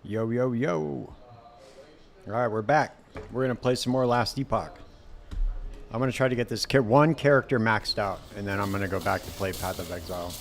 Yo, yo, yo. Alright, we're back. We're going to play some more Last Epoch. I'm going to try to get this one character maxed out, and then I'm going to go back to play Path of Exile.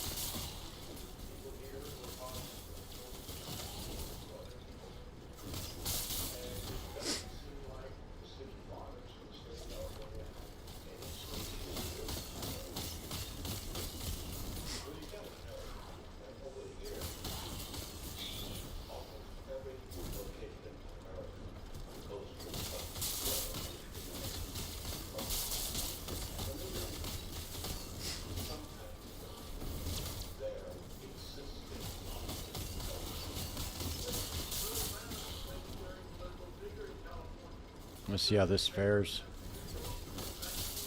Let's see how this fares.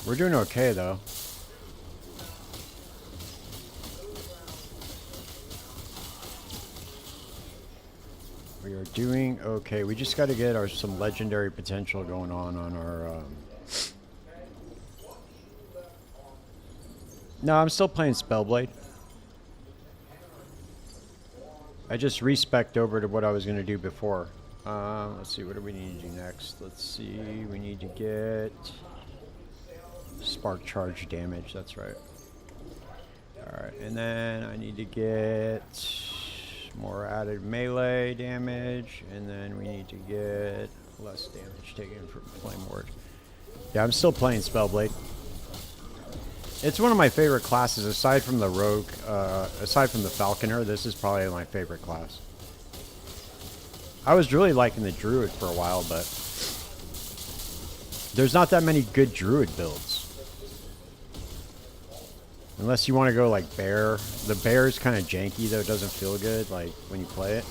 We're doing okay, though. We are doing okay. We just got to get some legendary potential going on our... No, I'm still playing Spellblade. I just respec'd over to what I was going to do before. Let's see, what do we need to do next? Let's see, we need to get spark charge damage, that's right. Alright, and then I need to get more added melee damage, and then we need to get less damage taken from Flame Ward. Yeah, I'm still playing Spellblade. It's one of my favorite classes, aside from the Rogue, aside from the Falconer. This is probably my favorite class. I was really liking the Druid for a while, but there's not that many good Druid builds. Unless you want to go like Bear. The Bear is kind of janky, though. It doesn't feel good like when you play it.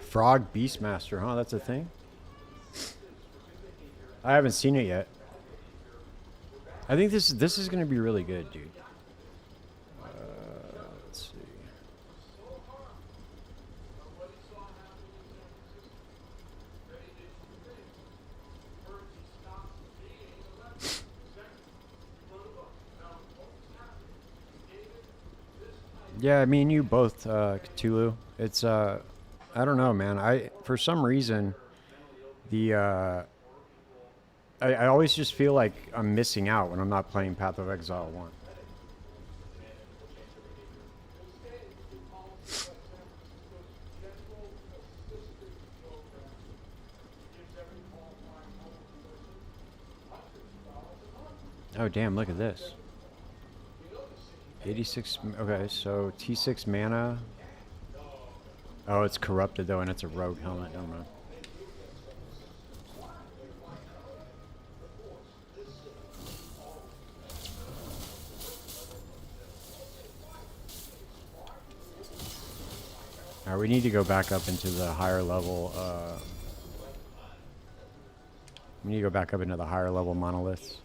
Frog Beastmaster, huh? That's a thing? I haven't seen it yet. I think this is going to be really good, dude. Let's see. Yeah, me and you both, Cthulhu. It's, I don't know, man. For some reason, I always just feel like I'm missing out when I'm not playing Path of Exile 1. Oh, damn, look at this. 86, okay, so T6 mana. Oh, it's corrupted, though, and it's a rogue helmet. Never mind. Alright, we need to go back up into the higher level, we need to go back up into the higher level monoliths.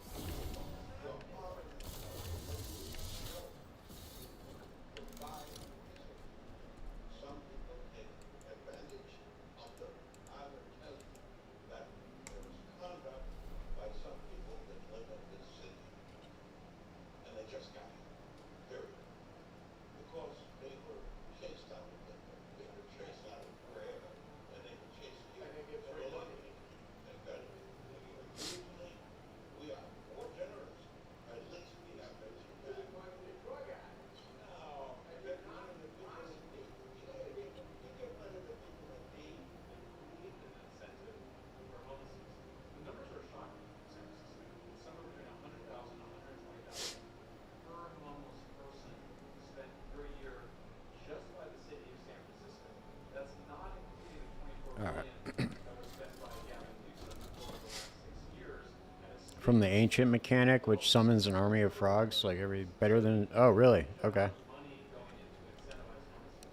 From the ancient mechanic, which summons an army of frogs, like better than... Oh, really? Okay.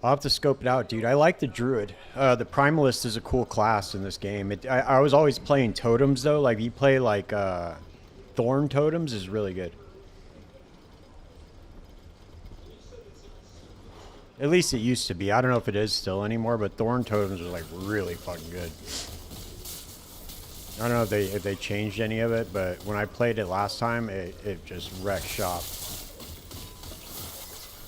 I'll have to scope it out, dude. I like the Druid. The Primalist is a cool class in this game. I was always playing totems, though. Like, you play, like, Thorn totems is really good. At least it used to be. I don't know if it is still anymore, but thorn totems are like really fucking good. I don't know if they changed any of it, but when I played it last time, it just wrecked shop.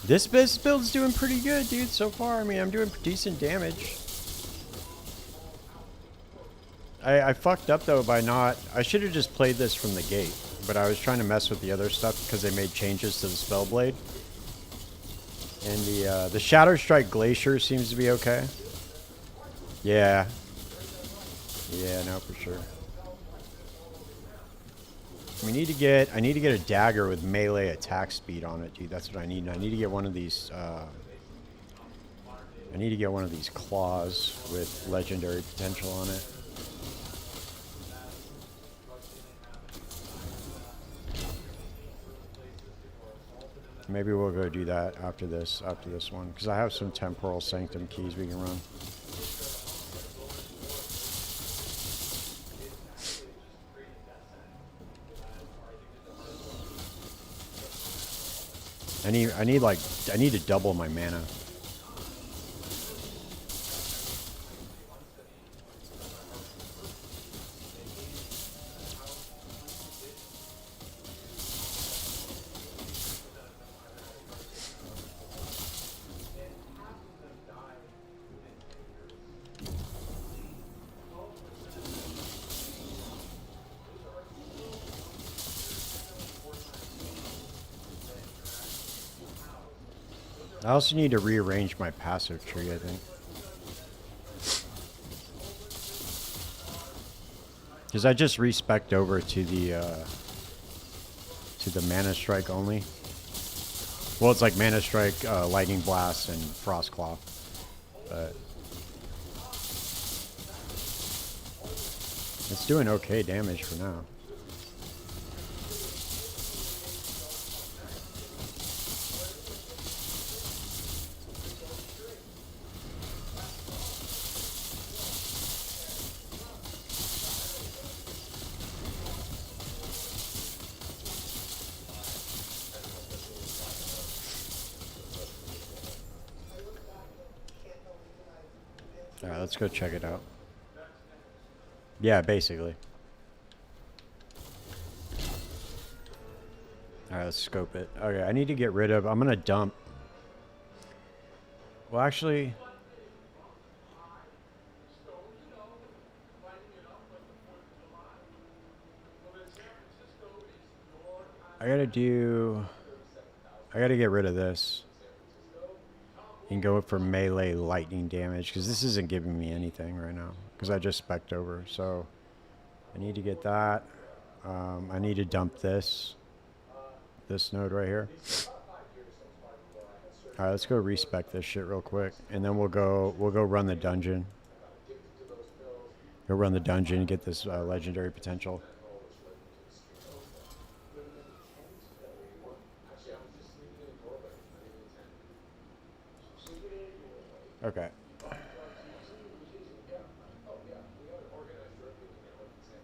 This build's doing pretty good, dude, so far. I mean, I'm doing decent damage. I fucked up, though, by not... I should have just played this from the gate, but I was trying to mess with the other stuff because they made changes to the Spellblade. And the Shadow Strike Glacier seems to be okay. Yeah. Yeah, no, for sure. I need to get a dagger with melee attack speed on it, dude. That's what I need. And I need to get one of these. I need to get one of these claws with legendary potential on it. Maybe we'll go do that after this one, because I have some temporal sanctum keys we can run. I need to double my mana. I also need to rearrange my passive tree, I think. Because I just respec'd over to the Mana Strike only. Well, it's like Mana Strike, Lightning Blast, and Frost Claw. But it's doing okay damage for now. Alright, let's go check it out. Yeah, basically. Alright, let's scope it. Okay, I need to get rid of... I'm gonna dump... Well, actually... I gotta get rid of this. And go for melee lightning damage, because this isn't giving me anything right now. Because I just spec'd over, so... I need to get that. I need to dump this. This node right here. Alright, let's go respec this shit real quick. And then we'll go run the dungeon. Go run the dungeon and get this legendary potential. Okay.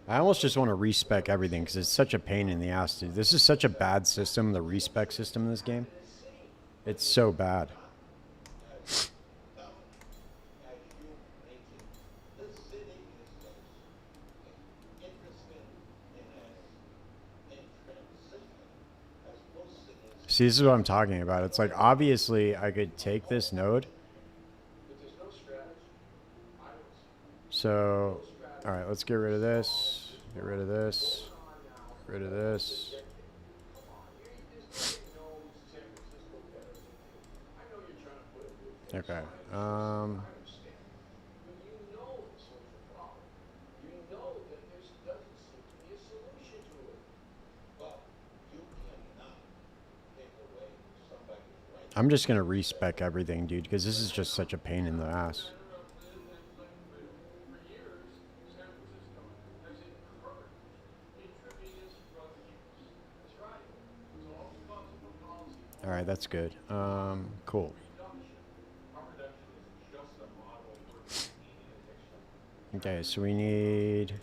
I almost just want to respec everything because it's such a pain in the ass, dude. This is such a bad system, the respec system in this game. It's so bad. See, this is what I'm talking about. It's like, obviously, I could take this node. So, alright, let's get rid of this. Get rid of this. Get rid of this. Okay. I'm just gonna respec everything, dude, because this is just such a pain in the ass. Alright, that's good. Cool. Okay, so we need...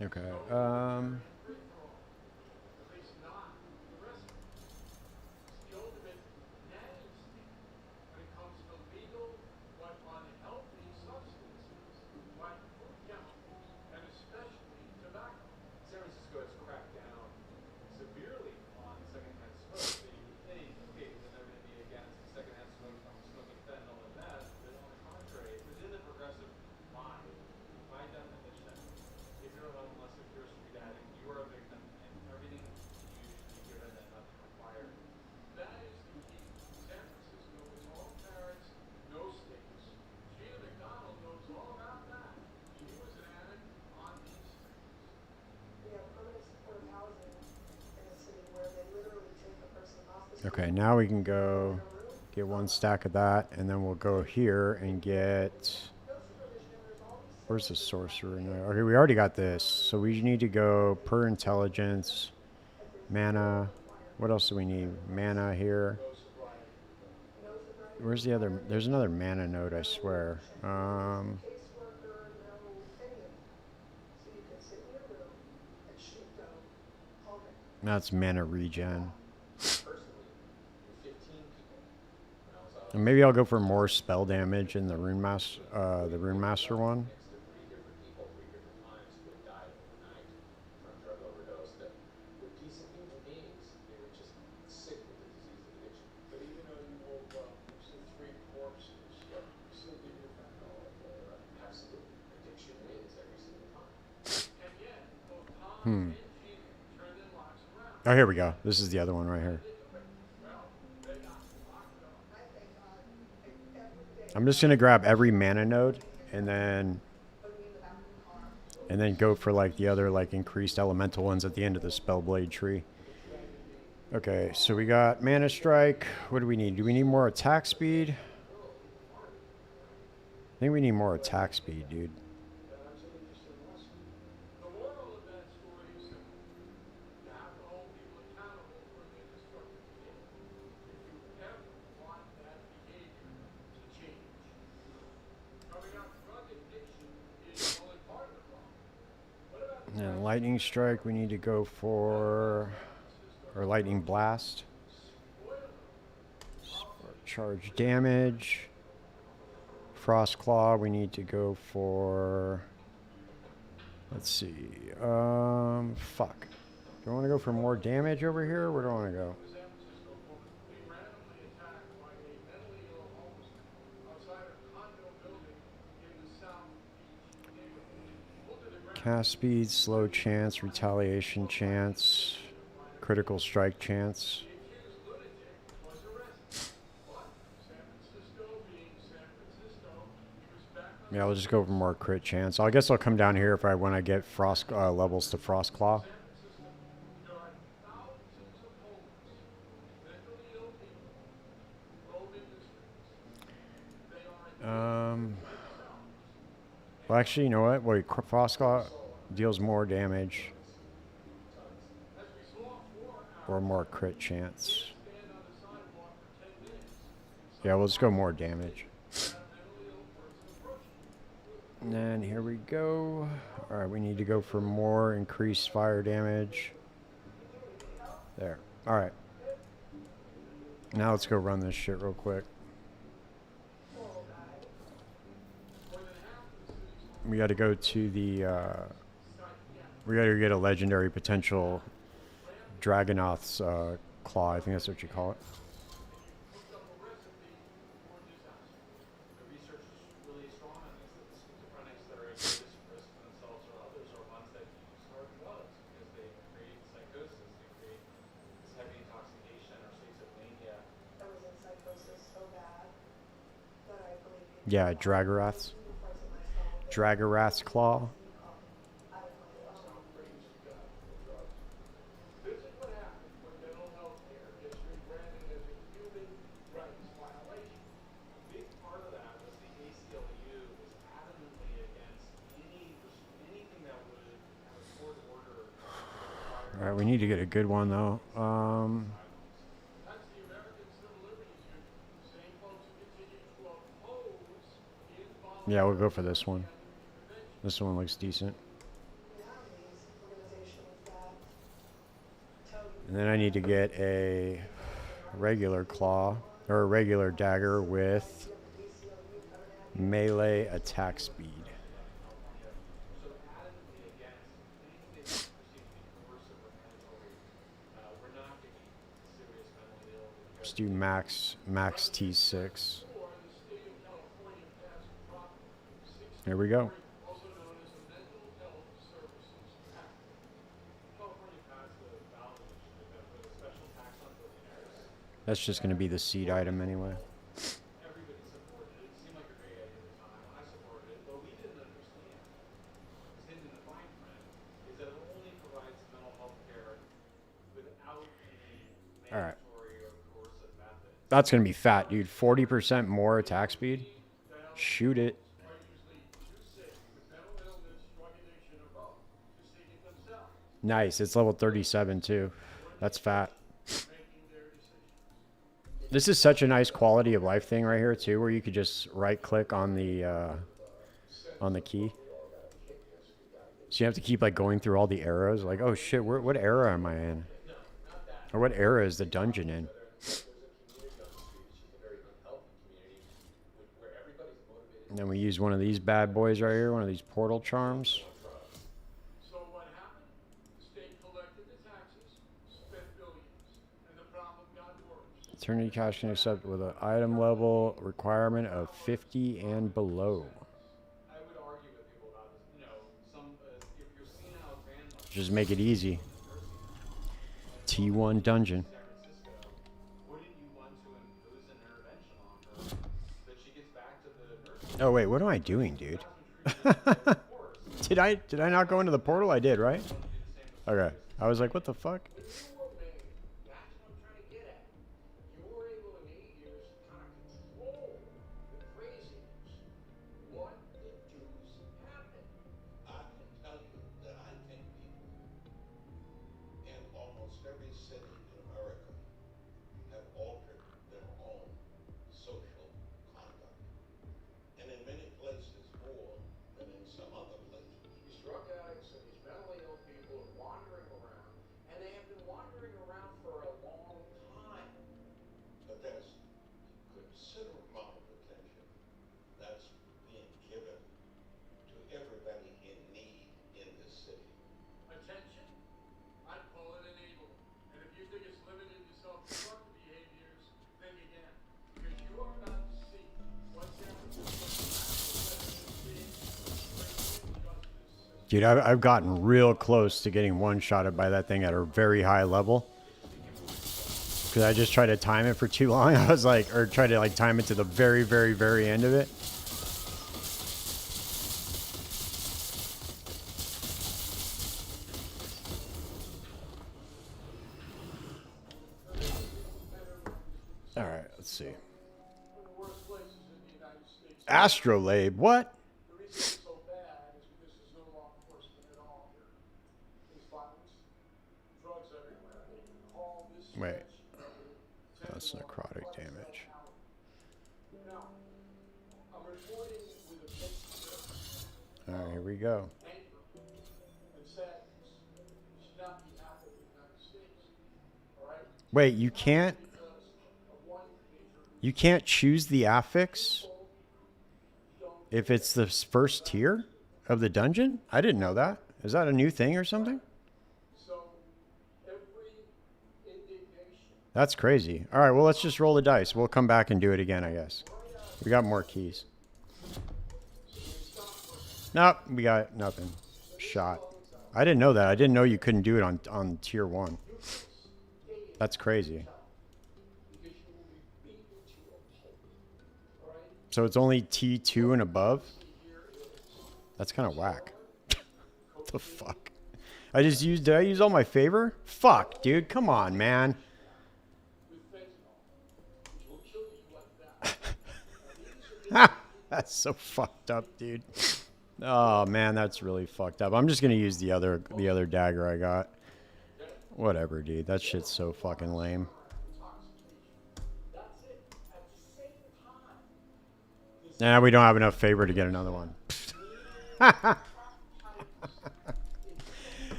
Okay. Okay, now we can go get one stack of that, and then we'll go here and get... Where's the sorcerer? Okay, we already got this, so we need to go per intelligence, mana. What else do we need? Mana here. Where's the other? There's another mana node, I swear. That's mana regen. And maybe I'll go for more spell damage in the Rune Master one. Oh, here we go. This is the other one right here. I'm just gonna grab every mana node and then go for like the other like increased elemental ones at the end of the Spellblade tree. Okay, so we got mana strike. What do we need? Do we need more attack speed? I think we need more attack speed, dude. And lightning strike, we need to go for, or lightning blast. Charge damage. Frost claw, we need to go for, let's see, fuck. Do I want to go for more damage over here? Where do I want to go? Cast speed, slow chance, retaliation chance, critical strike chance. Yeah, I'll just go for more crit chance. I guess I'll come down here when I get frost levels to Frost Claw. Well, actually, you know what? Wait, Frost Claw deals more damage. Or more crit chance. Yeah, we'll just go more damage. And then here we go. Alright, we need to go for more increased fire damage. There. Alright. Now let's go run this shit real quick. We gotta go to the, we gotta get a legendary potential Dragonoth's claw. I think that's what you call it. Yeah, Dragorath's claw. Alright, we need to get a good one though. Yeah, we'll go for this one. This one looks decent. And then I need to get a regular claw, or a regular dagger with melee attack speed. Let's do max T6. There we go. That's just going to be the seed item anyway. All right. That's going to be fat, dude. 40% more attack speed. Shoot it. Nice. It's level 37 too. That's fat. This is such a nice quality of life thing right here too, where you could just right click on the key. So you have to keep like going through all the arrows. Like, oh shit, what era am I in? Or what era is the dungeon in? And then we use one of these bad boys right here, one of these portal charms. Eternity cash can accept with an item level requirement of 50 and below. Just make it easy. T1 dungeon. Oh wait, what am I doing, dude? Did I not go into the portal? I did, right? Okay. I was like, what the fuck? Dude, I've gotten real close to getting one-shotted by that thing at a very high level. Because I just tried to time it for too long. I was like, or tried to like time it to the very, very, very end of it. All right, let's see. Astrolabe, what? Wait. That's necrotic damage. Alright, here we go. Wait, you can't choose the affix if it's the first tier of the dungeon? I didn't know that. Is that a new thing or something? That's crazy. All right, well, let's just roll the dice. We'll come back and do it again, I guess. We got more keys. Nope, we got nothing. Shot. I didn't know that. I didn't know you couldn't do it on tier 1. That's crazy. So it's only T2 and above? That's kind of whack. What the fuck? Did I use all my favor? Fuck, dude. Come on, man. That's so fucked up, dude. Oh man, that's really fucked up. I'm just gonna use the other dagger I got. Whatever, dude. That shit's so fucking lame. Nah, we don't have enough favor to get another one.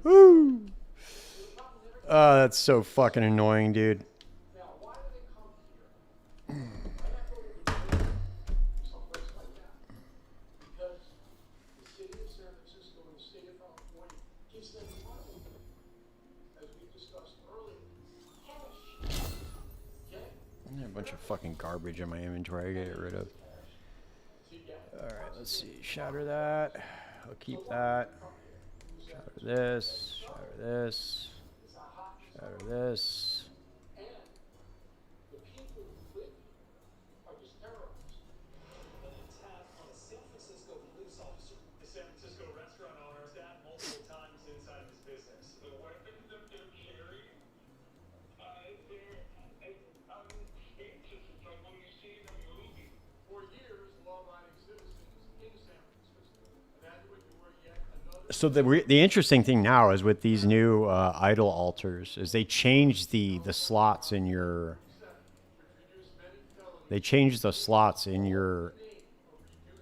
Woo! Oh, that's so fucking annoying, dude. A bunch of fucking garbage in my inventory I gotta get rid of. Alright, let's see. Shatter that. I'll keep that. Shatter this. Shatter this. Shatter this. So the interesting thing now is with these new idol altars is they changed the slots in your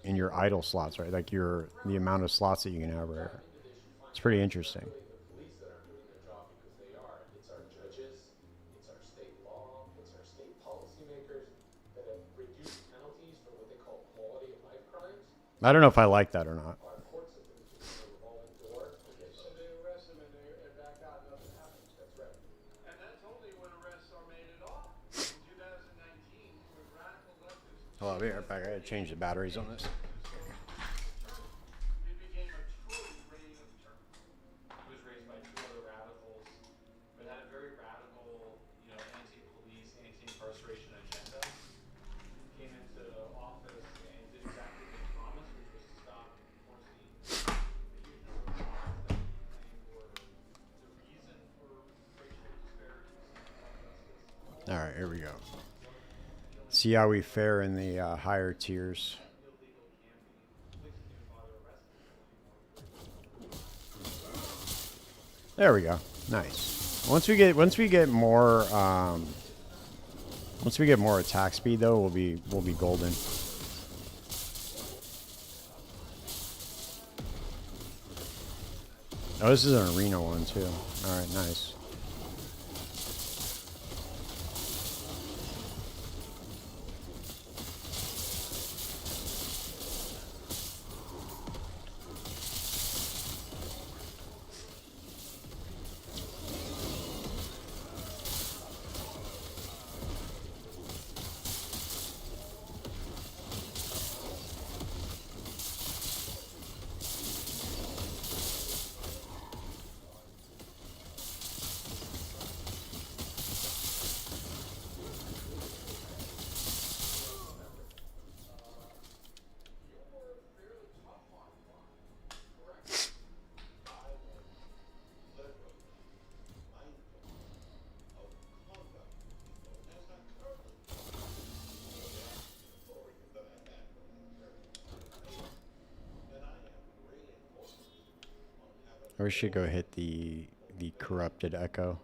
in your idol slots, right? Like the amount of slots that you can have, right? It's pretty interesting. I don't know if I like that or not. Oh, I'll be right back. I gotta change the batteries on this. All right, here we go. See how we fare in the higher tiers. There we go. Nice. Once we get more attack speed though, we'll be golden. Oh, this is an arena one too. All right, nice. Or we should go hit the corrupted echo.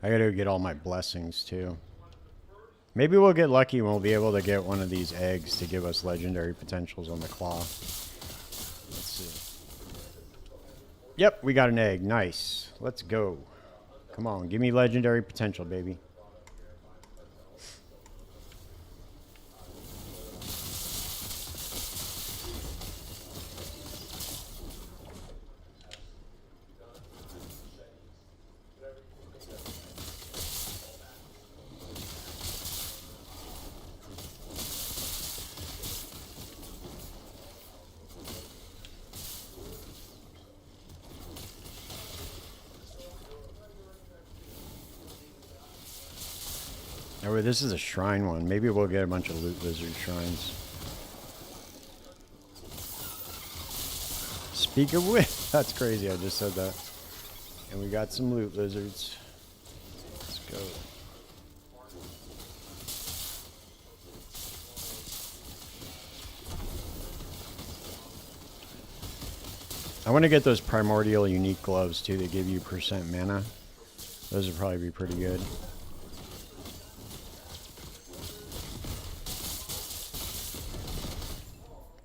I gotta get all my blessings too. Maybe we'll get lucky and we'll be able to get one of these eggs to give us legendary potentials on the claw. Let's see. Yep, we got an egg. Nice. Let's go. Come on, give me legendary potential, baby. Oh, this is a shrine one. Maybe we'll get a bunch of loot lizard shrines. Speak of which, that's crazy. I just said that. And we got some loot lizards. Let's go. I want to get those primordial unique gloves too that give you % mana. Those would probably be pretty good.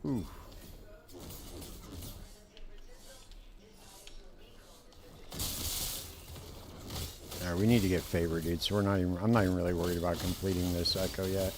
Ooh. we need to get favor, dude. So I'm not even really worried about completing this echo yet.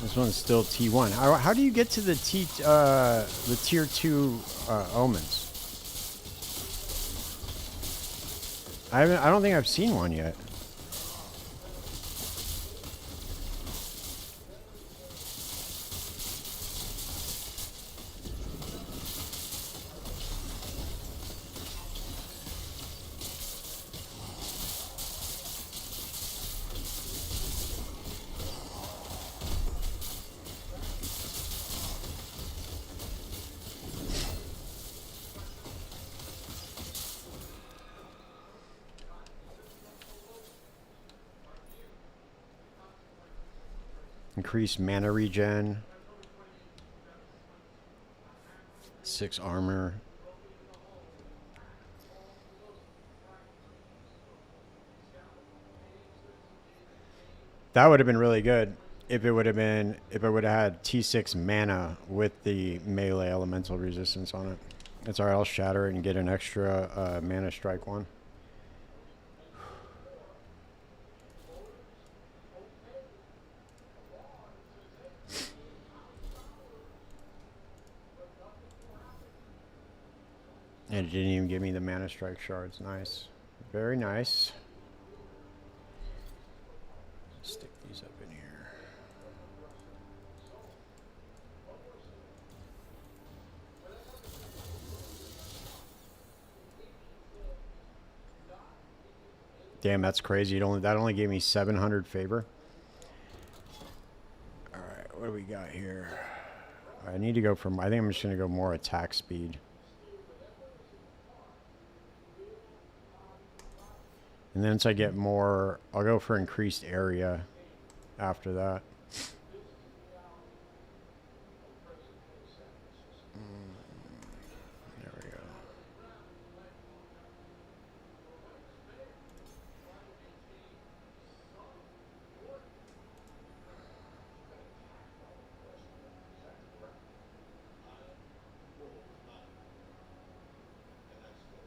This one's still T1. How do you get to the tier 2 omens? I don't think I've seen one yet. Increased mana regen. 6 armor. That would have been really good if it would have had T6 mana with the melee elemental resistance on it. It's alright, I'll shatter it and get an extra mana strike one. And it didn't even give me the mana strike shards. Nice. Very nice. Stick these up in here. Damn, that's crazy. That only gave me 700 favor. Alright, what do we got here? I need to go from... I think I'm just going to go more attack speed. And then once I get more, I'll go for increased area after that. There we go.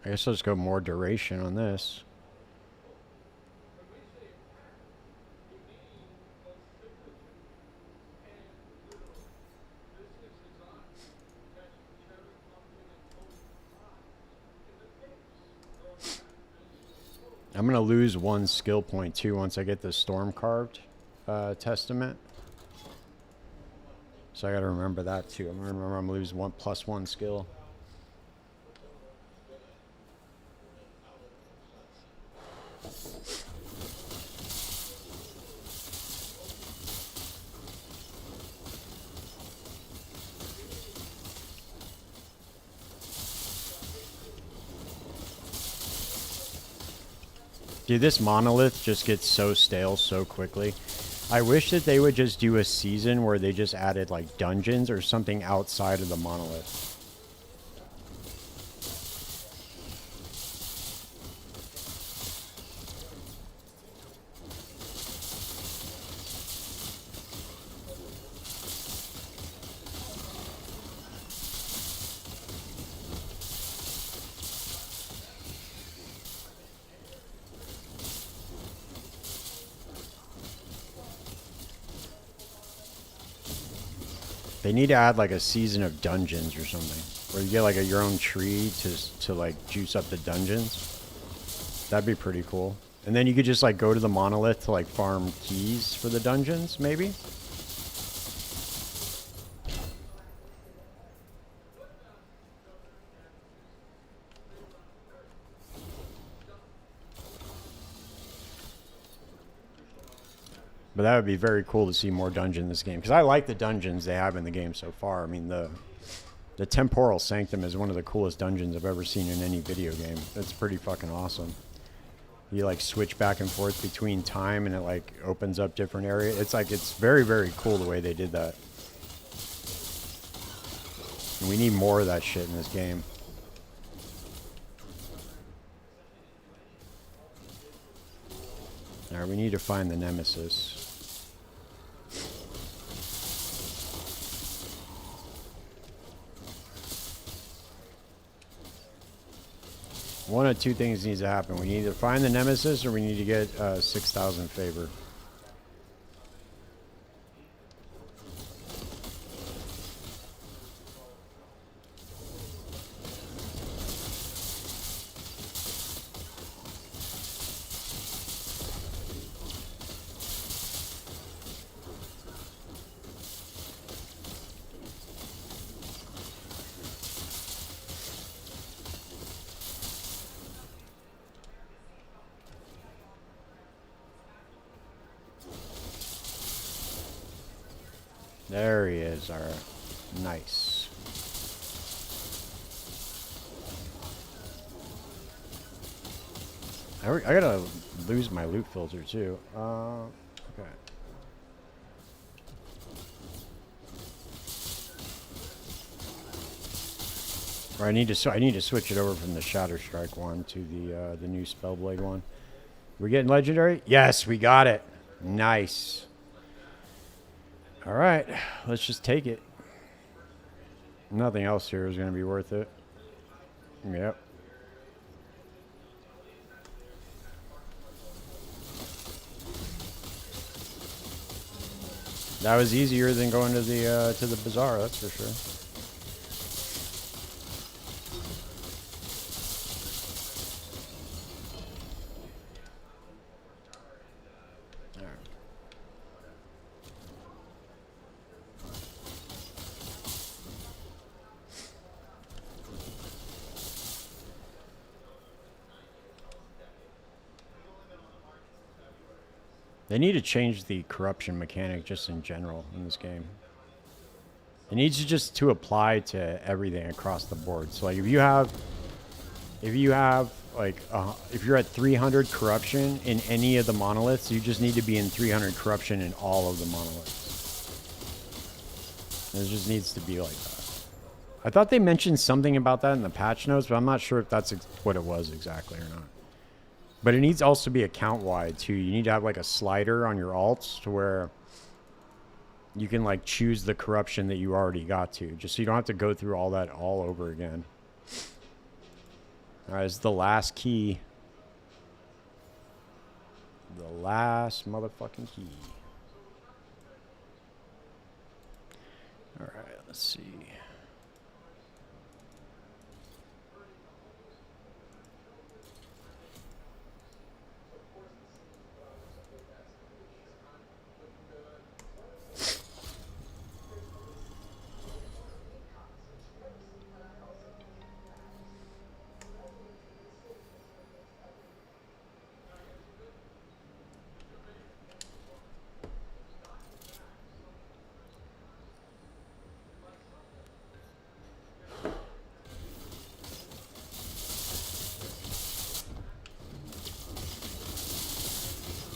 I guess I'll just go more duration on this. I'm going to lose 1 skill point too once I get the storm carved testament. So I got to remember that too. I'm going to remember I'm going to lose +1 skill. Dude, this monolith just gets so stale so quickly. I wish that they would just do a season where they just added like dungeons or something outside of the monolith. They need to add like a season of dungeons or something, where you get like your own tree to like juice up the dungeons. That'd be pretty cool. And then you could just like go to the monolith to like farm keys for the dungeons, maybe. But that would be very cool to see more dungeons in this game, because I like the dungeons they have in the game so far. I mean, the Temporal Sanctum is one of the coolest dungeons I've ever seen in any video game. It's pretty fucking awesome. You like switch back and forth between time, and it like opens up different areas. It's like, it's very, very cool the way they did that. And we need more of that shit in this game. All right, we need to find the Nemesis. One of two things needs to happen. We need to find the Nemesis, or we need to get 6,000 favor. There he is. All right. Nice. I gotta lose my loot filter too. Okay. Or I need to switch it over from the Shatter Strike one to the new Spellblade one. We're getting legendary? Yes, we got it. Nice. All right, let's just take it. Nothing else here is going to be worth it. Yep. That was easier than going to the bazaar, that's for sure. They need to change the corruption mechanic just in general in this game. It needs to just to apply to everything across the board. So like if you have like if you're at 300 corruption in any of the monoliths, you just need to be in 300 corruption in all of the monoliths. And it just needs to be like that. I thought they mentioned something about that in the patch notes, but I'm not sure if that's what it was exactly or not. But it needs also to be account wide too. You need to have like a slider on your alts to where you can like choose the corruption that you already got to, just so you don't have to go through all that all over again. All right, it's the last key. The last motherfucking key. All right, let's see.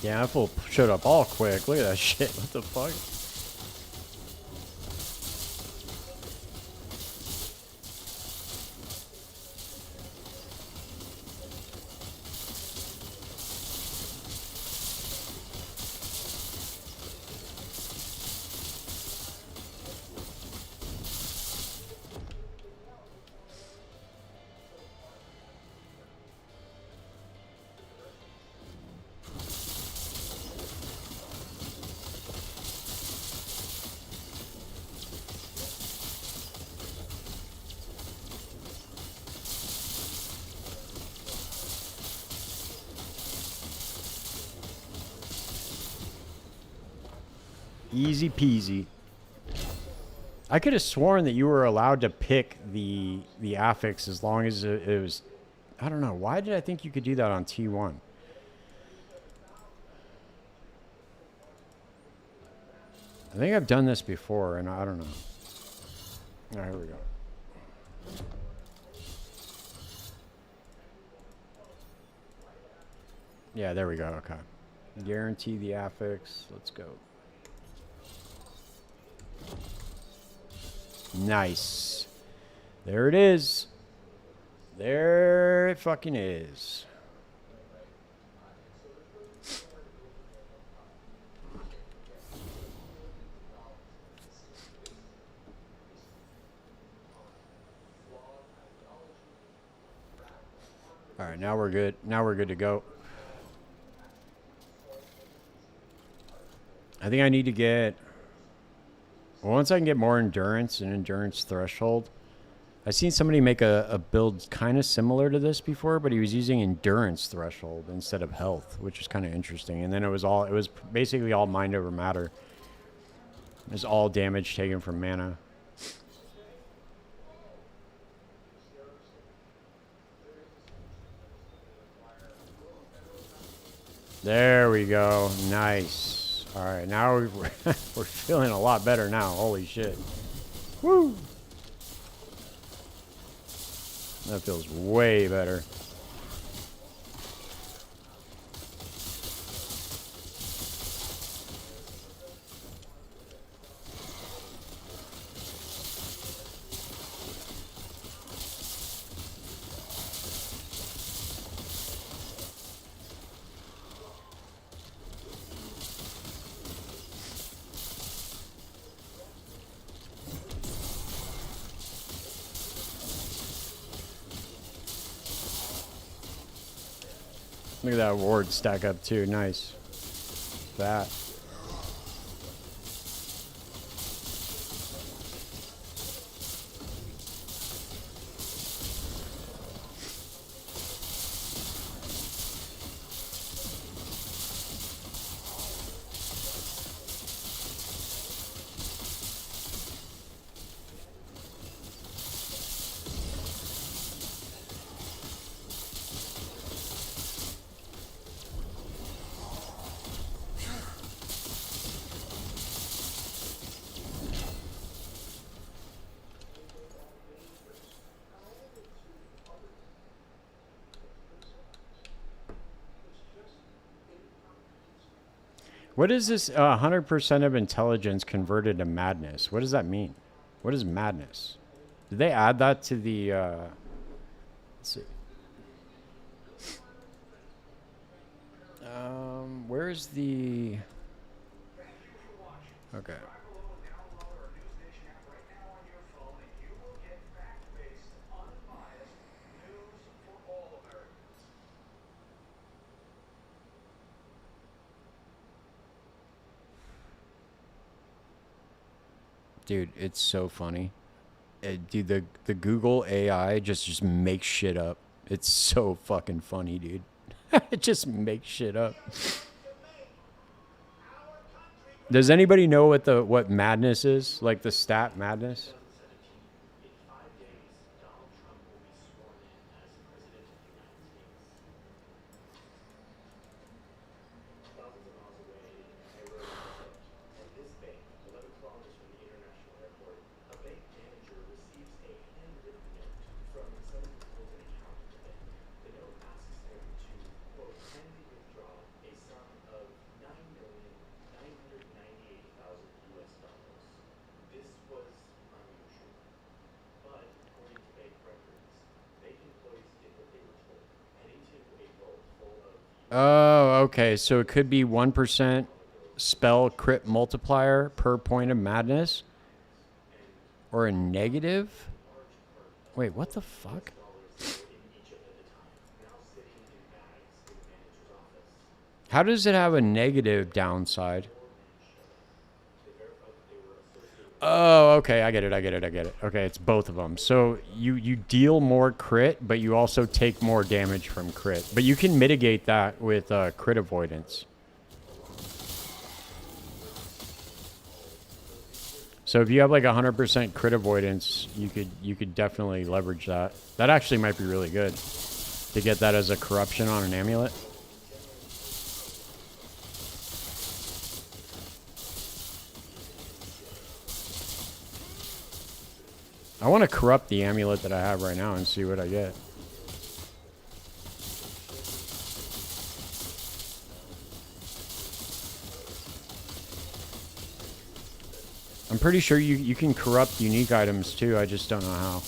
Yeah, that fool showed up all quick. Look at that shit. What the fuck? Easy peasy. I could have sworn that you were allowed to pick the affix as long as it was... I don't know. Why did I think you could do that on T1? I think I've done this before, and I don't know. All right, here we go. Yeah, there we go. Okay. Guarantee the affix. Let's go. Nice. There it is. There it fucking is. All right, now we're good. Now we're good to go. I think I need to get... Once I can get more endurance and endurance threshold... I've seen somebody make a build kind of similar to this before, but he was using endurance threshold instead of health, which is kind of interesting. And then it was basically all mind over matter. It was all damage taken from mana. There we go. Nice. All right, now we're feeling a lot better now. Holy shit. Woo! That feels way better. Look at that ward stack up too. Nice. That. What is this 100% of intelligence converted to madness? What does that mean? What is madness? Did they add that to the... let's see. Where's the... Okay. Dude, it's so funny. Dude, the Google AI just makes shit up. It's so fucking funny, dude. It just makes shit up. Does anybody know what madness is? Like the stat madness? Oh, okay. So it could be 1% spell crit multiplier per point of madness? Or a negative? Wait, what the fuck? How does it have a negative downside? Oh, okay. I get it. Okay, it's both of them. So you deal more crit, but you also take more damage from crit. But you can mitigate that with crit avoidance. So if you have like 100% crit avoidance, you could definitely leverage that. That actually might be really good to get that as a corruption on an amulet. I want to corrupt the amulet that I have right now and see what I get. I'm pretty sure you can corrupt unique items too, I just don't know how.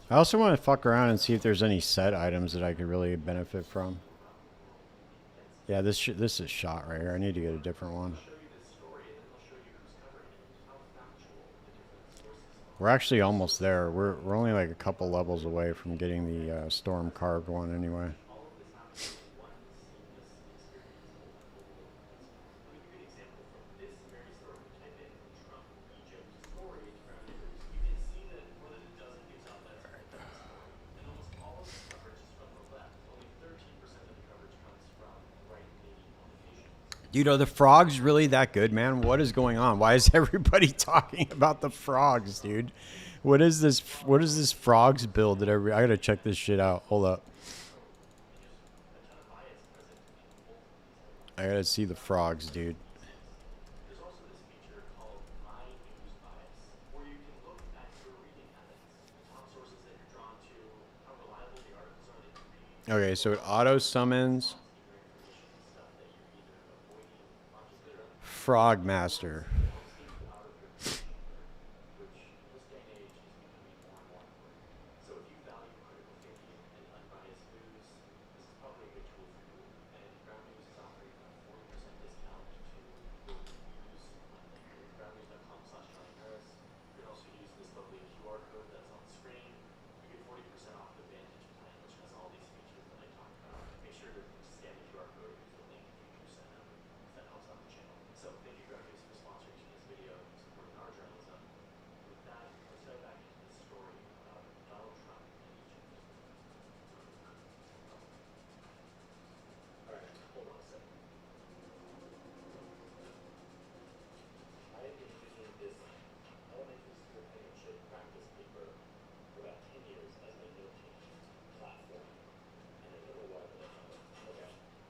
I also want to fuck around and see if there's any set items that I could really benefit from. Yeah, this is shot right here. I need to get a different one. We're actually almost there. We're only like a couple levels away from getting the storm carved one anyway. Dude, are the frogs really that good, man? What is going on? Why is everybody talking about the frogs, dude? What is this? What is this frogs build that I gotta check this shit out. Hold up. I gotta see the frogs, dude. Okay, so it auto summons Frog Master.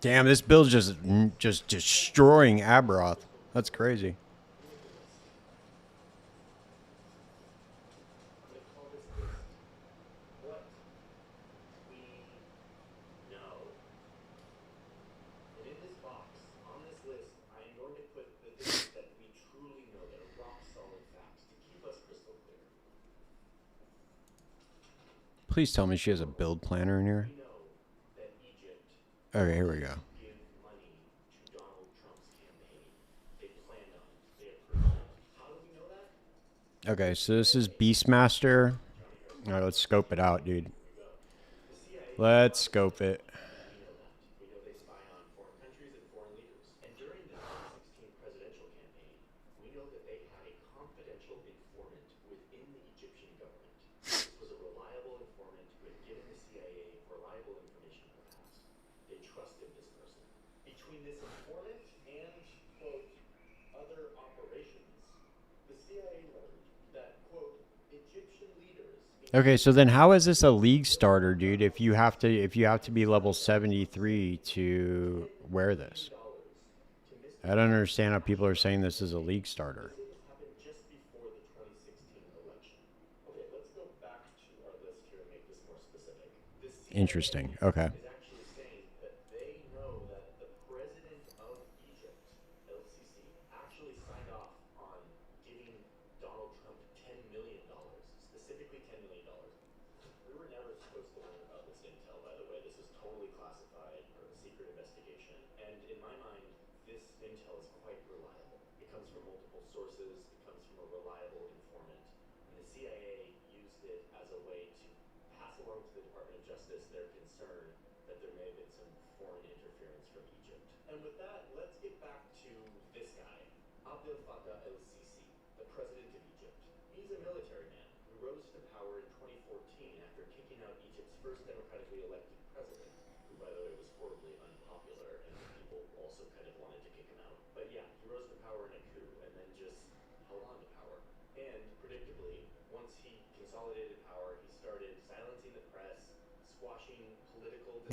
Damn, this build's just destroying Abroth. That's crazy. Please tell me she has a build planner in here. Okay, here we go. Okay, so this is Beastmaster. All right, let's scope it out, dude. Let's scope it. Okay, so then how is this a league starter, dude? If you have to be level 73 to wear this. I don't understand how people are saying this is a league starter. Interesting. Okay.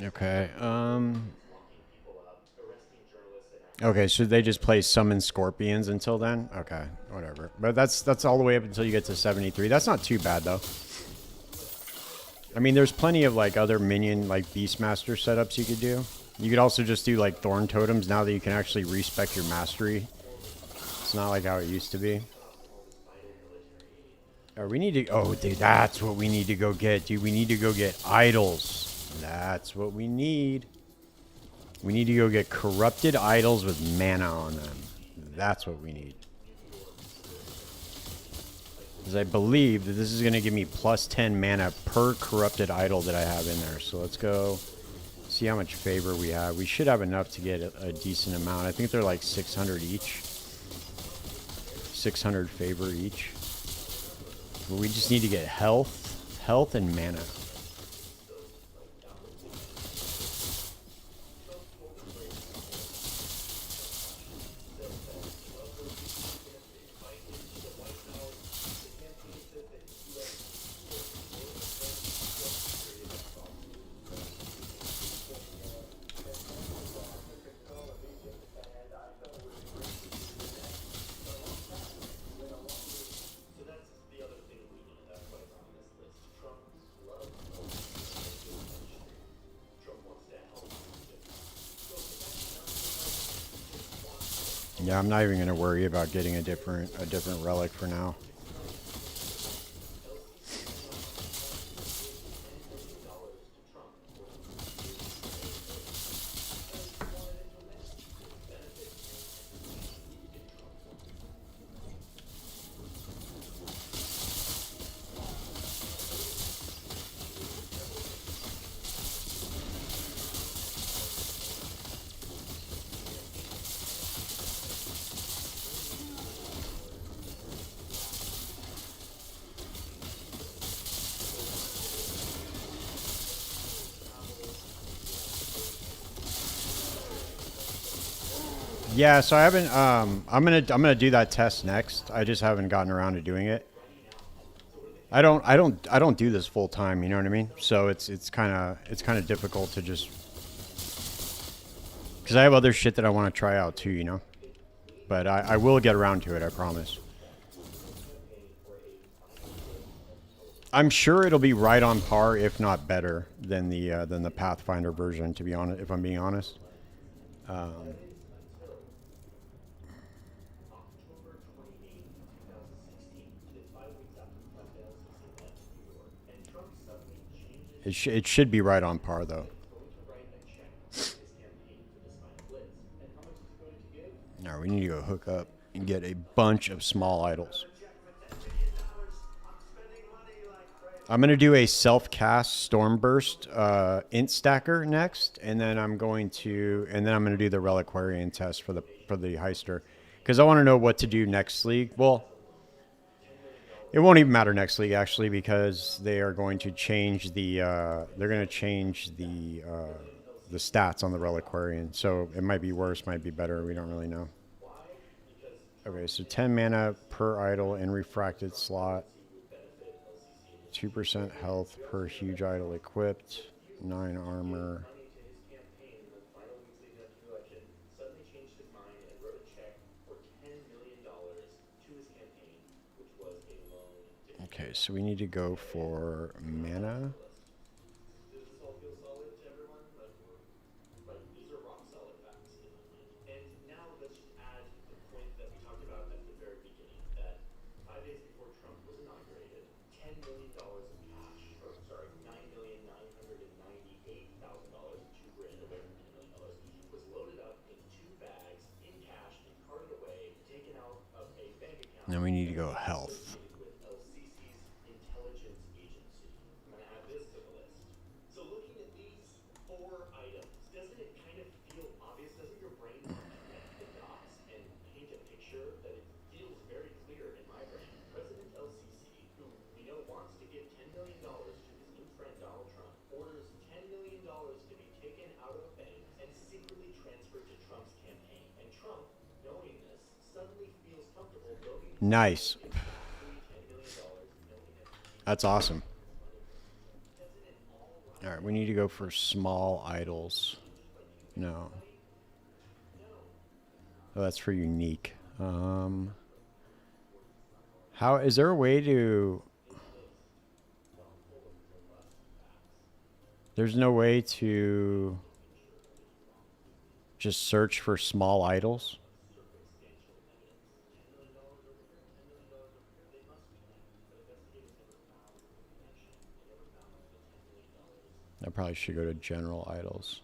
Okay. Okay, so they just play summon scorpions until then? Okay, whatever. But that's all the way up until you get to 73. That's not too bad though. I mean, there's plenty of like other minion like Beastmaster setups you could do. You could also just do like Thorn Totems now that you can actually respec your mastery. It's not like how it used to be. Oh, we need to... Oh, dude, that's what we need to go get, dude. We need to go get idols. That's what we need. We need to go get corrupted idols with mana on them. That's what we need. Because I believe that this is going to give me plus 10 mana per corrupted idol that I have in there. So let's go see how much favor we have. We should have enough to get a decent amount. I think they're like 600 each. 600 favor each. But we just need to get health and mana. Yeah, I'm not even going to worry about getting a different relic for now. Yeah, so I haven't. I'm gonna do that test next. I just haven't gotten around to doing it. I don't do this full time. You know what I mean? So it's kind of difficult to just Because I have other shit that I want to try out too, you know? But I will get around to it, I promise. I'm sure it'll be right on par, if not better, than the Pathfinder version, to be honest, if I'm being honest. It should be right on par, though. Now we need to go hook up and get a bunch of small idols. I'm gonna do a self-cast Stormburst int stacker next, and then I'm gonna do the Reliquarian test for the heister, because I want to know what to do next league. Well, it won't even matter next league actually, because they are going to change the the stats on the Reliquarian. So it might be worse, might be better. We don't really know. Okay, so 10 mana per idol in refracted slot. 2% health per huge idol equipped. 9 armor. Okay, so we need to go for mana. Then we need to go health. Nice. That's awesome. All right, we need to go for small idols. No. Oh, that's for unique. How is there a way to? There's no way to just search for small idols. I probably should go to general idols.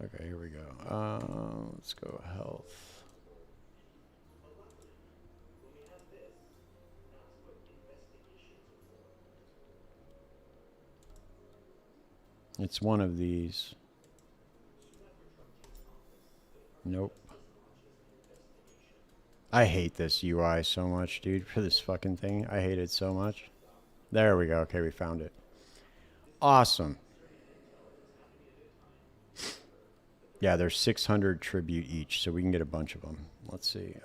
Okay, here we go. Let's go health. It's one of these. Nope. I hate this UI so much, dude, for this fucking thing. I hate it so much. There we go. Okay, we found it. Awesome. Yeah, there's 600 tribute each, so we can get a bunch of them. Let's see.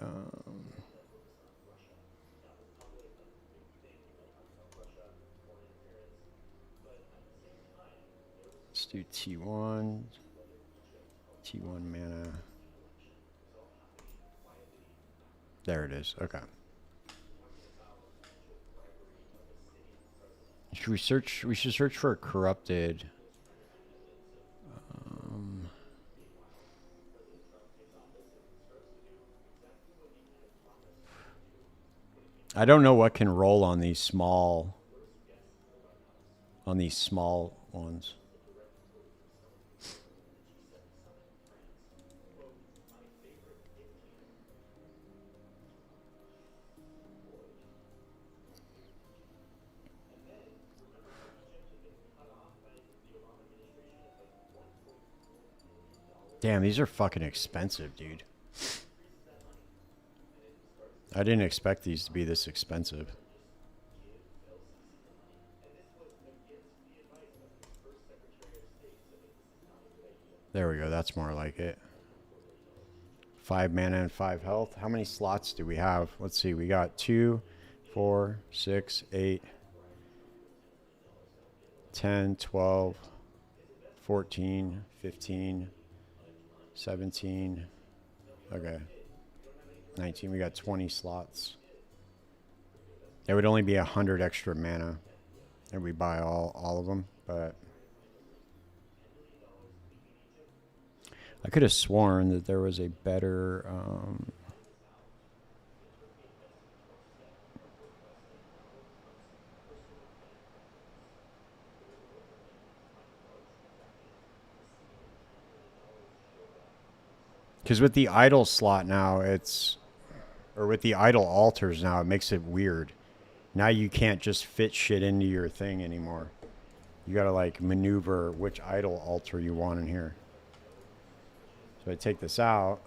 Let's do T1. T1 mana. There it is. Okay. Should we search? We should search for a corrupted. I don't know what can roll on these small. On these small ones. Damn, these are fucking expensive, dude. I didn't expect these to be this expensive. There we go. That's more like it. 5 mana and 5 health. How many slots do we have? Let's see. We got 2, 4, 6, 8, 10, 12, 14, 15, 17. Okay. 19. We got 20 slots. There would only be 100 extra mana. And we buy all of them, but I could have sworn that there was a better because with the idol slot now, or with the idol altars now, it makes it weird. Now you can't just fit shit into your thing anymore. You gotta like maneuver which idol altar you want in here. So I take this out.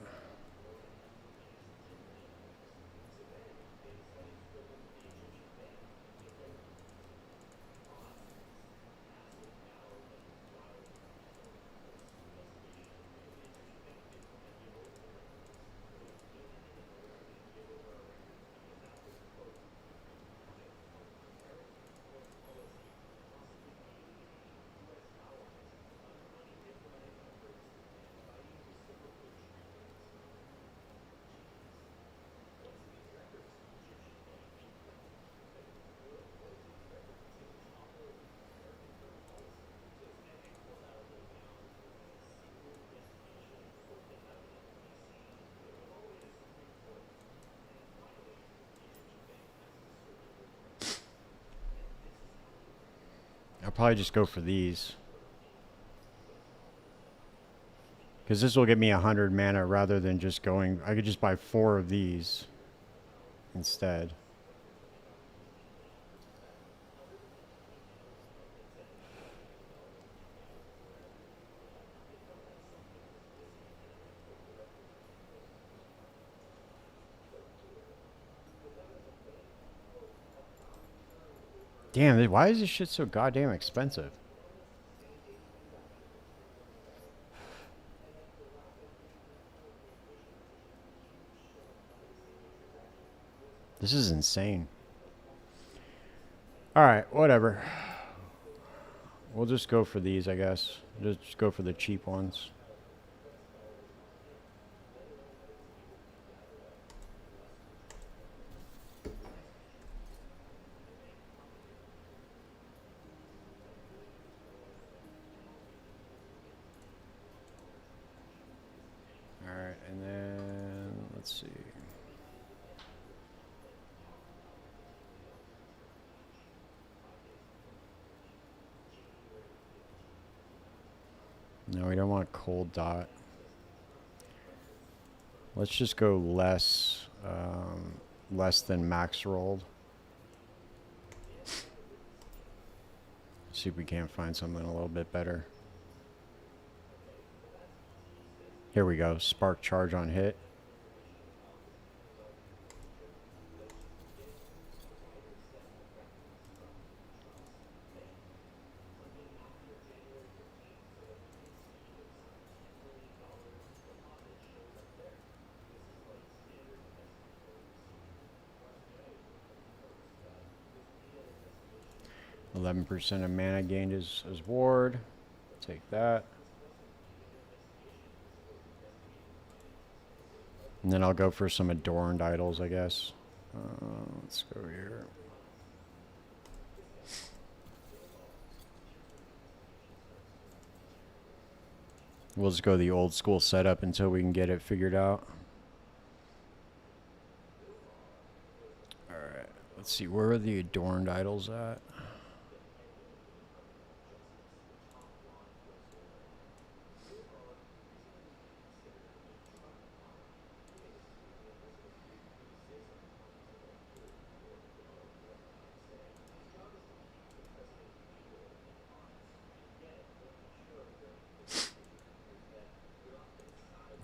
I'll probably just go for these. Because this will give me 100 mana rather than just going... I could just buy 4 of these instead. Damn, why is this shit so goddamn expensive? This is insane. Alright, whatever. We'll just go for these, I guess. Just go for the cheap ones. Alright, and then let's see. No, we don't want cold dot. Let's just go less than max rolled. See if we can't find something a little bit better. Here we go. Spark charge on hit. %of mana gained as ward. Take that. And then I'll go for some adorned idols, I guess. Let's go here. We'll just go the old school setup until we can get it figured out. Alright, let's see, where are the adorned idols at?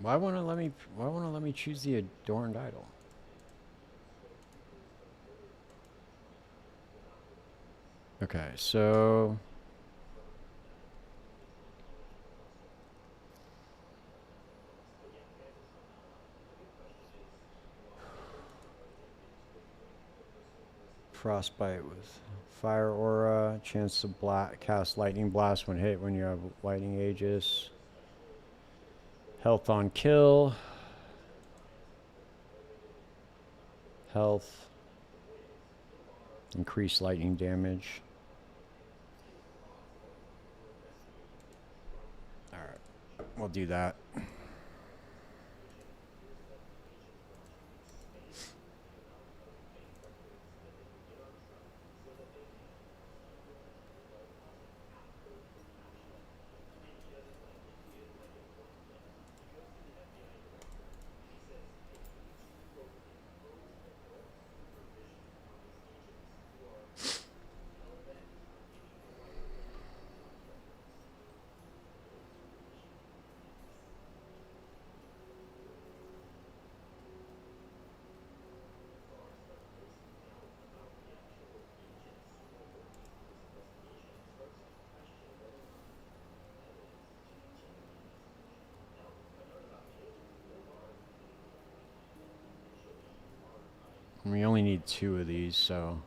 Why won't it let me choose the adorned idol? Okay, so frostbite with Fire aura, chance to cast lightning blast when hit when you have lightning aegis. Health on kill. Health. Increase lightning damage. Alright, we'll do that. We only need 2 of these, so...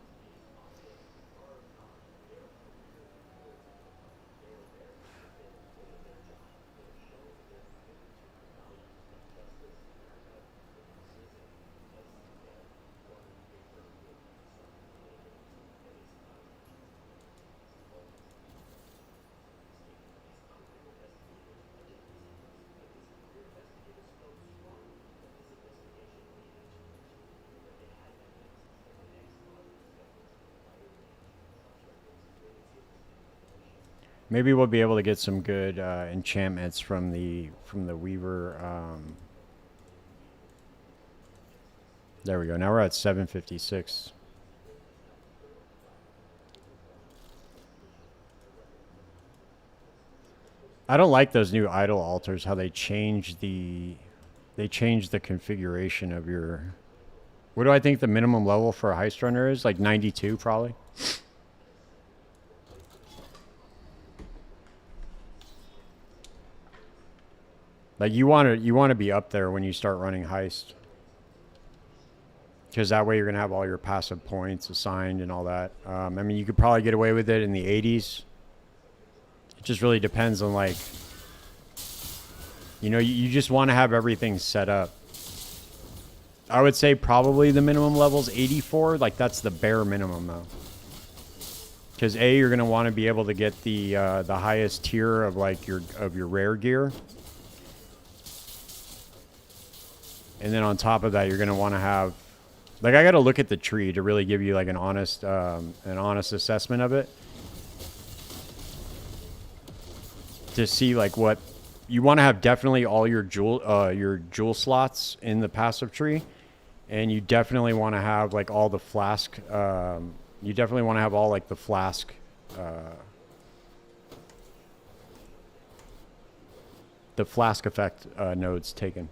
Maybe we'll be able to get some good enchantments from the Weaver. There we go. Now we're at 756. I don't like those new idol altars. How they change the configuration of your. What do I think the minimum level for a heist runner is? Like 92, probably. Like you want to be up there when you start running heist, because that way you're gonna have all your passive points assigned and all that. I mean, you could probably get away with it in the 80s. It just really depends on, like, you know, you just want to have everything set up. I would say probably the minimum level's 84. Like that's the bare minimum though, because you're gonna want to be able to get the highest tier of like your rare gear. And then on top of that, you're going to want to have, like, I got to look at the tree to really give you like an honest assessment of it, to see like what you want to have. Definitely all your jewel slots in the passive tree, and you definitely want to have like all the flask. You definitely want to have all like the flask. The flask effect nodes taken.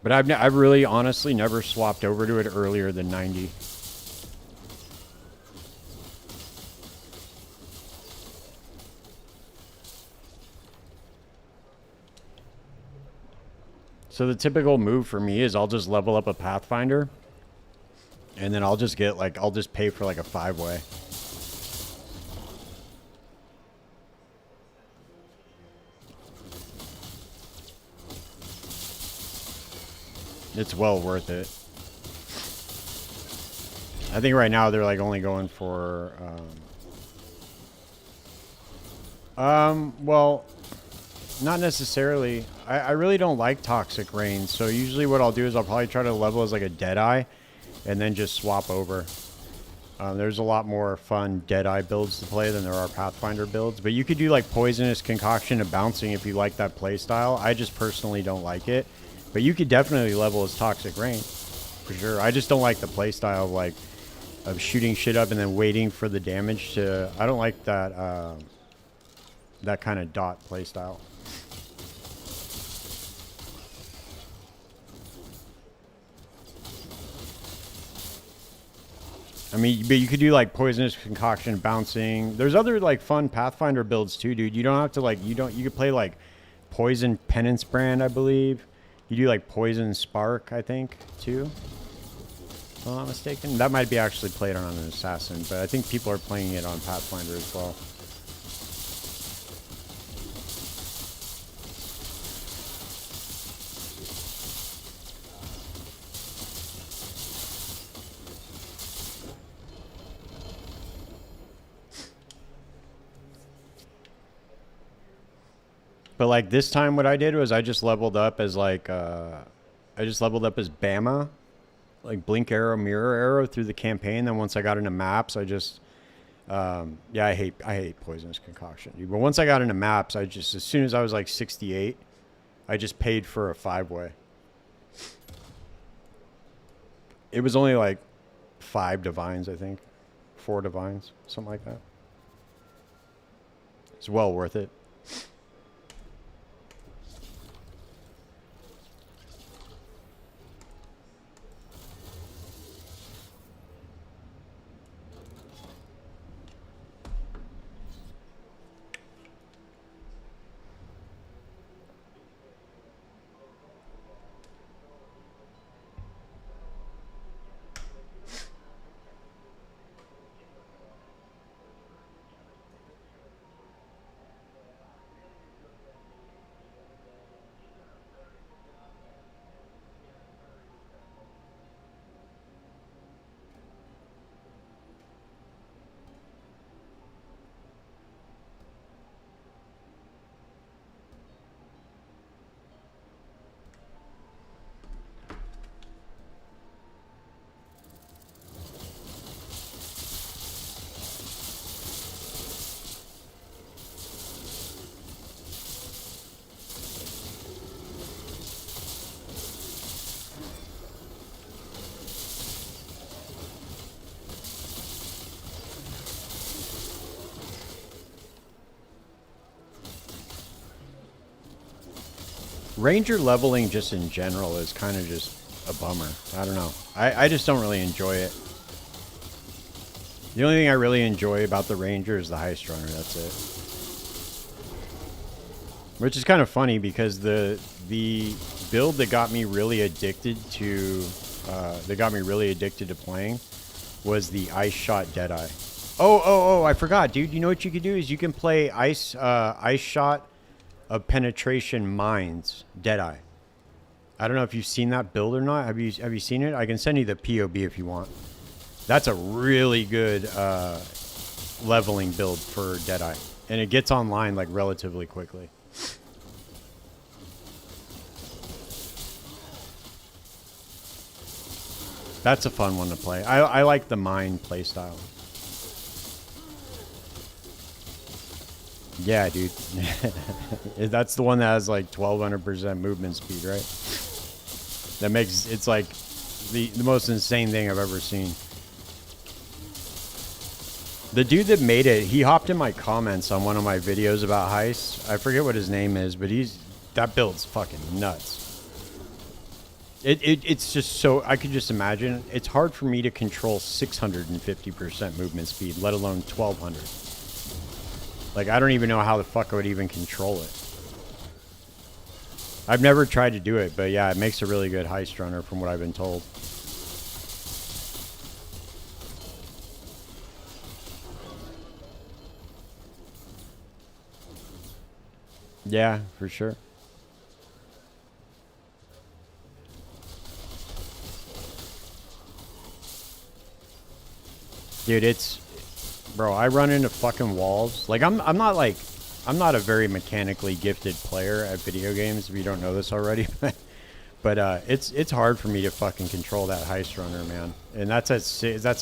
But I've really honestly never swapped over to it earlier than 90. So the typical move for me is I'll just level up a Pathfinder, and then I'll just get like, I'll just pay for like a 5-way. It's well worth it. I think right now they're like only going for well, not necessarily. I really don't like Toxic Rain, so usually what I'll do is I'll probably try to level as like a Deadeye and then just swap over. There's a lot more fun Deadeye builds to play than there are Pathfinder builds, but you could do like Poisonous Concoction of Bouncing if you like that play style. I just personally don't like it. But you could definitely level as Toxic Rain, for sure. I just don't like the playstyle of like of shooting shit up and then waiting for the damage to. I don't like that that kind of dot playstyle. I mean, but you could do like poisonous concoction, bouncing. There's other like fun Pathfinder builds too, dude. You don't have to like you could play like poison penance brand, I believe. You do like poison spark, I think, too. If I'm not mistaken. That might be actually played on an assassin, but I think people are playing it on Pathfinder as well. But like this time what I did was I just leveled up as like I just leveled up as Bama, like blink arrow, mirror arrow through the campaign. Then once I got into maps, I just yeah, I hate poisonous concoction, dude. But once I got into maps, I just, as soon as I was like 68, I just paid for a 5-way. It was only like 5 divines, I think. 4 divines, something like that. It's well worth it. Ranger leveling just in general is kind of just a bummer. I don't know. I just don't really enjoy it. The only thing I really enjoy about the Ranger is the Heist Runner. That's it. Which is kind of funny because the build that got me really addicted to playing was the Ice Shot Deadeye. Oh, I forgot, dude. You know what you could do is you can play Ice Shot of Penetration Mines Deadeye. I don't know if you've seen that build or not. Have you seen it? I can send you the POB if you want. That's a really good leveling build for Deadeye, and it gets online like relatively quickly. That's a fun one to play. I like the mine playstyle. Yeah, dude. That's the one that has like 1200% movement speed, right? That makes it's like the most insane thing I've ever seen. The dude that made it, he hopped in my comments on one of my videos about heists. I forget what his name is, but that build's fucking nuts. It's just so, I could just imagine. It's hard for me to control 650% movement speed, let alone 1200. Like, I don't even know how the fuck I would even control it. I've never tried to do it, but yeah, it makes a really good heist runner from what I've been told. Yeah, for sure. Dude, bro, I run into fucking walls. Like, I'm not a very mechanically gifted player at video games, if you don't know this already. but it's hard for me to fucking control that heist runner, man. And that's at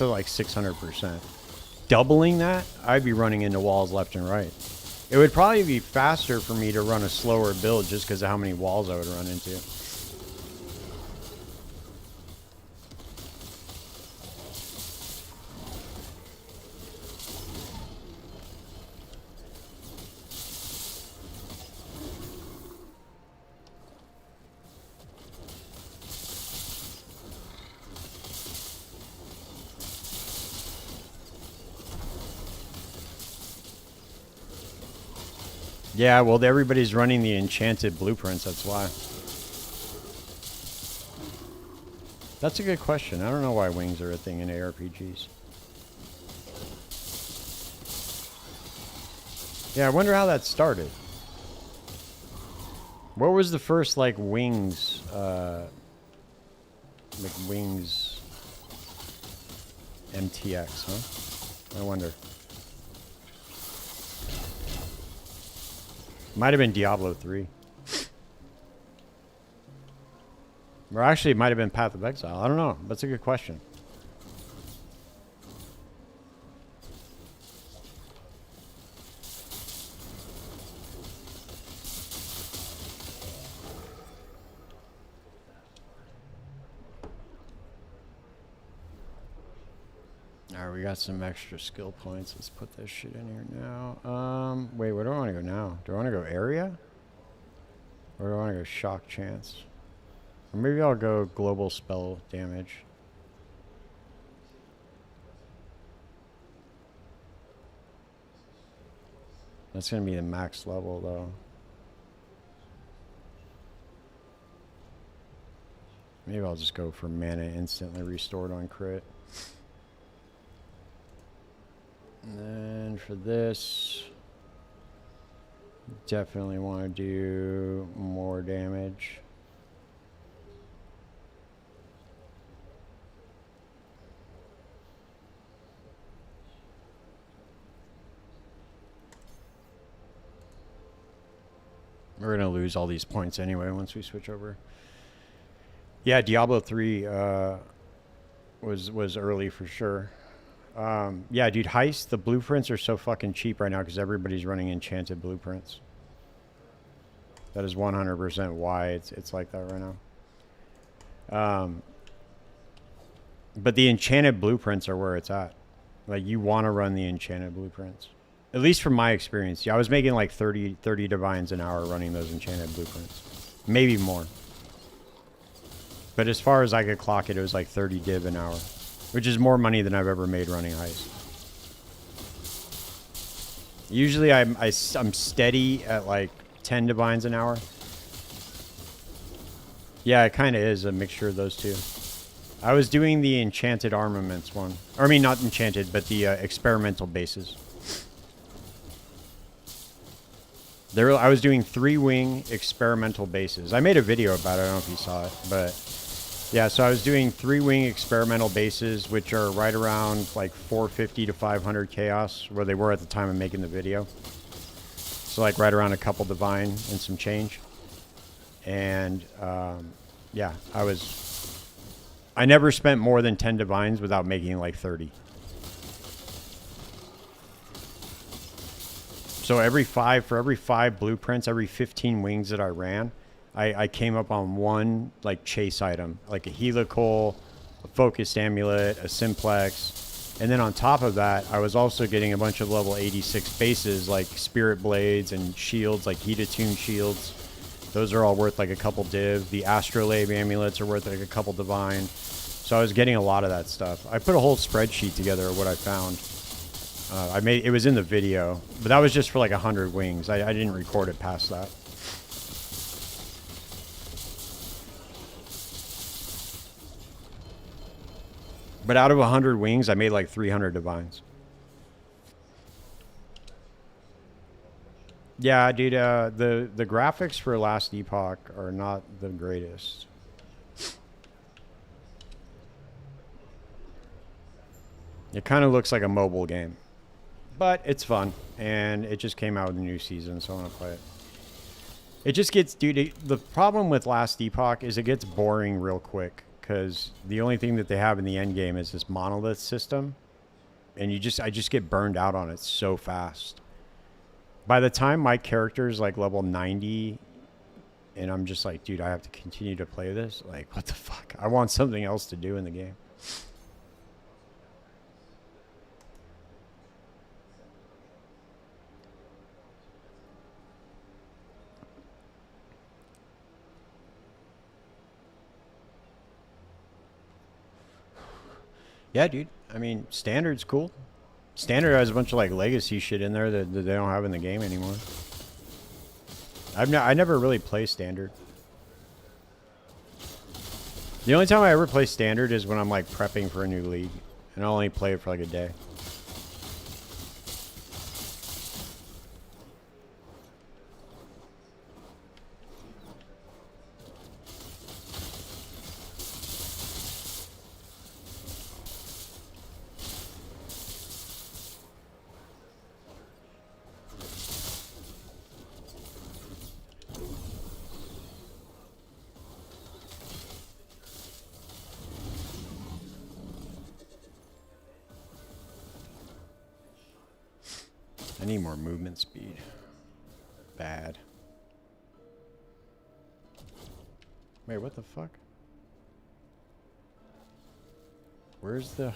like 600%. Doubling that, I'd be running into walls left and right. It would probably be faster for me to run a slower build just because of how many walls I would run into. Yeah, well, everybody's running the enchanted blueprints, that's why. That's a good question. I don't know why wings are a thing in ARPGs. Yeah, I wonder how that started. What was the first, like, wings, wings MTX, huh? I wonder. Might have been Diablo 3. Or actually, it might have been Path of Exile. I don't know. That's a good question. Alright, we got some extra skill points. Let's put this shit in here now. Wait, where do I want to go now? Do I want to go area? Or do I want to go shock chance? Or maybe I'll go global spell damage. That's going to be the max level, though. Maybe I'll just go for mana instantly restored on crit. And then for this, definitely want to do more damage. We're going to lose all these points anyway once we switch over. Yeah, Diablo 3 was early for sure. Yeah, dude, Heist, the blueprints are so fucking cheap right now because everybody's running enchanted blueprints. That is 100% why it's like that right now. But the enchanted blueprints are where it's at. Like, you want to run the enchanted blueprints. At least from my experience. Yeah, I was making like 30 divines an hour running those enchanted blueprints. Maybe more. But as far as I could clock it, it was like 30 div an hour. Which is more money than I've ever made running Heist. Usually I'm steady at like 10 divines an hour. Yeah, it kind of is a mixture of those two. I was doing the enchanted armaments one. Or I mean, not enchanted, but the experimental bases. I was doing 3-wing experimental bases. I made a video about it. I don't know if you saw it, but yeah, so I was doing 3-wing experimental bases, which are right around like 450 to 500 chaos, where they were at the time of making the video. So like right around a couple divine and some change. And yeah, I never spent more than 10 divines without making like 30. So for every 5 blueprints, every 15 wings that I ran, I came up on one like chase item, like a helical, a focused amulet, a simplex, and then on top of that, I was also getting a bunch of level 86 bases like spirit blades and shields, like heat attuned shields. Those are all worth like a couple div. The astrolabe amulets are worth like a couple divine. So I was getting a lot of that stuff. I put a whole spreadsheet together of what I found. It was in the video, but that was just for like 100 wings. I didn't record it past that. But out of 100 wings, I made like 300 divines. Yeah, dude, the graphics for Last Epoch are not the greatest. It kind of looks like a mobile game. But it's fun, and it just came out with a new season, so I want to play it. It just gets, dude, the problem with Last Epoch is it gets boring real quick, because the only thing that they have in the end game is this monolith system, and I just get burned out on it so fast. By the time my character is like level 90, and I'm just like, dude, I have to continue to play this? Like, what the fuck? I want something else to do in the game. Yeah, dude. I mean, Standard's cool. Standard has a bunch of like legacy shit in there that they don't have in the game anymore. I never really play standard. The only time I ever play standard is when I'm like prepping for a new league, and I only play it for like a day. I need more movement speed. Bad. Wait, what the fuck? Where's the...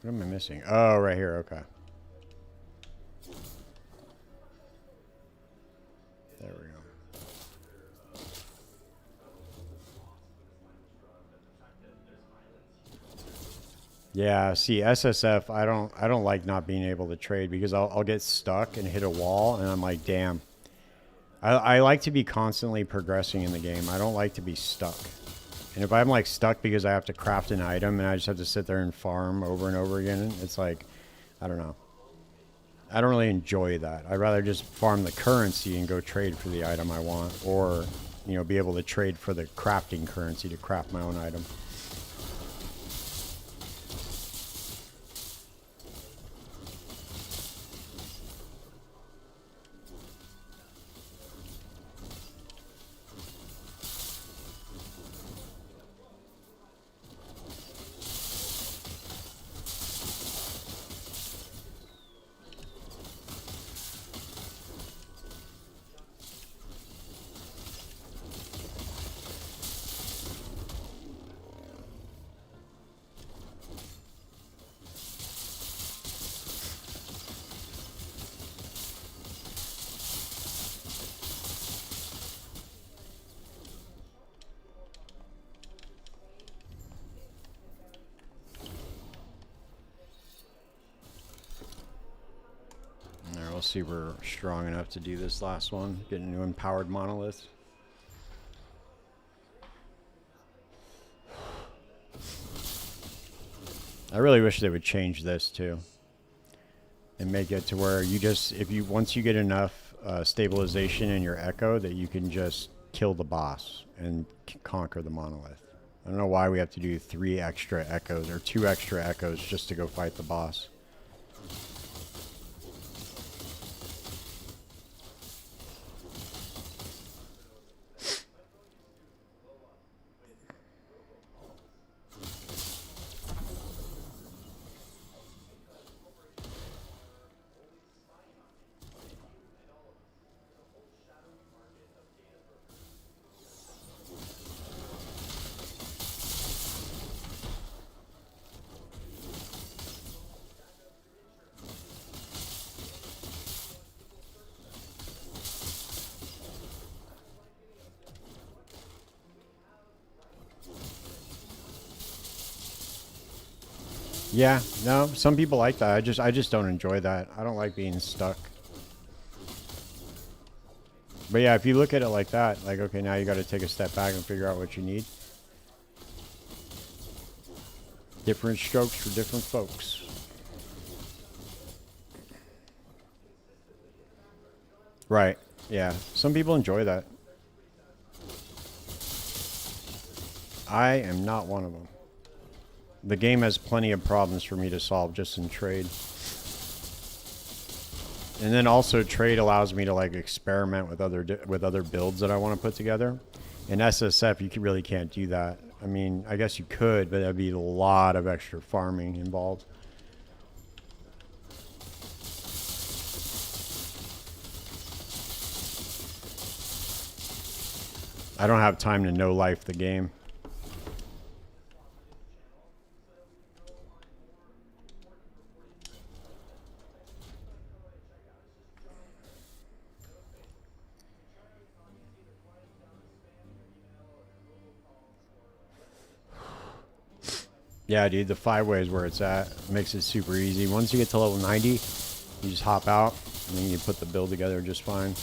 What am I missing? Oh, right here, okay. There we go. Yeah, see, SSF, I don't like not being able to trade because I'll get stuck and hit a wall, and I'm like, damn. I like to be constantly progressing in the game. I don't like to be stuck. And if I'm like stuck because I have to craft an item and I just have to sit there and farm over and over again, it's like, I don't know. I don't really enjoy that. I'd rather just farm the currency and go trade for the item I want, or, you know, be able to trade for the crafting currency to craft my own item. We'll see if we're strong enough to do this last one. Get a new empowered monolith. I really wish they would change this too. And make it to where you just, once you get enough stabilization in your echo, that you can just kill the boss and conquer the monolith. I don't know why we have to do 3 extra echoes or 2 extra echoes just to go fight the boss. Yeah, no, some people like that. I just don't enjoy that. I don't like being stuck. But yeah, if you look at it like that, like, okay, now you got to take a step back and figure out what you need. Different strokes for different folks. Right. Yeah. Some people enjoy that. I am not one of them. The game has plenty of problems for me to solve just in trade. And then also trade allows me to like experiment with other builds that I want to put together. In SSF, you really can't do that. I mean, I guess you could, but that'd be a lot of extra farming involved. I don't have time to no-life the game. Yeah, dude, the 5-way is where it's at. Makes it super easy. Once you get to level 90, you just hop out. And then you put the build together just fine.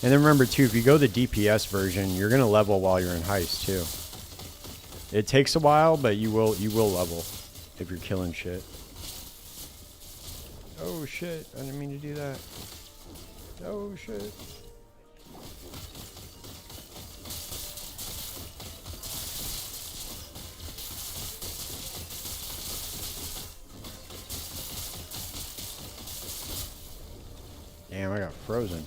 And then remember too, if you go the DPS version, you're gonna level while you're in heist too. It takes a while, but you will level if you're killing shit. Oh shit, I didn't mean to do that. Oh shit. Damn, I got frozen.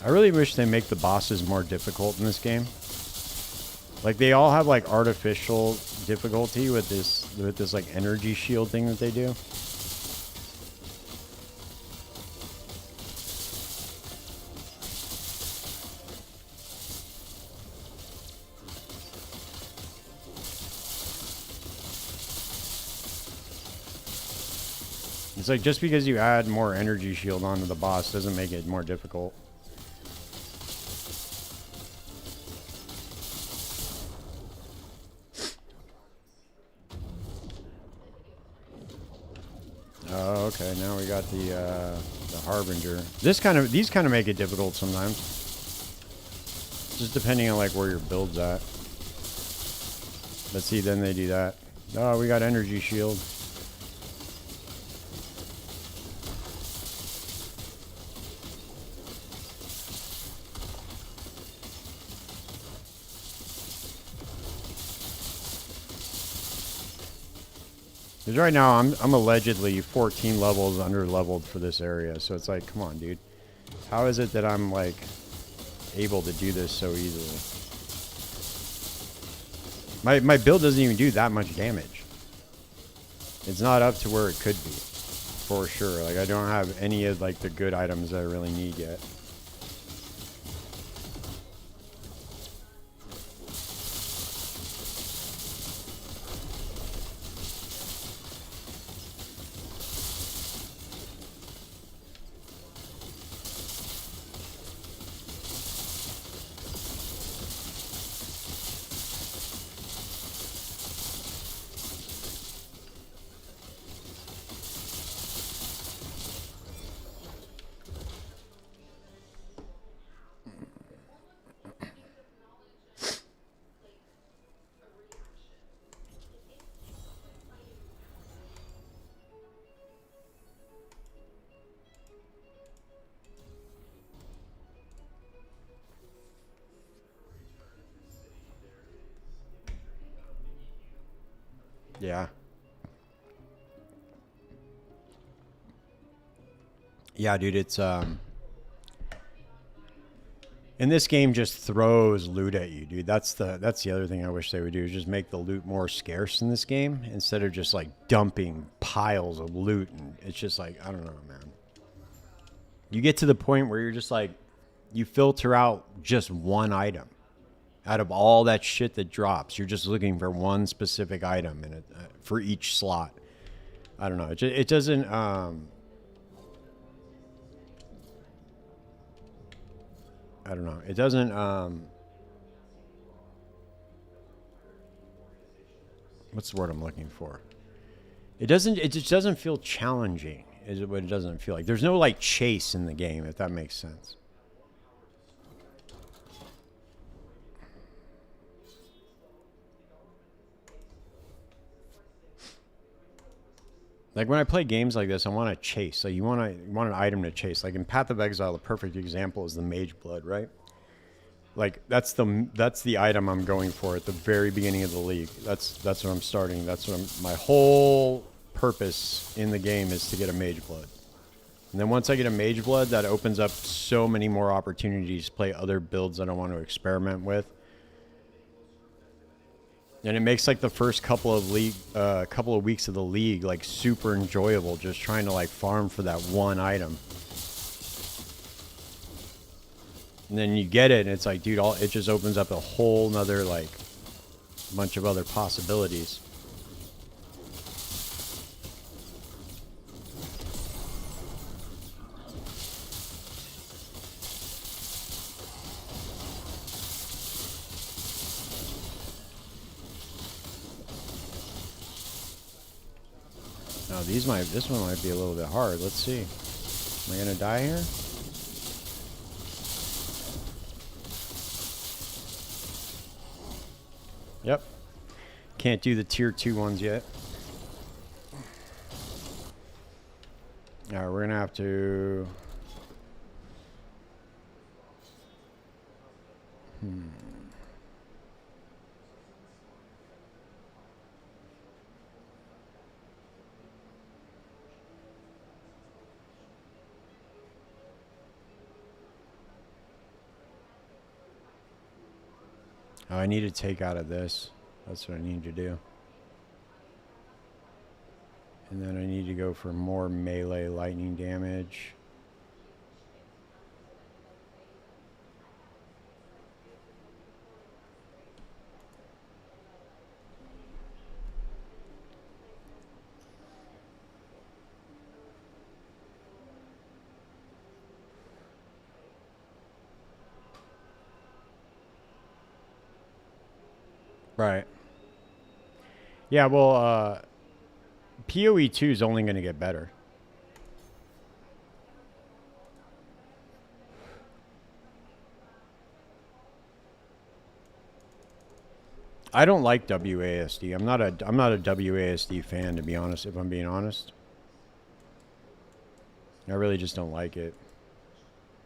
I really wish they make the bosses more difficult in this game. Like they all have like artificial difficulty with this like energy shield thing that they do. It's like just because you add more energy shield onto the boss doesn't make it more difficult. Oh, okay. Now we got the Harbinger. These kind of make it difficult sometimes. Just depending on like where your build's at. Let's see, then they do that. Oh, we got energy shield. Because right now I'm allegedly 14 levels under leveled for this area, so it's like, come on, dude. How is it that I'm like able to do this so easily? My build doesn't even do that much damage. It's not up to where it could be, for sure. Like I don't have any of like the good items that I really need yet. Yeah. Yeah, dude, it's and this game just throws loot at you, dude. That's the other thing I wish they would do, is just make the loot more scarce in this game instead of just like dumping piles of loot. And it's just like, I don't know, man. You get to the point where you're just like, you filter out just one item out of all that shit that drops. You're just looking for one specific item in it for each slot. I don't know. It doesn't. I don't know. It doesn't. What's the word I'm looking for? It doesn't. It just doesn't feel challenging. Is what it doesn't feel like. There's no like chase in the game, if that makes sense. Like when I play games like this, I want to chase. Like you want an item to chase. Like in Path of Exile, the perfect example is the Mage Blood, right? Like that's the item I'm going for at the very beginning of the league. That's what I'm starting. My whole purpose in the game is to get a Mage Blood. And then once I get a Mage Blood, that opens up so many more opportunities to play other builds that I want to experiment with. And it makes like the first couple of weeks of the league like super enjoyable, just trying to like farm for that one item. And then you get it, and it's like, dude, it just opens up a whole nother like a bunch of other possibilities. Now this one might be a little bit hard. Let's see. Am I gonna die here? Yep. Can't do the tier 2 ones yet. Alright, we're gonna have to... Oh, I need to take out of this. That's what I need to do. And then I need to go for more melee lightning damage. Right. Yeah, well, PoE 2 is only going to get better. I don't like WASD. I'm not a WASD fan, to be honest, if I'm being honest. I really just don't like it.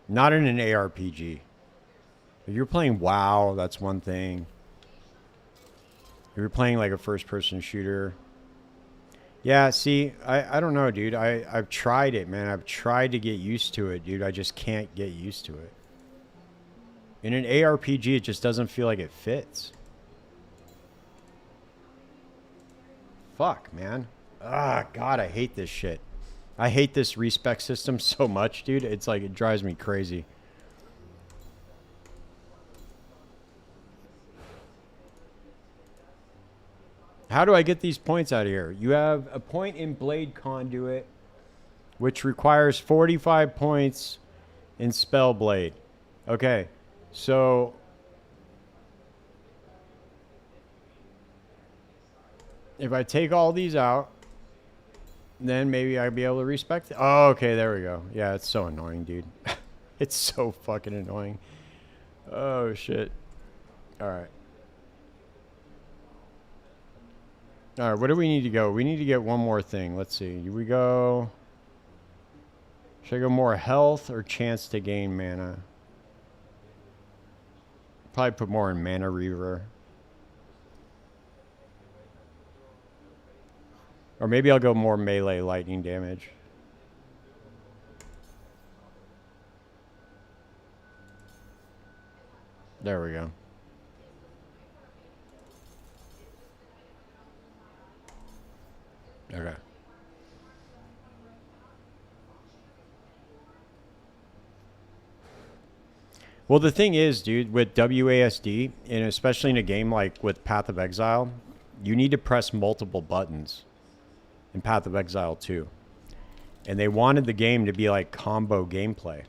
Not in an ARPG. If you're playing WoW, that's one thing. If you're playing like a first-person shooter. Yeah, see, I don't know, dude. I've tried it, man. I've tried to get used to it, dude. I just can't get used to it. In an ARPG, it just doesn't feel like it fits. Fuck, man. Ah, God, I hate this shit. I hate this respec system so much, dude. It's like, it drives me crazy. How do I get these points out of here? You have a point in Blade Conduit, which requires 45 points in Spellblade. Okay, so... if I take all these out, then maybe I'll be able to respect it. Oh, okay, there we go. Yeah, it's so annoying, dude. It's so fucking annoying. Oh, shit. Alright. Alright, where do we need to go? We need to get one more thing. Let's see. Do we go... should I go more health or chance to gain mana? Probably put more in Mana Reaver. Or maybe I'll go more melee lightning damage. There we go. Okay. Well, the thing is, dude, with WASD, and especially in a game like with Path of Exile, you need to press multiple buttons in Path of Exile 2. And they wanted the game to be like combo gameplay.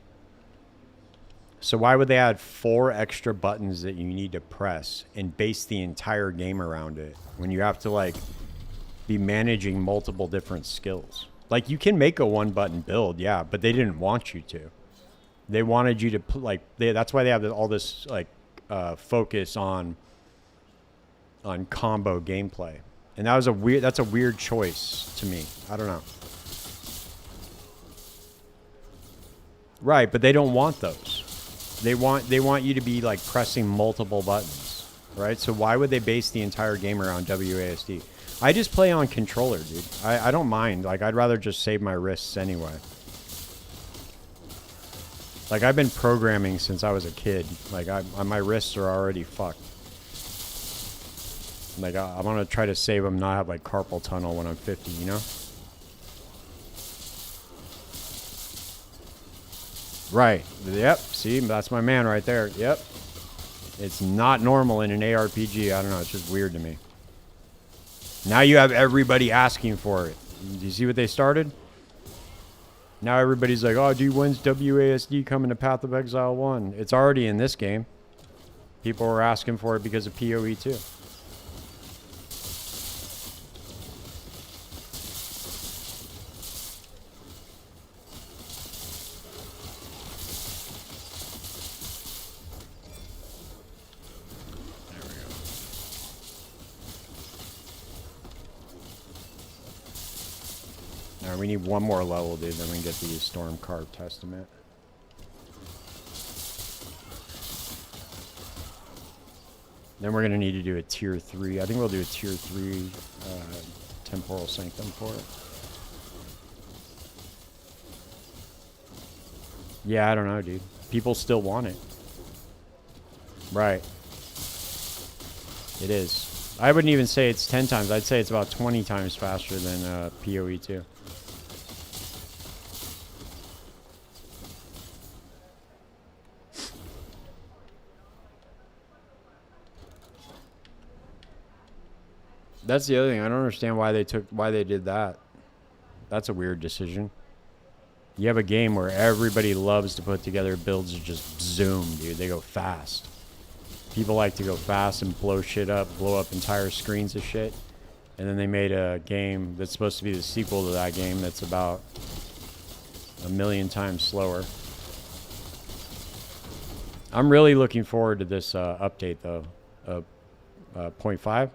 So why would they add 4 extra buttons that you need to press and base the entire game around it when you have to like be managing multiple different skills? Like, you can make a 1-button build, yeah, but they didn't want you to. They wanted you to like that's why they have all this like focus on combo gameplay. And that's a weird choice to me. I don't know. Right, but they don't want those. They want you to be like pressing multiple buttons, right? So why would they base the entire game around WASD? I just play on controller, dude. I don't mind. Like, I'd rather just save my wrists anyway. Like, I've been programming since I was a kid. Like, my wrists are already fucked. Like, I want to try to save them, not have, like, carpal tunnel when I'm 50, you know? Right. Yep. See, that's my man right there. Yep. It's not normal in an ARPG. I don't know. It's just weird to me. Now you have everybody asking for it. Do you see what they started? Now everybody's like, oh, dude, when's WASD coming to Path of Exile 1? It's already in this game. People were asking for it because of PoE 2. We need one more level, dude, then we can get the Storm Carved Testament. Then we're going to need to do a tier 3. I think we'll do a tier 3 Temporal Sanctum for it. Yeah, I don't know, dude. People still want it. Right. It is. I wouldn't even say it's 10 times. I'd say it's about 20 times faster than PoE 2. That's the other thing. I don't understand why they did that. That's a weird decision. You have a game where everybody loves to put together builds that just zoom, dude. They go fast. People like to go fast and blow shit up, blow up entire screens of shit. And then they made a game that's supposed to be the sequel to that game that's about 1,000,000 times slower. I'm really looking forward to this update, though. 0.5.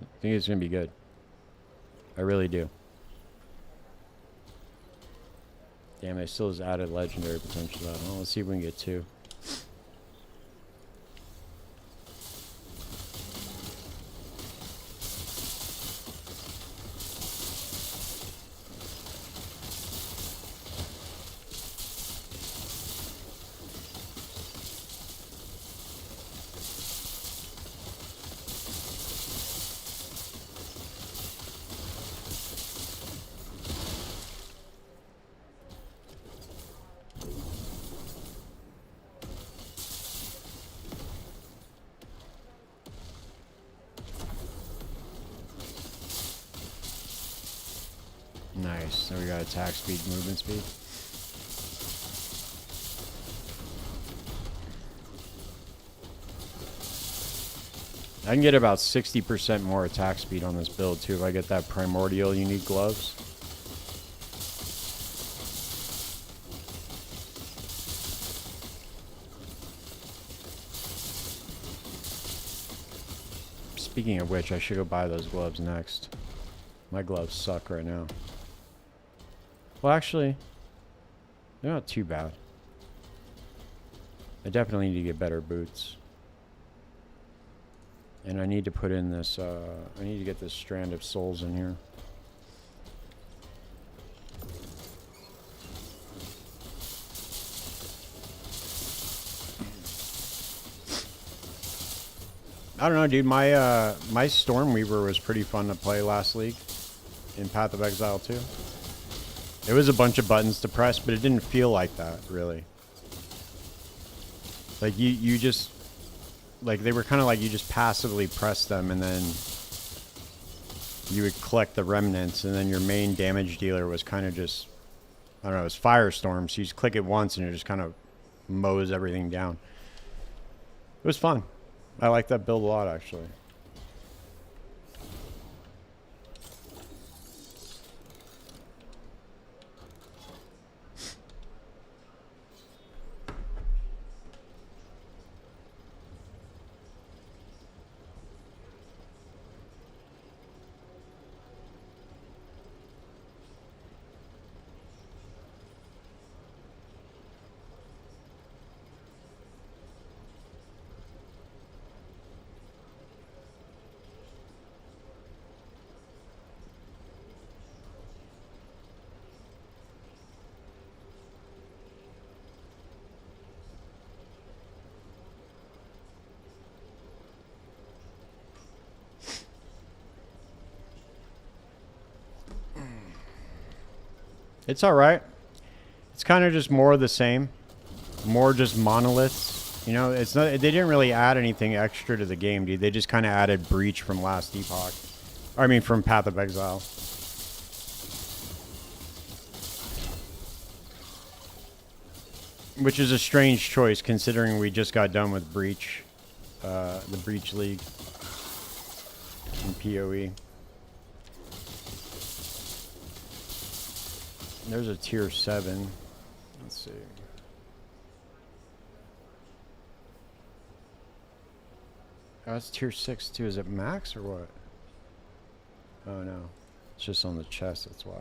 I think it's going to be good. I really do. Damn, it still has added legendary potential. Well, let's see if we can get 2. Nice. So we got attack speed, movement speed. I can get about 60% more attack speed on this build too if I get that primordial unique gloves. Speaking of which, I should go buy those gloves next. My gloves suck right now. Well, actually, they're not too bad. I definitely need to get better boots. And I need to put in this, I need to get this strand of souls in here. I don't know, dude. My Stormweaver was pretty fun to play last league in Path of Exile 2. It was a bunch of buttons to press, but it didn't feel like that, really. Like, you just... Like, they were kind of like you just passively press them, and then you would collect the remnants, and then your main damage dealer was kind of just... I don't know, it was Firestorm, so you just click it once, and it just kind of mows everything down. It was fun. I like that build a lot, actually. It's alright. It's kind of just more of the same. More just monoliths. You know, it's not. They didn't really add anything extra to the game, dude. They just kind of added Breach from last Epoch. I mean, from Path of Exile. Which is a strange choice, considering we just got done with Breach, the Breach League in PoE. There's a tier 7. Let's see. Oh, it's tier 6 too. Is it max or what? Oh no. It's just on the chest, that's why.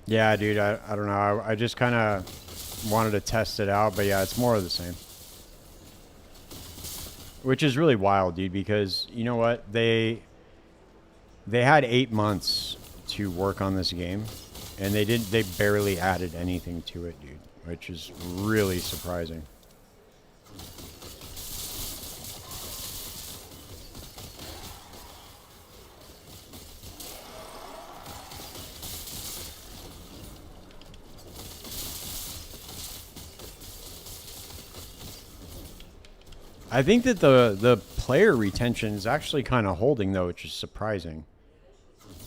Yeah, dude, I don't know. I just kind of wanted to test it out, but yeah, it's more of the same. Which is really wild, dude, because you know what? They had 8 months to work on this game, and they barely added anything to it, dude, which is really surprising. I think that the player retention is actually kind of holding, though, which is surprising.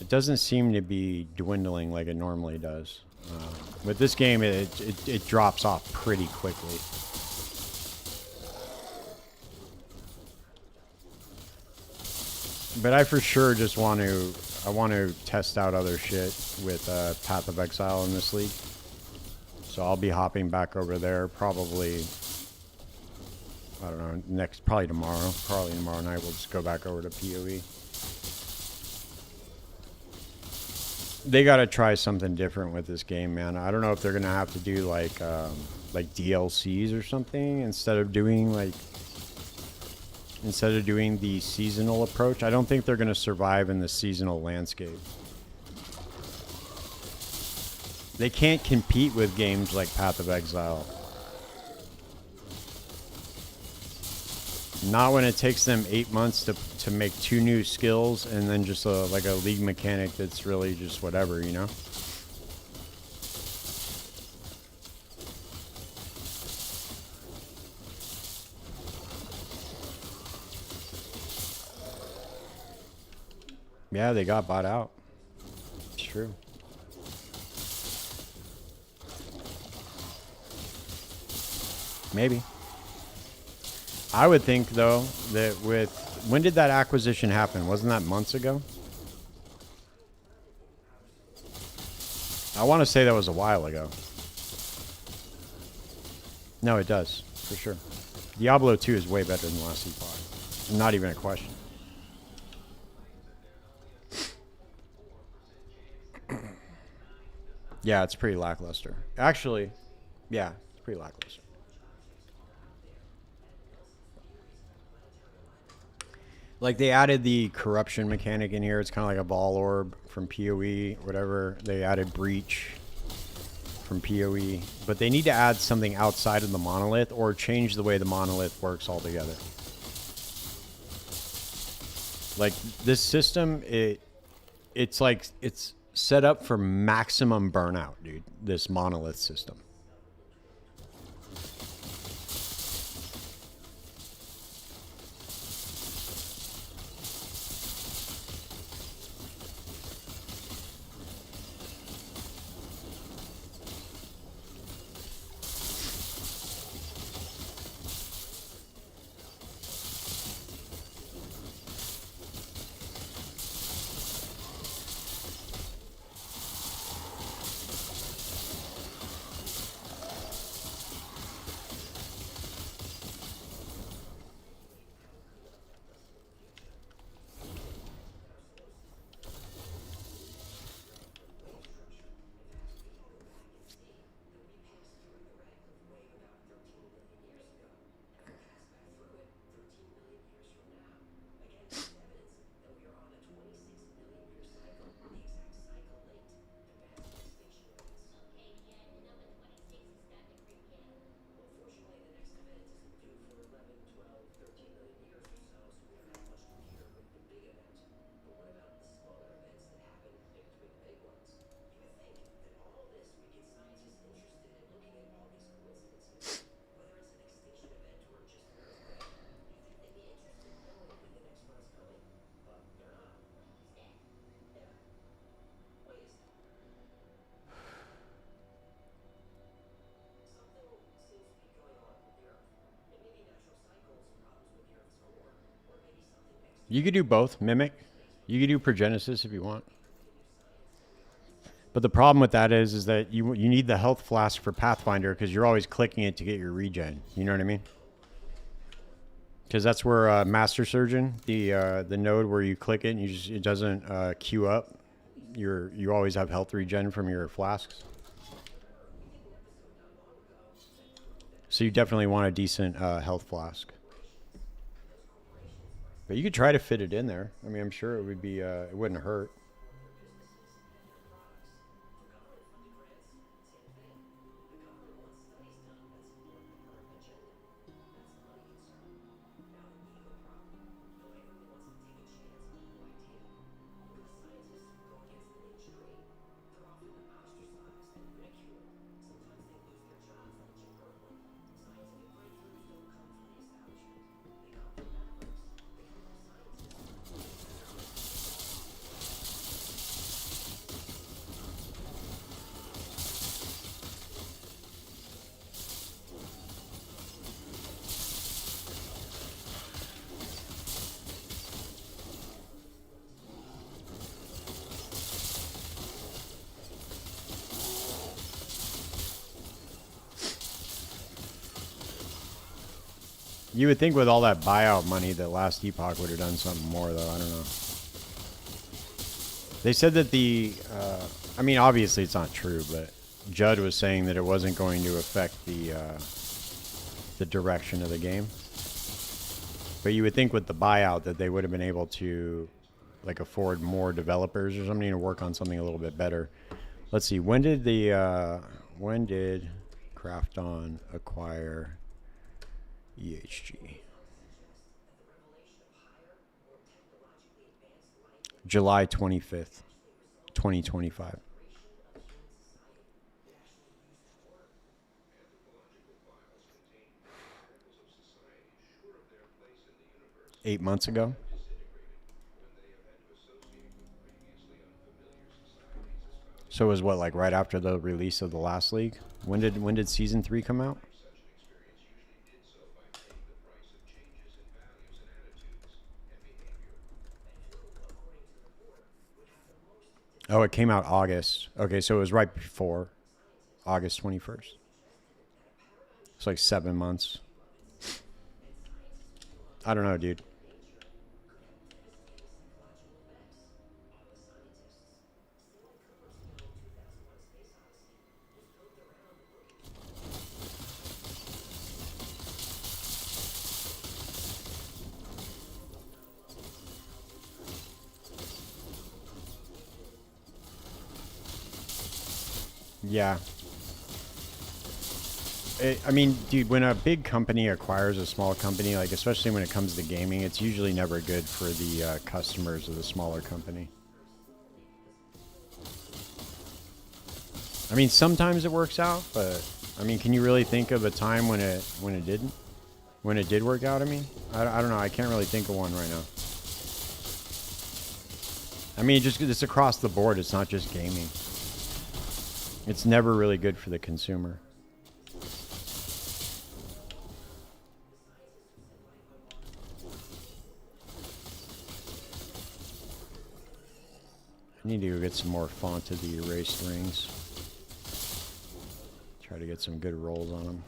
It doesn't seem to be dwindling like it normally does. With this game, it drops off pretty quickly. But I for sure just want to test out other shit with Path of Exile in this league. So I'll be hopping back over there probably, I don't know, probably tomorrow. Probably tomorrow night we'll just go back over to PoE. They gotta try something different with this game, man. I don't know if they're gonna have to do like DLCs or something instead of doing the seasonal approach. I don't think they're gonna survive in the seasonal landscape. They can't compete with games like Path of Exile. Not when it takes them 8 months to make 2 new skills and then just like a league mechanic that's really just whatever, you know? Yeah, they got bought out. It's true. Maybe. I would think, though, that when did that acquisition happen? Wasn't that months ago? I want to say that was a while ago. No, it does, for sure. Diablo 2 is way better than last Epoch. Not even a question. Yeah, it's pretty lackluster. Actually, yeah, it's pretty lackluster. Like, they added the corruption mechanic in here. It's kind of like a ball orb from PoE, whatever. They added breach from PoE. But they need to add something outside of the monolith or change the way the monolith works altogether. Like, this system, it's like, it's set up for maximum burnout, dude. This monolith system. You could do both. Mimic. You could do Progenesis if you want. But the problem with that is that you need the health flask for Pathfinder because you're always clicking it to get your regen. You know what I mean? Because that's where Master Surgeon, the node where you click it and it doesn't queue up. You always have health regen from your flasks. So you definitely want a decent health flask. But you could try to fit it in there. I mean, I'm sure it would be it wouldn't hurt. You would think with all that buyout money that last Epoch would have done something more, though. I don't know. They said that I mean, obviously it's not true, but Judd was saying that it wasn't going to affect the direction of the game. But you would think with the buyout that they would have been able to, like, afford more developers or something to work on something a little bit better. Let's see. When did Craft On acquire EHG? July 25th, 2025. Eight months ago. So it was what, like right after the release of the last league? When did season 3 come out? Oh, it came out August. Okay, so it was right before August 21st. It's like 7 months. I don't know, dude. Yeah. I mean, dude, when a big company acquires a small company, like especially when it comes to gaming, it's usually never good for the customers of the smaller company. I mean, sometimes it works out, but I mean, can you really think of a time when it didn't? When it did work out? I mean, I don't know. I can't really think of one right now. I mean, it's across the board. It's not just gaming. It's never really good for the consumer. I need to go get some more font of the erased rings. Try to get some good rolls on them.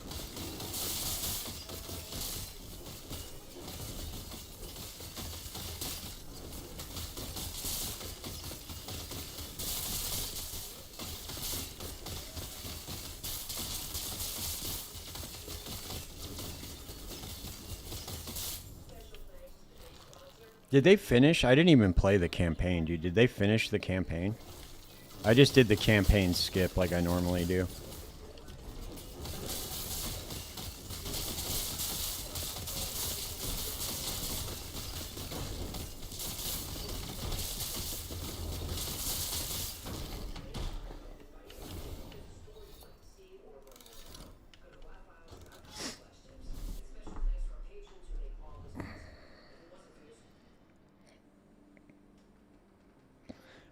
Did they finish? I didn't even play the campaign, dude. Did they finish the campaign? I just did the campaign skip like I normally do.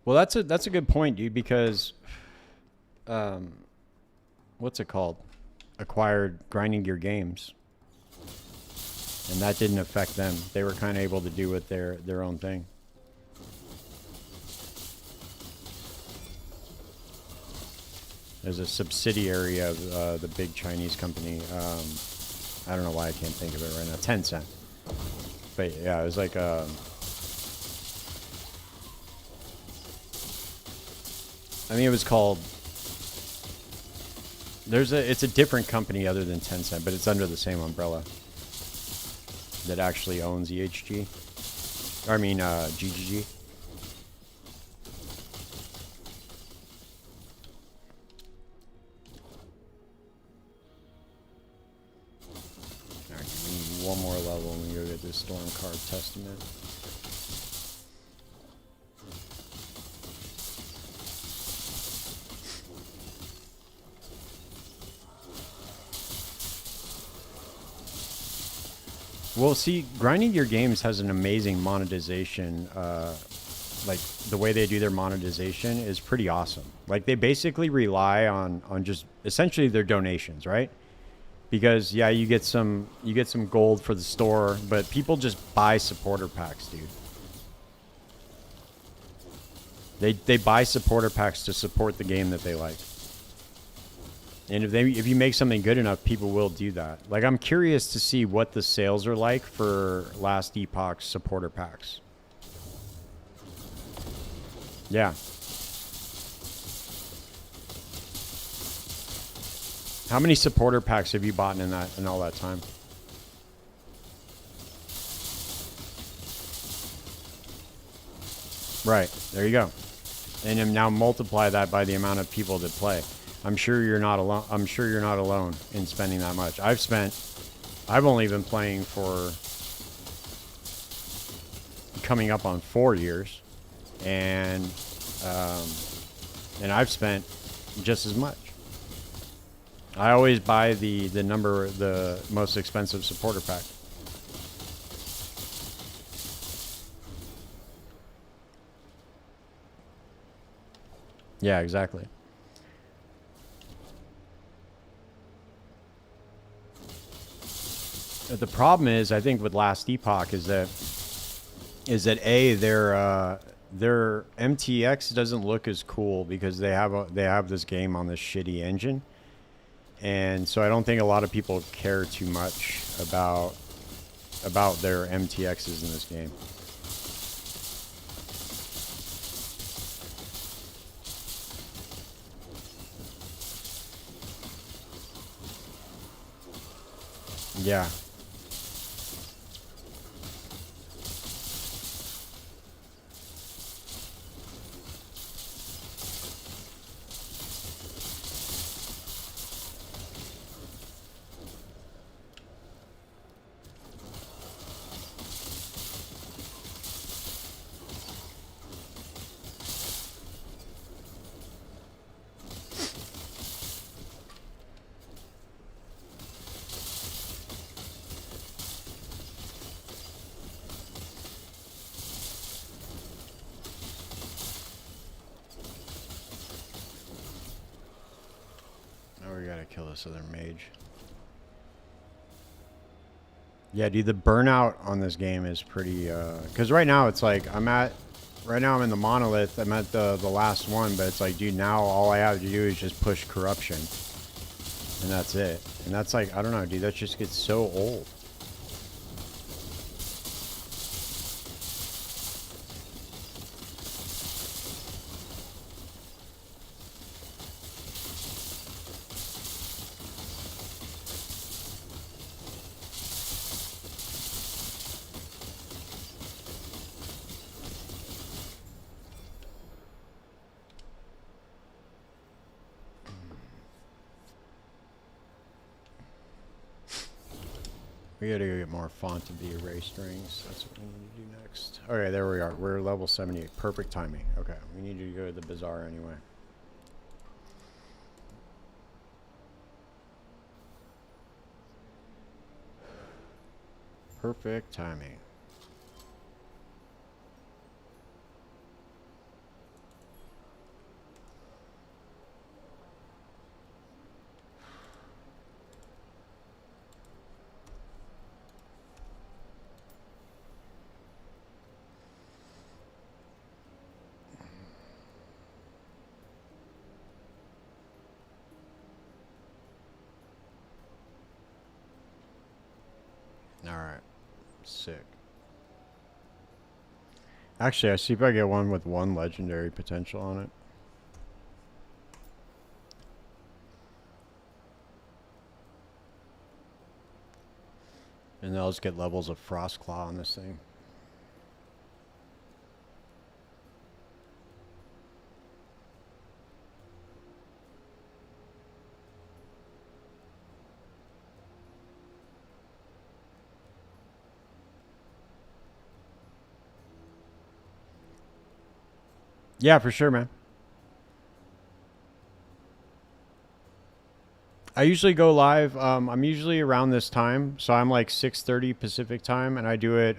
Well, that's a good point, dude, because what's it called? Acquired Grinding Gear Games. And that didn't affect them. They were kind of able to do with their own thing. There's a subsidiary of the big Chinese company. I don't know why I can't think of it right now. Tencent. But yeah, it was like I think it was called. It's a different company other than Tencent, but it's under the same umbrella that actually owns EHG. I mean, GGG. Alright, we need one more level and we go get this Storm Card Testament. Well, see, grinding your games has an amazing monetization. Like, the way they do their monetization is pretty awesome. Like, they basically rely on just essentially their donations, right? Because, yeah, you get some gold for the store, but people just buy supporter packs, dude. They buy supporter packs to support the game that they like. And if you make something good enough, people will do that. Like, I'm curious to see what the sales are like for Last Epoch supporter packs. Yeah. How many supporter packs have you bought in all that time? Right. There you go. And now multiply that by the amount of people that play. I'm sure you're not alone. I'm sure you're not alone in spending that much. I've only been playing for coming up on 4 years, and I've spent just as much. I always buy the most expensive supporter pack. Yeah, exactly. But the problem is, I think with Last Epoch is that their MTX doesn't look as cool because they have this game on this shitty engine, and so I don't think a lot of people care too much about their MTXs in this game. Yeah. We gotta kill this other mage. Yeah, dude, the burnout on this game is pretty. Because right now it's like I'm in the monolith. I'm at the last one, but it's like, dude, now all I have to do is just push corruption, and that's it. And that's like, I don't know, dude. That just gets so old. We gotta go get more font to be erased rings. That's what we need to do next. Okay, there we are. We're level 78. Perfect timing. Okay, we need to go to the bazaar anyway. Perfect timing. Sick. Actually, I see if I get one with 1 legendary potential on it. And then I'll just get levels of Frost Claw on this thing. Yeah, for sure, man. I usually go live. I'm usually around this time, so I'm like 6:30 Pacific time, and I do it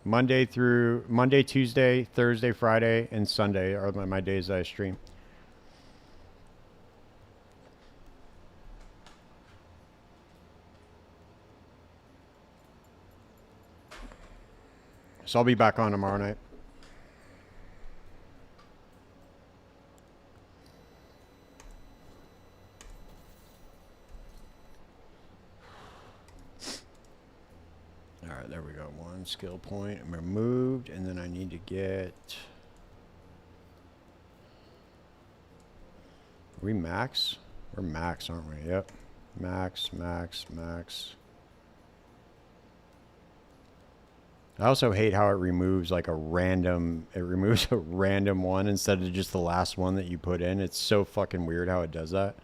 Monday, Tuesday, Thursday, Friday, and Sunday are my days that I stream. So I'll be back on tomorrow night. All right, there we go. 1 skill point removed, and then I need to get... Are we max? We're max, aren't we? Yep. Max, max, max. I also hate how it removes like a random... It removes a random one instead of just the last one that you put in. It's so fucking weird how it does that.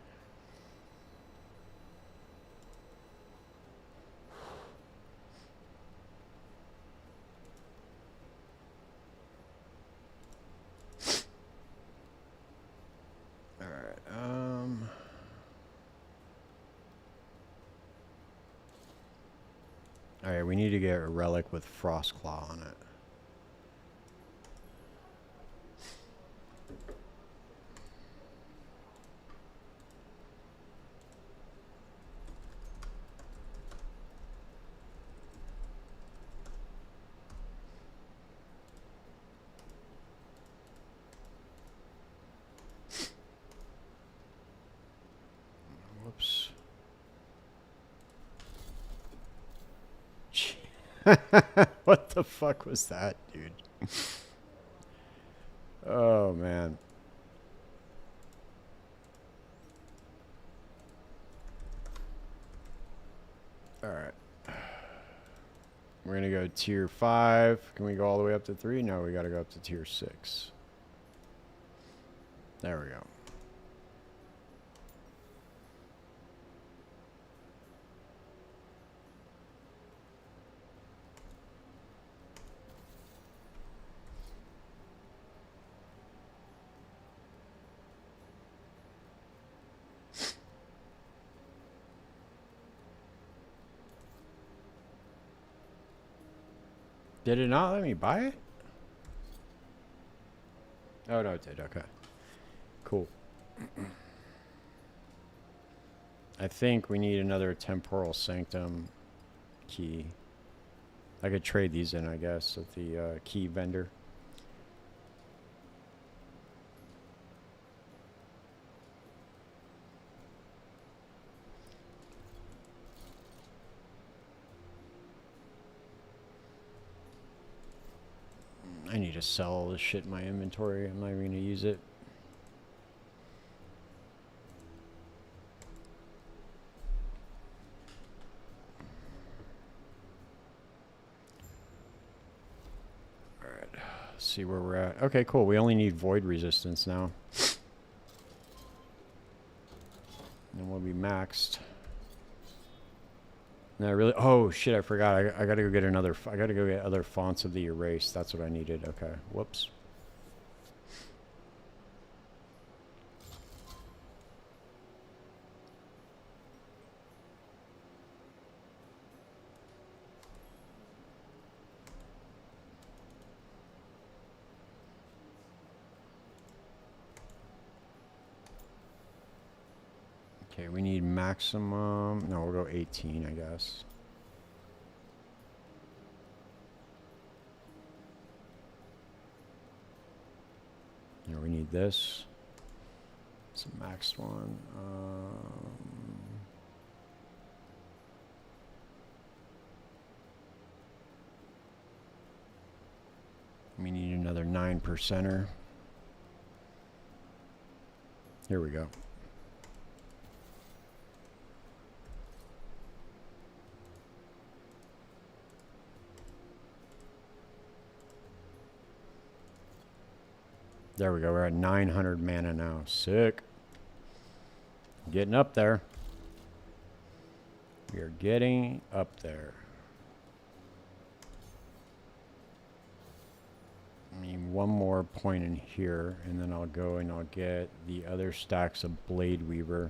Alright, we need to get a relic with Frost Claw on it. Whoops. What the fuck was that, dude? Oh, man. Alright. We're going to go tier 5. Can we go all the way up to 3? No, we got to go up to tier 6. There we go. Did it not let me buy it? Oh, no, it did. Okay. Cool. I think we need another Temporal Sanctum key. I could trade these in, I guess, with the key vendor. I need to sell all this shit in my inventory. I'm not even going to use it. Alright. Let's see where we're at. Okay, cool. We only need void resistance now. And we'll be maxed. And I really... Oh, shit, I forgot. I gotta go get another... I gotta go get other fonts of the erase. That's what I needed. Okay. Whoops. Okay, we need maximum... No, we'll go 18, I guess. Here, we need this. It's a maxed one. 9%er. Here we go. There we go. We're at 900 mana now. Sick. Getting up there. We are getting up there. I mean, one more point in here, and then I'll go and I'll get the other stacks of Blade Weaver.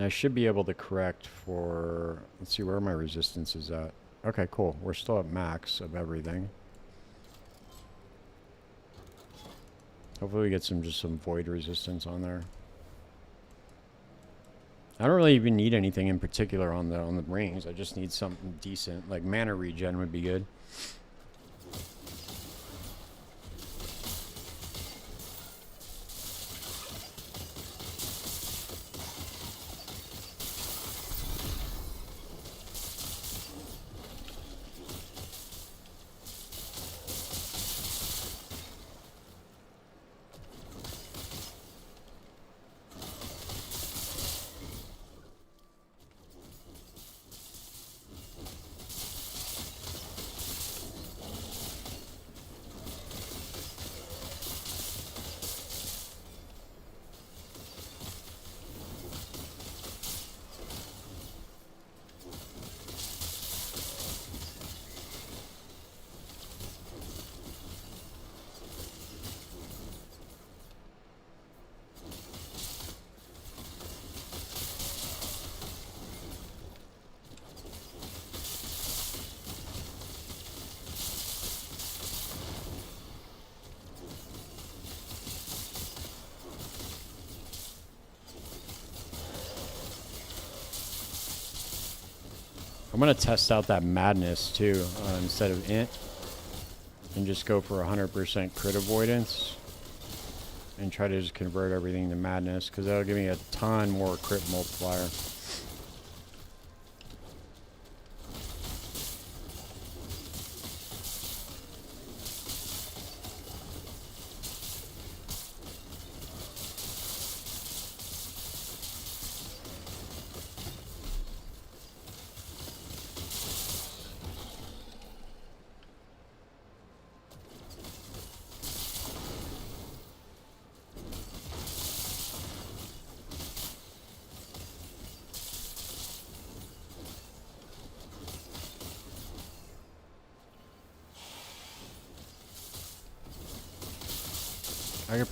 I should be able to correct for, let's see where my resistance is at. Okay, cool. We're still at max of everything. Hopefully we get just some void resistance on there. I don't really even need anything in particular on the rings. I just need something decent. Like mana regen would be good. I'm going to test out that madness too, instead of int, and just go for 100% crit avoidance and try to just convert everything to madness, because that'll give me a ton more crit multiplier.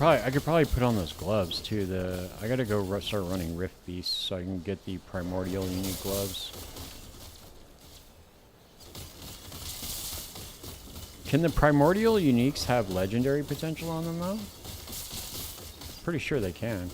I could probably put on those gloves too. I gotta go start running Rift Beasts so I can get the primordial unique gloves. Can the primordial uniques have legendary potential on them though? Pretty sure they can.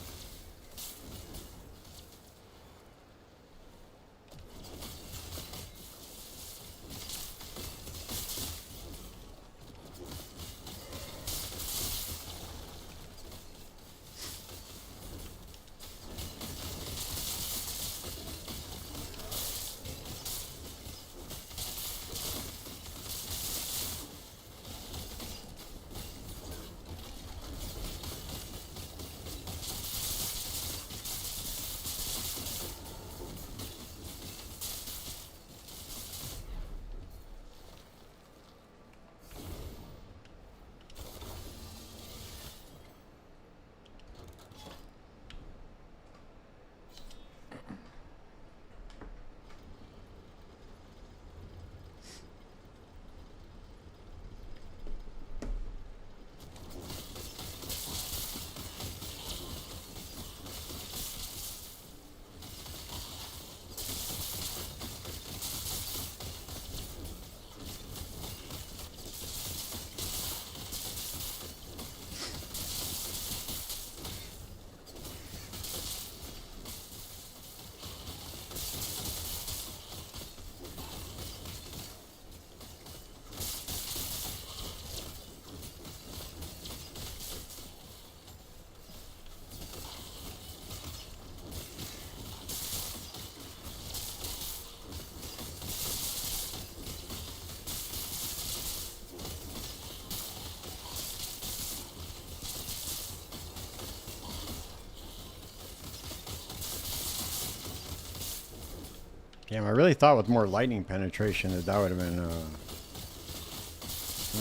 Damn, I really thought with more lightning penetration that would have been, I don't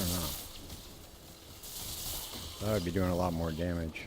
know. That would be doing a lot more damage.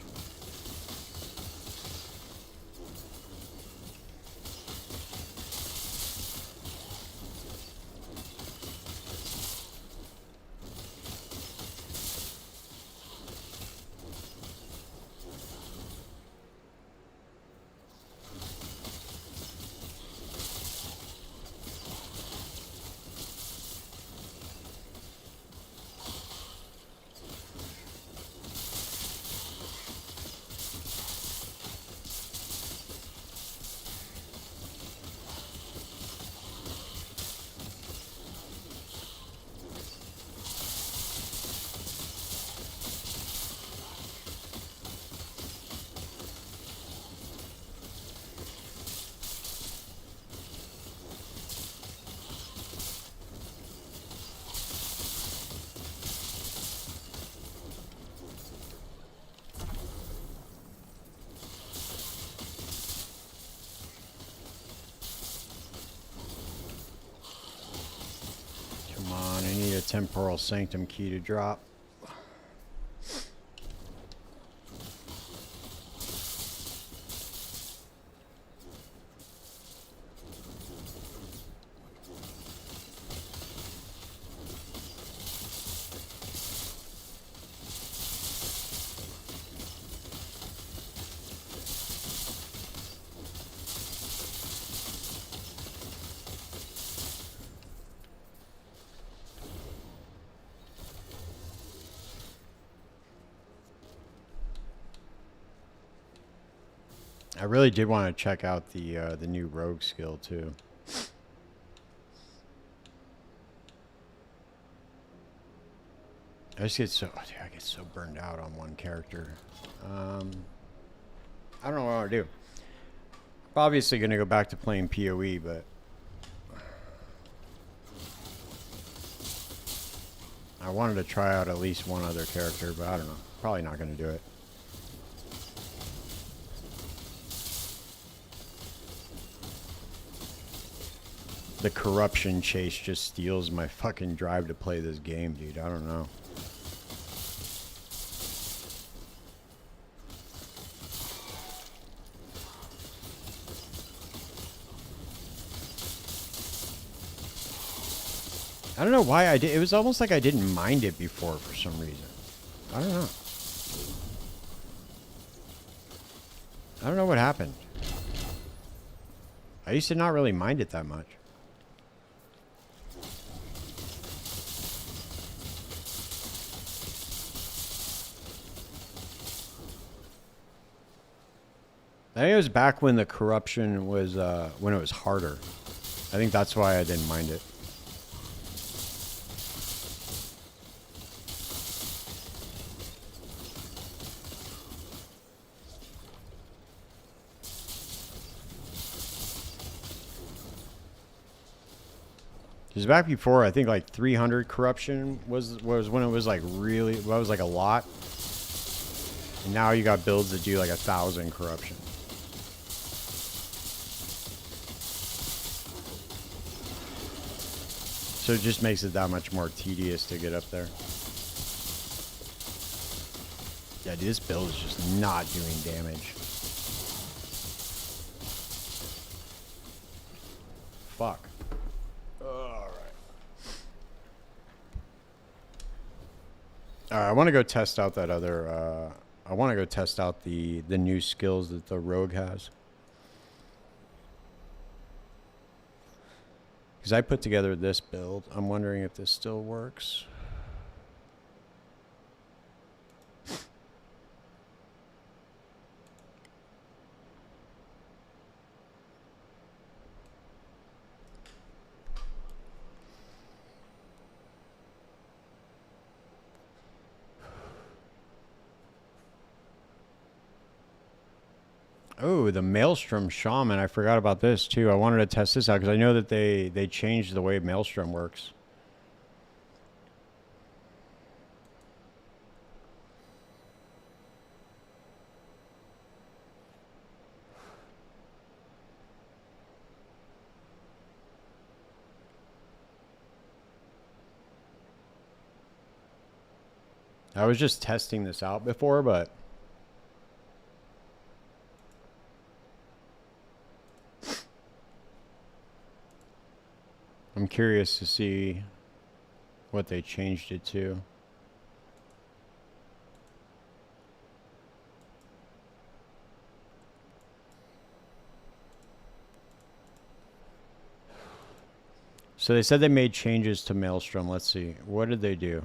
Come on, I need a temporal sanctum key to drop. I really did want to check out the new rogue skill too. I just get so I get so burned out on one character. I don't know what I want to do. I'm obviously going to go back to playing PoE, but I wanted to try out at least one other character, but I don't know. Probably not going to do it. The corruption chase just steals my fucking drive to play this game, dude. I don't know. I don't know why I did. It was almost like I didn't mind it before for some reason. I don't know. I don't know what happened. I used to not really mind it that much. I think it was back when the corruption was, when it was harder. I think that's why I didn't mind it. Because back before, I think like 300 corruption was when it was like really, well, it was like a lot. And now you got builds that do like 1,000 corruption. So it just makes it that much more tedious to get up there. Yeah, dude, this build is just not doing damage. Fuck. Alright. I want to go test out that other, I want to go test out the new skills that the rogue has. Because I put together this build. I'm wondering if this still works. Oh, the Maelstrom Shaman. I forgot about this too. I wanted to test this out because I know that they changed the way Maelstrom works. I was just testing this out before, but I'm curious to see what they changed it to. So they said they made changes to Maelstrom. Let's see. What did they do?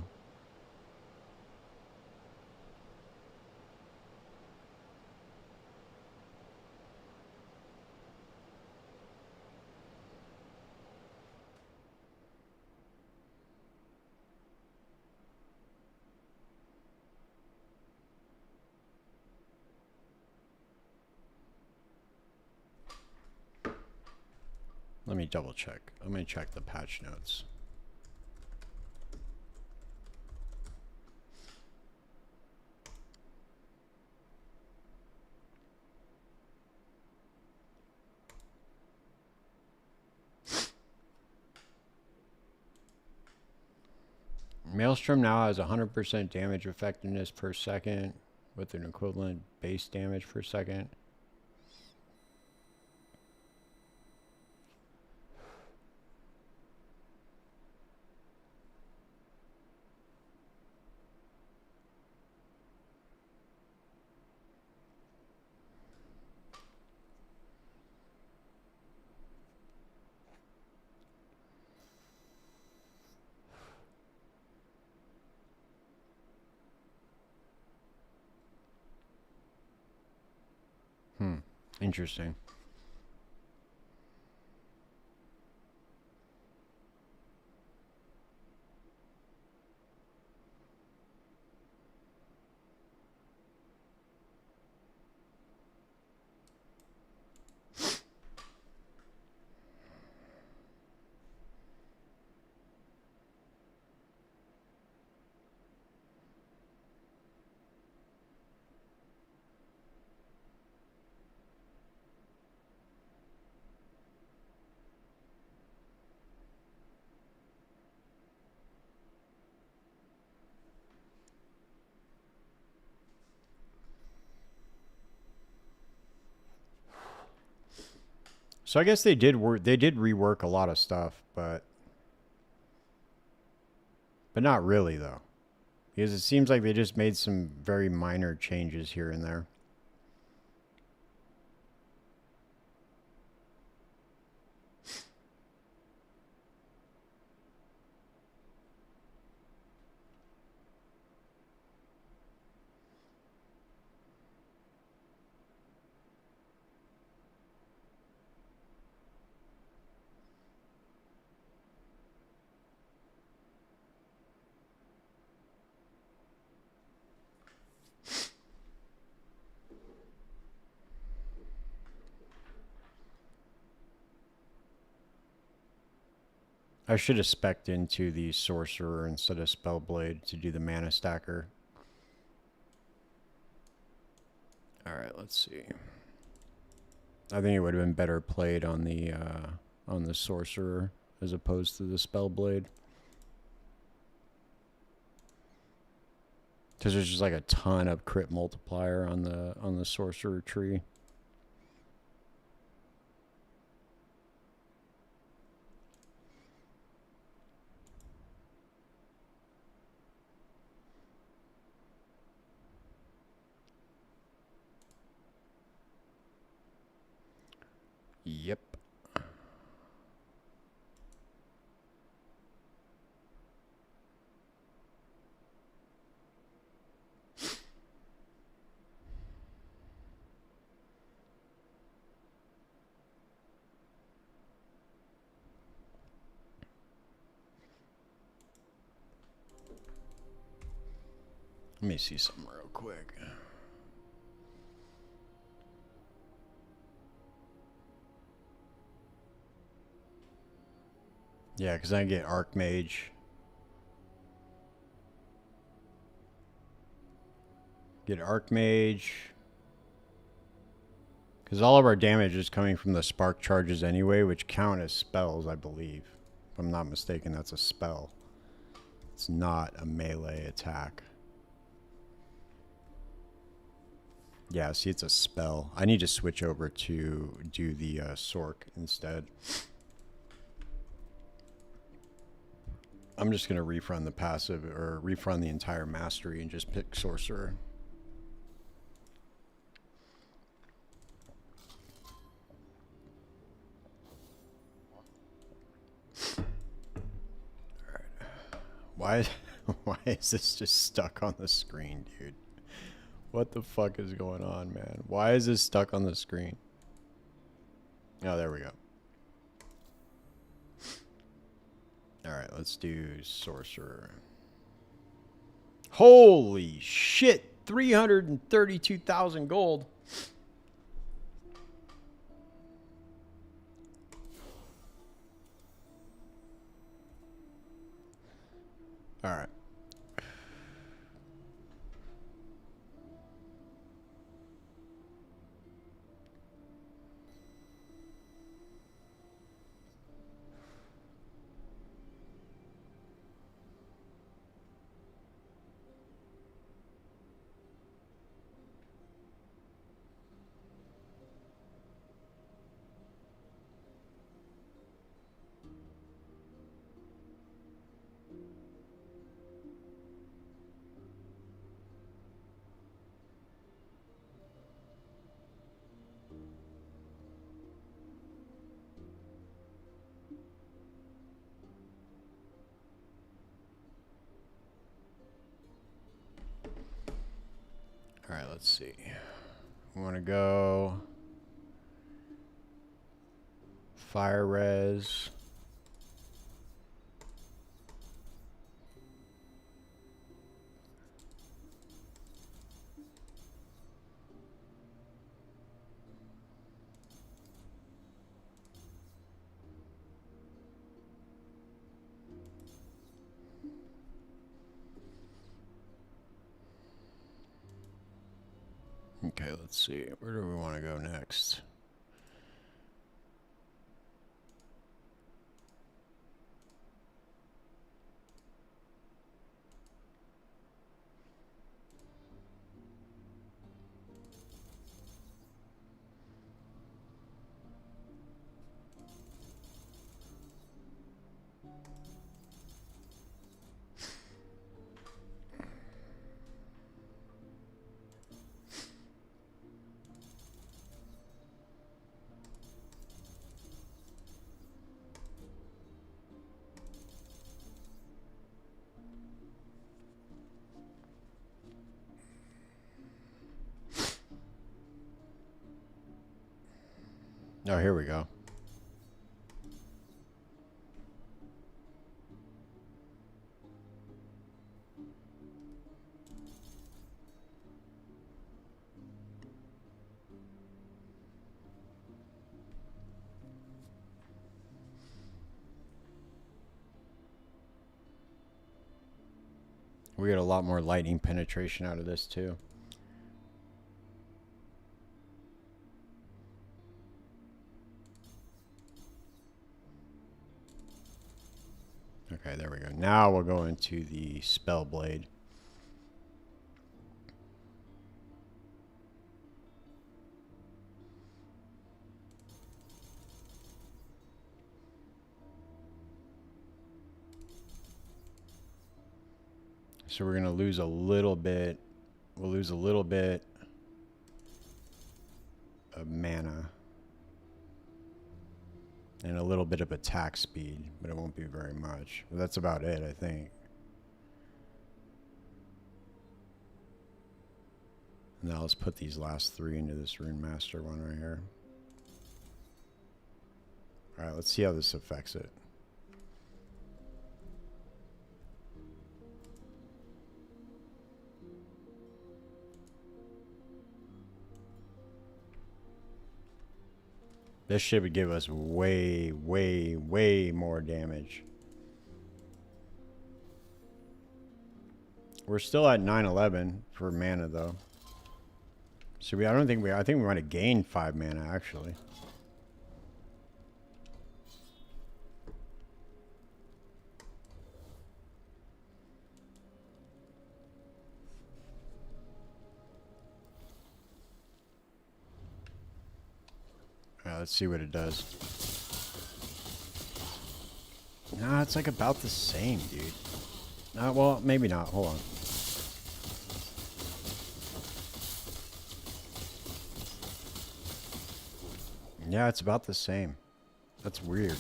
Let me double check. I'm going to check the patch notes. Maelstrom now has 100% damage effectiveness per second with an equivalent base damage per second. Interesting. So I guess they did rework a lot of stuff, but not really though. Because it seems like they just made some very minor changes here and there. I should have spec'd into the Sorcerer instead of Spellblade to do the mana stacker. Alright, let's see. I think it would have been better played on the Sorcerer as opposed to the Spellblade. Because there's just like a ton of crit multiplier on the Sorcerer tree. Yep. Let me see something real quick. Yeah, because I get Archmage. Get Archmage. Because all of our damage is coming from the spark charges anyway, which count as spells, I believe. If I'm not mistaken, that's a spell. It's not a melee attack. Yeah, see, it's a spell. I need to switch over to do the Sork instead. I'm just going to refrun the passive, or refrun the entire mastery and just pick Sorcerer. Why, why is this just stuck on the screen, dude? What the fuck is going on, man? Why is this stuck on the screen? Oh, there we go. Alright, let's do Sorcerer. Holy shit! 332,000 gold. Alright. Alright, let's see. We want to go Fire Res. Okay, let's see. Where do we want to go next? Oh, here we go. We get a lot more lightning penetration out of this too. Okay, there we go. Now we'll go into the Spellblade. So we're going to lose a little bit. We'll lose a little bit of mana. And a little bit of attack speed, but it won't be very much. But that's about it, I think. Now let's put these last three into this Rune Master one right here. Alright, let's see how this affects it. This shit would give us way, way, way more damage. We're still at 911 for mana though. So I think we might have gained 5 mana actually. let's see what it does. Nah, it's like about the same, dude. Well, maybe not. Hold on. Yeah, it's about the same. That's weird.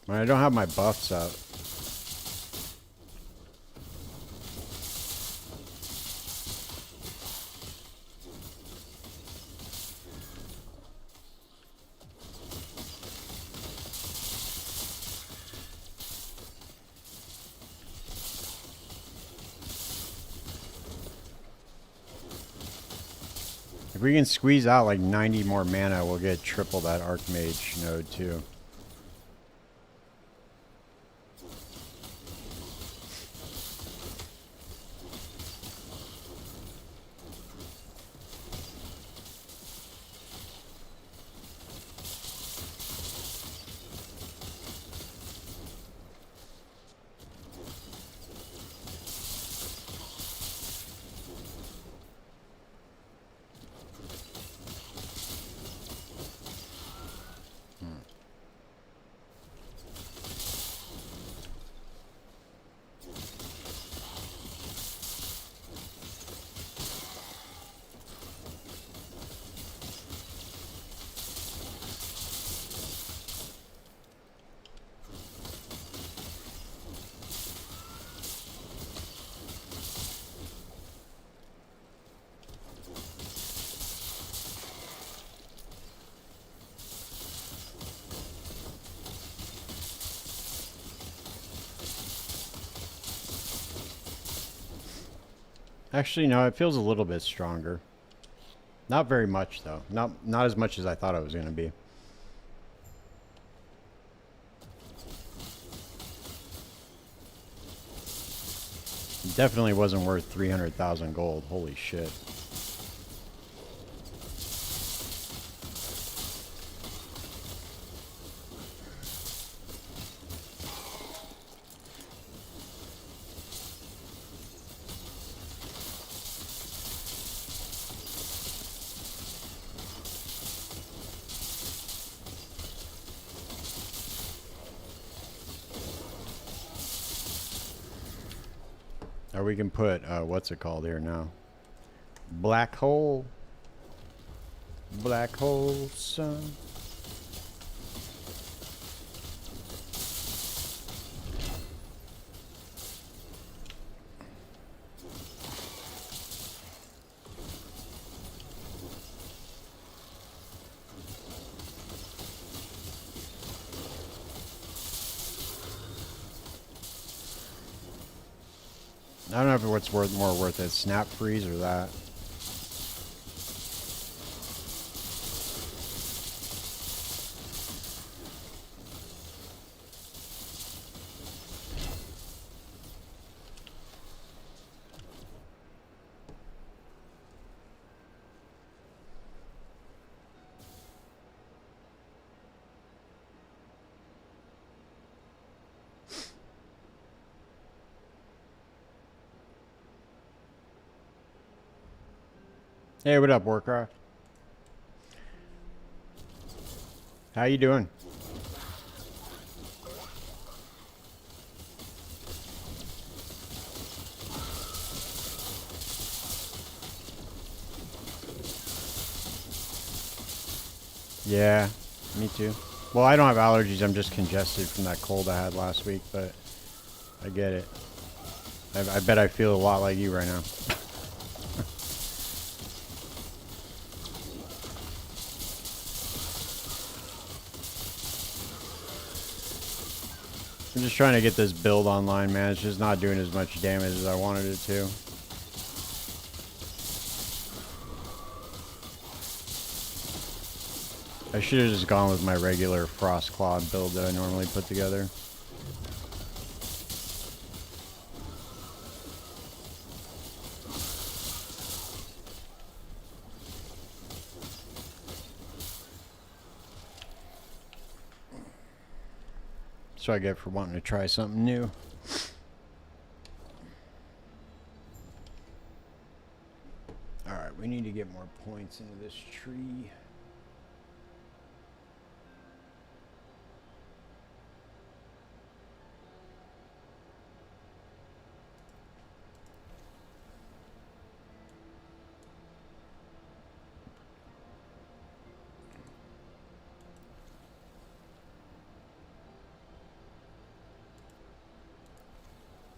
When I don't have my buffs up. If we can squeeze out like 90 more mana, we'll get triple that Archmage node too. Actually, no, it feels a little bit stronger. Not very much, though. Not as much as I thought it was going to be. It definitely wasn't worth 300,000 gold. Holy shit. Or we can put, what's it called here now? Black hole. Black hole, son. I don't know if what's more worth it, snap freeze or that. Hey, what up, Warcraft? How you doing? Yeah, me too. Well, I don't have allergies. I'm just congested from that cold I had last week, but I get it. I bet I feel a lot like you right now. I'm just trying to get this build online, man. It's just not doing as much damage as I wanted it to. I should have just gone with my regular Frost Claw build that I normally put together. That's what I get for wanting to try something new. Alright, we need to get more points into this tree.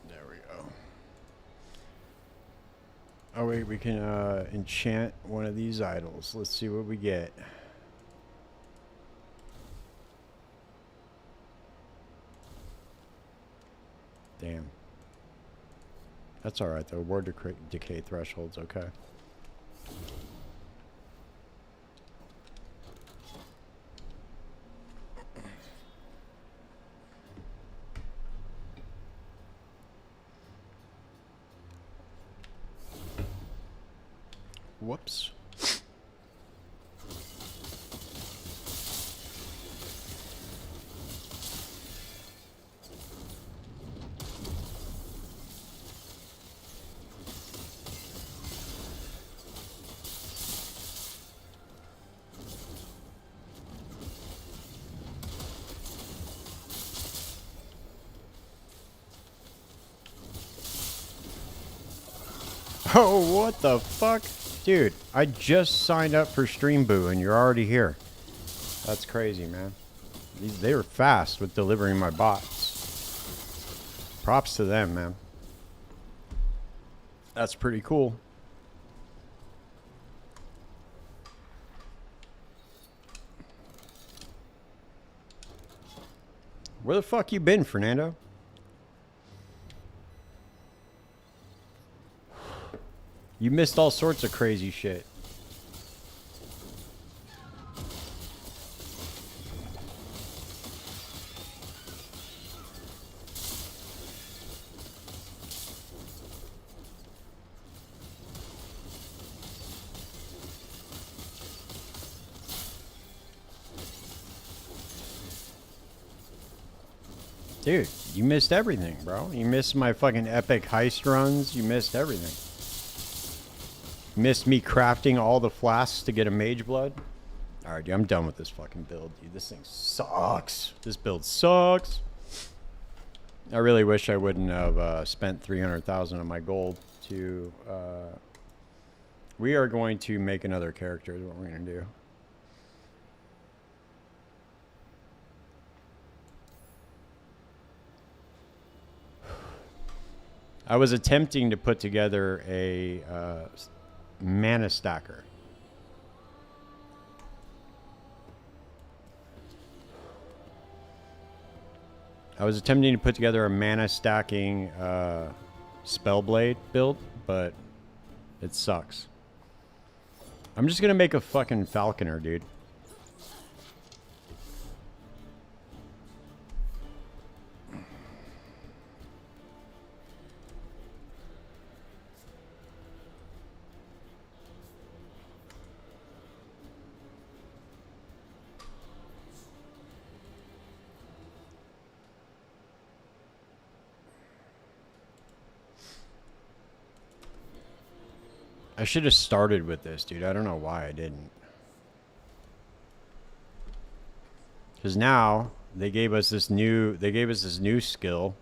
There we go. Oh wait, we can enchant one of these idols. Let's see what we get. Damn. That's alright though. Ward decay threshold's okay. Whoops. Oh, what the fuck? Dude, I just signed up for Stream Boo and you're already here. That's crazy, man. They were fast with delivering my bots. Props to them, man. That's pretty cool. Where the fuck you been, Fernando? You missed all sorts of crazy shit. Dude, you missed everything, bro. You missed my fucking epic heist runs. You missed everything. Missed me crafting all the flasks to get a mage blood. Alright, dude, I'm done with this fucking build, dude. This thing sucks. This build sucks. I really wish I wouldn't have spent 300,000 of my gold to... we are going to make another character is what we're going to do. I was attempting to put together a... mana stacker. I was attempting to put together a mana stacking Spellblade build, but it sucks. I'm just gonna make a fucking falconer, dude. I should have started with this, dude. I don't know why I didn't. Because now they gave us this new skill,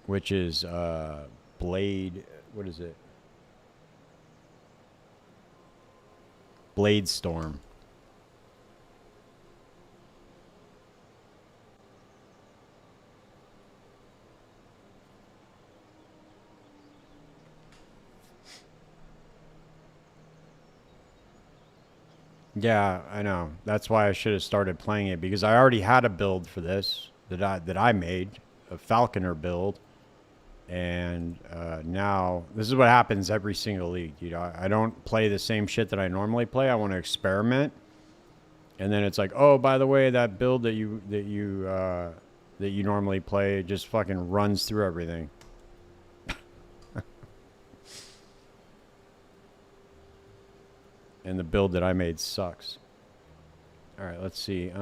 which is blade. What is it? Blade Storm. Yeah, I know. That's why I should have started playing it, because I already had a build for this that I made, a falconer build, and now this is what happens every single league. You know, I don't play the same shit that I normally play. I want to experiment, and then it's like, oh, by the way, that build that you normally play just fucking runs through everything. And the build that I made sucks. All right, let's see.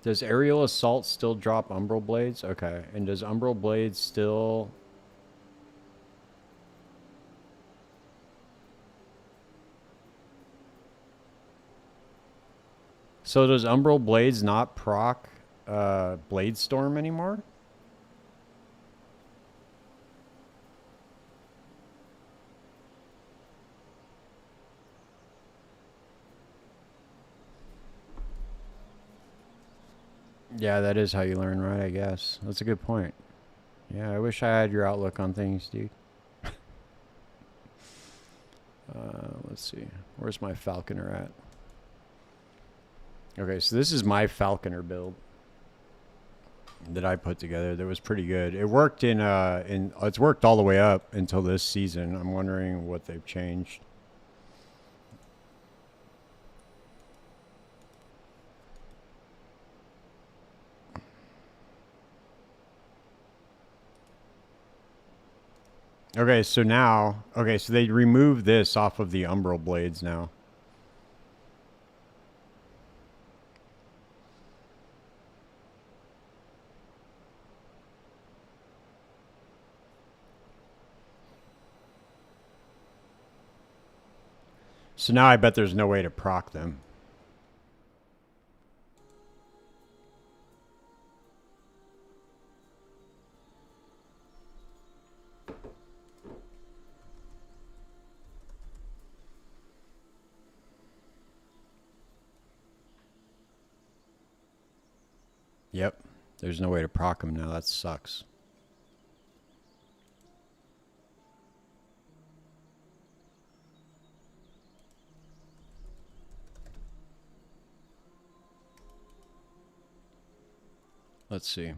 Does aerial assault still drop umbral blades? Okay. And does umbral blades still... So does umbral blades not proc blade storm anymore? Yeah, that is how you learn, right? I guess. That's a good point. Yeah, I wish I had your outlook on things, dude. Let's see. Where's my falconer at? Okay, so this is my falconer build that I put together. That was pretty good. It worked in it's worked all the way up until this season. I'm wondering what they've changed. Okay, so now, so they removed this off of the umbral blades now. So now I bet there's no way to proc them. Yep. There's no way to proc them now. That sucks. Let's see.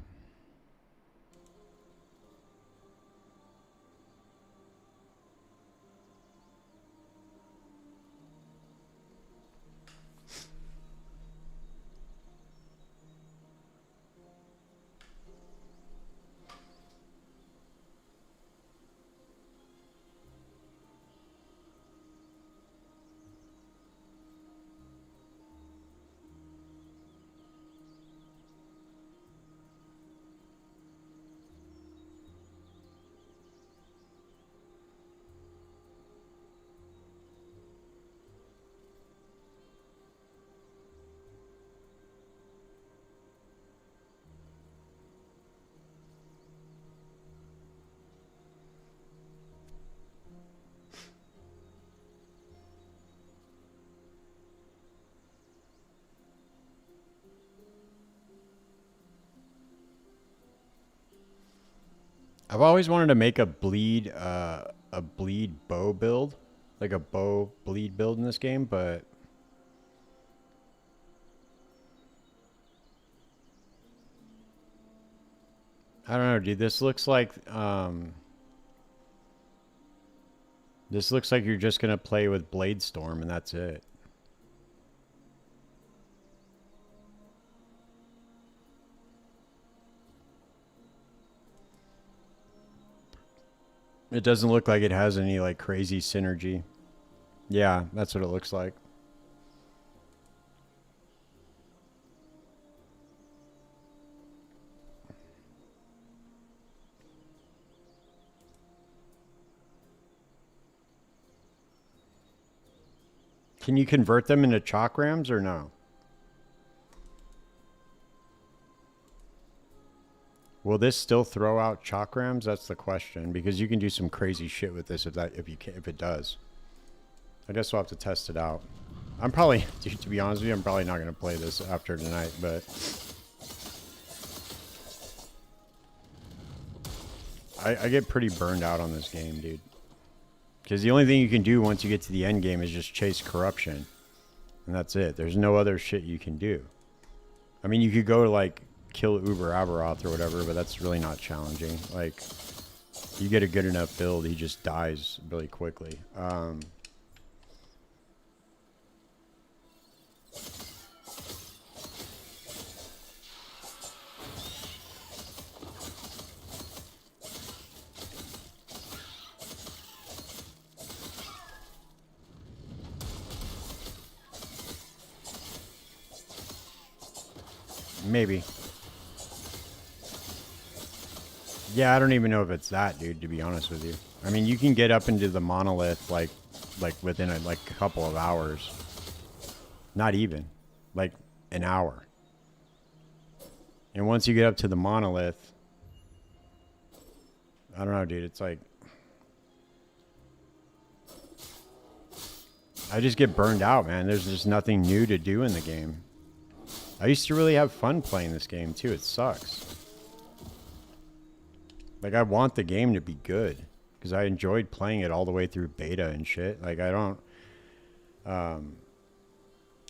I've always wanted to make a bleed bow build, like a bow bleed build in this game, but I don't know, dude. This looks like you're just gonna play with Blade Storm and that's it. It doesn't look like it has any like crazy synergy. Yeah, that's what it looks like. Can you convert them into chakrams or no? Will this still throw out chakrams? That's the question, because you can do some crazy shit with this if it does. I guess we'll have to test it out. I'm probably, dude, to be honest with you, I'm probably not gonna play this after tonight, but I get pretty burned out on this game, dude. Because the only thing you can do once you get to the end game is just chase corruption, and that's it. There's no other shit you can do. I mean, you could go to like kill Uber Aberoth or whatever, but that's really not challenging. Like, you get a good enough build, he just dies really quickly. Maybe. Yeah, I don't even know if it's that, dude, to be honest with you. I mean, you can get up into the monolith, like within a couple of hours. Not even. Like, an hour. And once you get up to the monolith, I don't know, dude, it's like... I just get burned out, man. There's just nothing new to do in the game. I used to really have fun playing this game, too. It sucks. Like, I want the game to be good. Because I enjoyed playing it all the way through beta and shit. Like, I don't...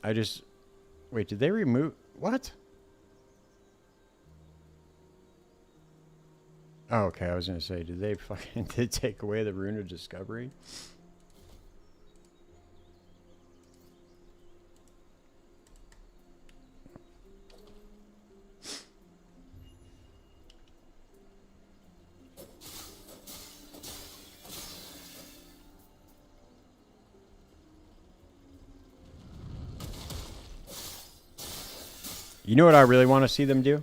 I just... Wait, did they remove... What? Oh, okay. I was going to say, did they fucking... Did they take away the Rune of Discovery? You know what I really want to see them do?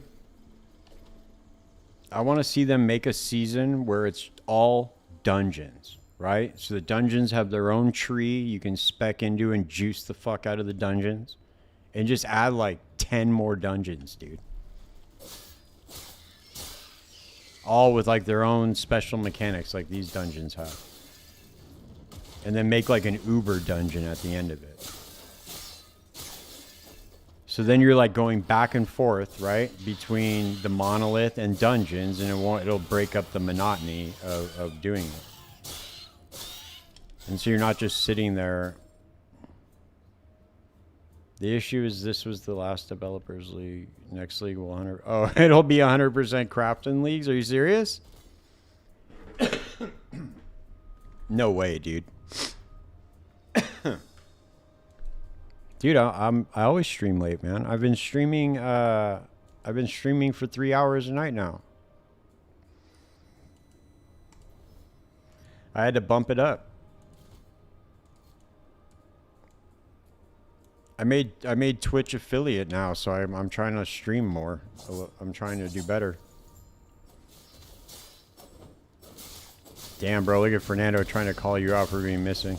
I want to see them make a season where it's all dungeons, right? So the dungeons have their own tree you can spec into and juice the fuck out of the dungeons. And just add like 10 more dungeons, dude. All with like their own special mechanics like these dungeons have. And then make like an Uber dungeon at the end of it. So then you're like going back and forth, right, between the monolith and dungeons, and it'll break up the monotony of doing it. And so you're not just sitting there. The issue is this was the last developers league. Next league will 100. Oh, it'll be 100% crafting leagues. Are you serious? No way, dude. Dude, I always stream late, man. I've been streaming for 3 hours a night now. I had to bump it up. I made Twitch affiliate now, so I'm trying to stream more. I'm trying to do better. Damn, bro, look at Fernando trying to call you out for being missing.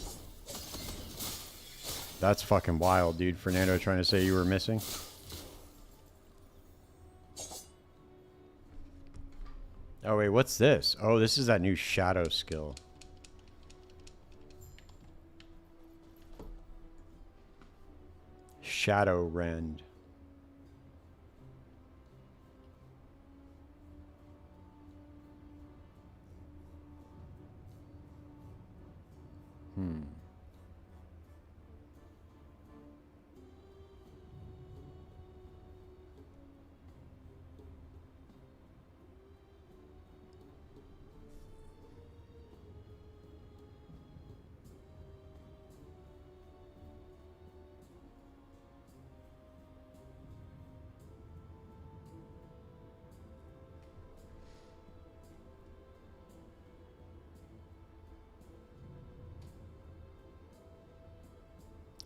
That's fucking wild, dude. Fernando trying to say you were missing. Oh, wait, what's this? Oh, this is that new shadow skill. Shadow Rend.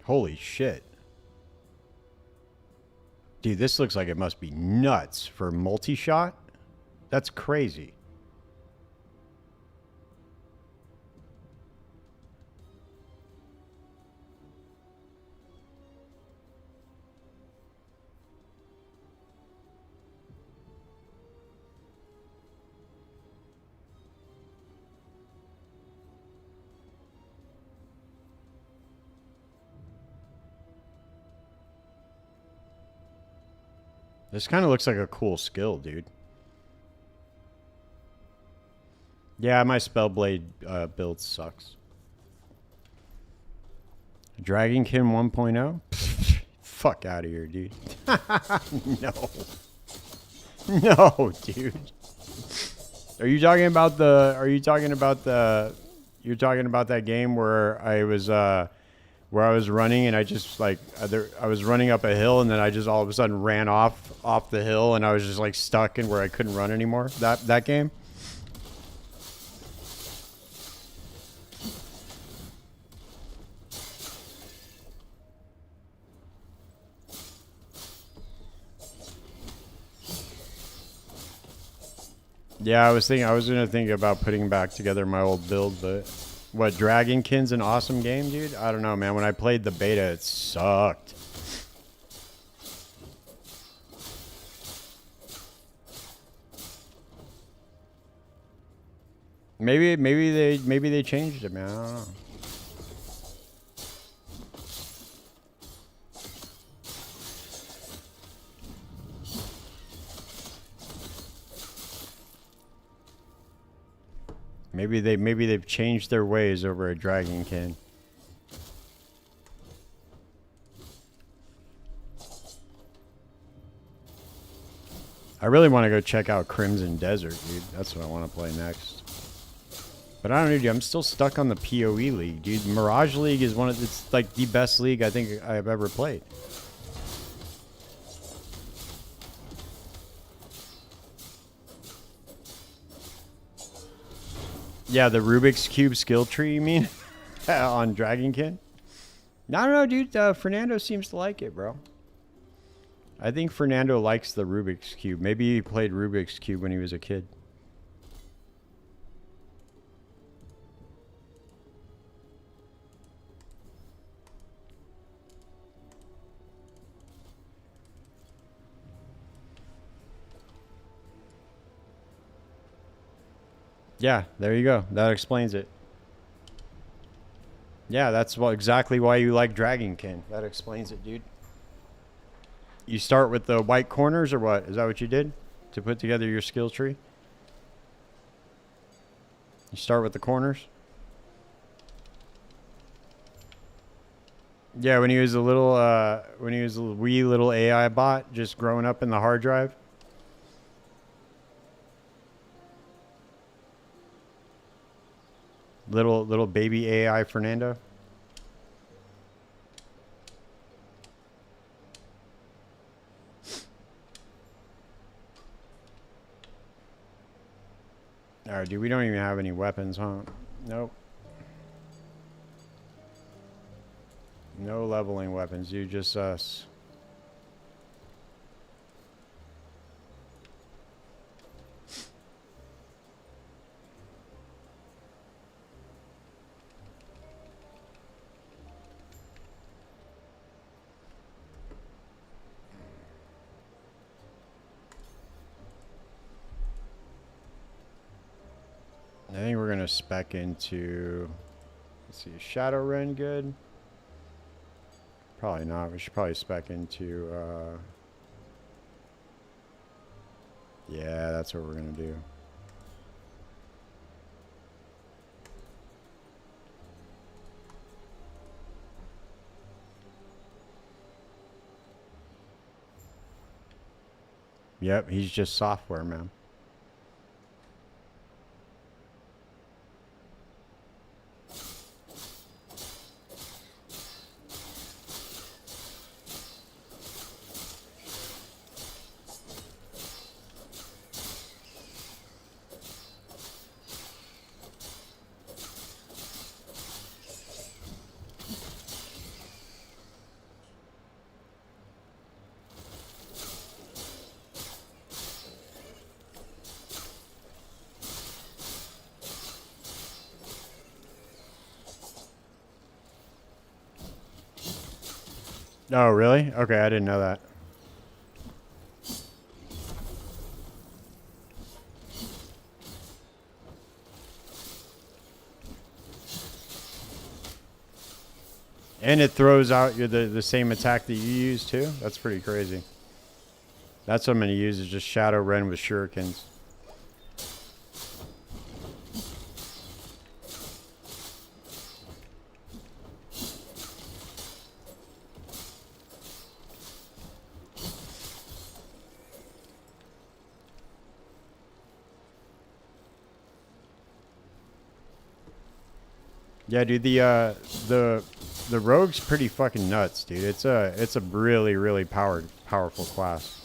Holy shit. Dude, this looks like it must be nuts for multi-shot. That's crazy. This kind of looks like a cool skill, dude. Yeah, my Spellblade build sucks. Dragonkin 1.0? Fuck out of here, dude. No. No, dude. You're talking about that game where I was running and I just like I was running up a hill and then I just all of a sudden ran off the hill and I was just like stuck in where I couldn't run anymore. That game? Yeah, I was gonna think about putting back together my old build, but what, Dragonkin's an awesome game, dude? I don't know, man. When I played the beta, it sucked. Maybe they changed it, man. I don't know. Maybe they've changed their ways over at Dragonkin. I really want to go check out Crimson Desert, dude. That's what I want to play next. But I don't know, dude. I'm still stuck on the PoE League, dude. Mirage League is it's like the best league I think I've ever played. Yeah, the Rubik's Cube skill tree, you mean? On Dragonkin? I don't know, dude. Fernando seems to like it, bro. I think Fernando likes the Rubik's Cube. Maybe he played Rubik's Cube when he was a kid. Yeah, there you go. That explains it. Yeah, that's exactly why you like Dragonkin. That explains it, dude. You start with the white corners or what? Is that what you did to put together your skill tree? You start with the corners? Yeah, when he was a wee little AI bot just growing up in the hard drive. Little baby AI Fernando. Alright, dude, we don't even have any weapons, huh? Nope. No leveling weapons, dude, just us. I think we're gonna spec into, let's see, Shadowrun good? Probably not. We should probably spec into, yeah, that's what we're gonna do. Yep, he's just software, man. Oh, really? Okay, I didn't know that. And it throws out the same attack that you use too? That's pretty crazy. That's what I'm going to use, is just Shadowrun with shurikens. Yeah, dude, the rogue's pretty fucking nuts, dude. It's a really powerful class.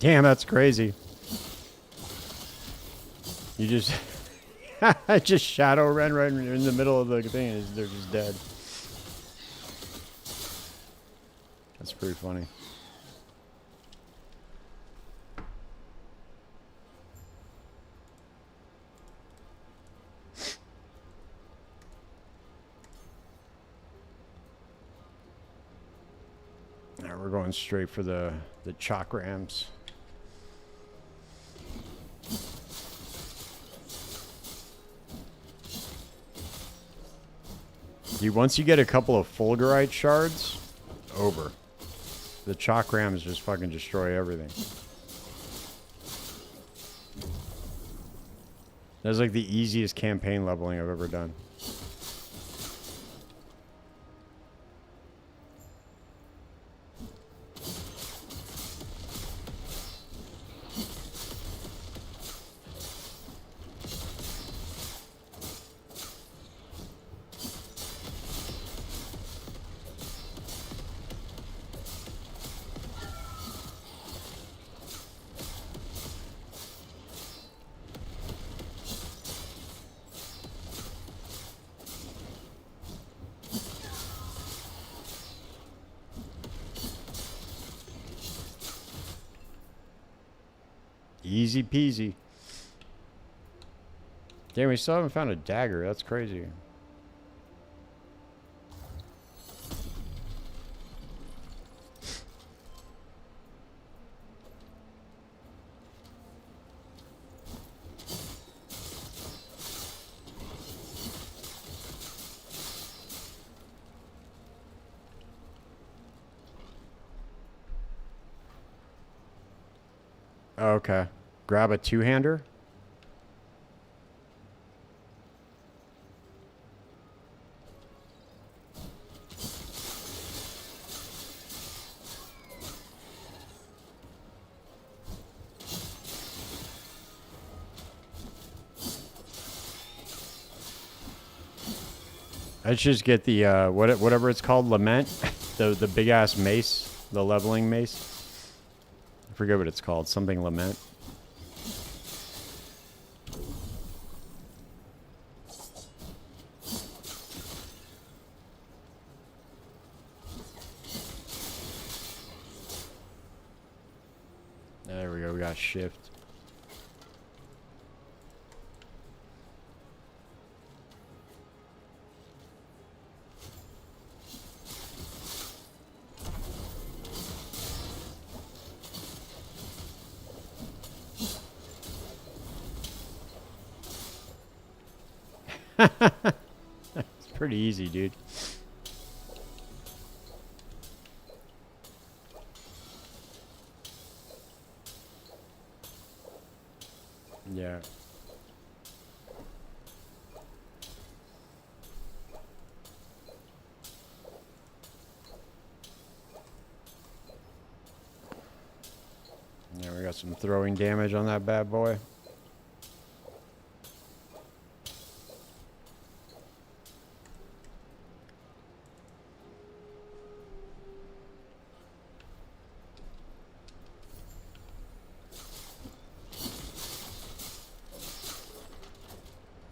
Damn, that's crazy. You just... I just shadow ran right in the middle of the thing and they're just dead. That's pretty funny. Alright, we're going straight for the chakrams. Dude, once you get a couple of fulgurite shards, over. The chakrams just fucking destroy everything. That's like the easiest campaign leveling I've ever done. Easy peasy. Damn, we still haven't found a dagger. That's crazy. Okay. Grab a two-hander. Let's just get the whatever it's called, lament, the big ass mace, the leveling mace. I forget what it's called, something lament. There we go. We got shift. It's pretty easy, dude. Yeah. Yeah, we got some throwing damage on that bad boy.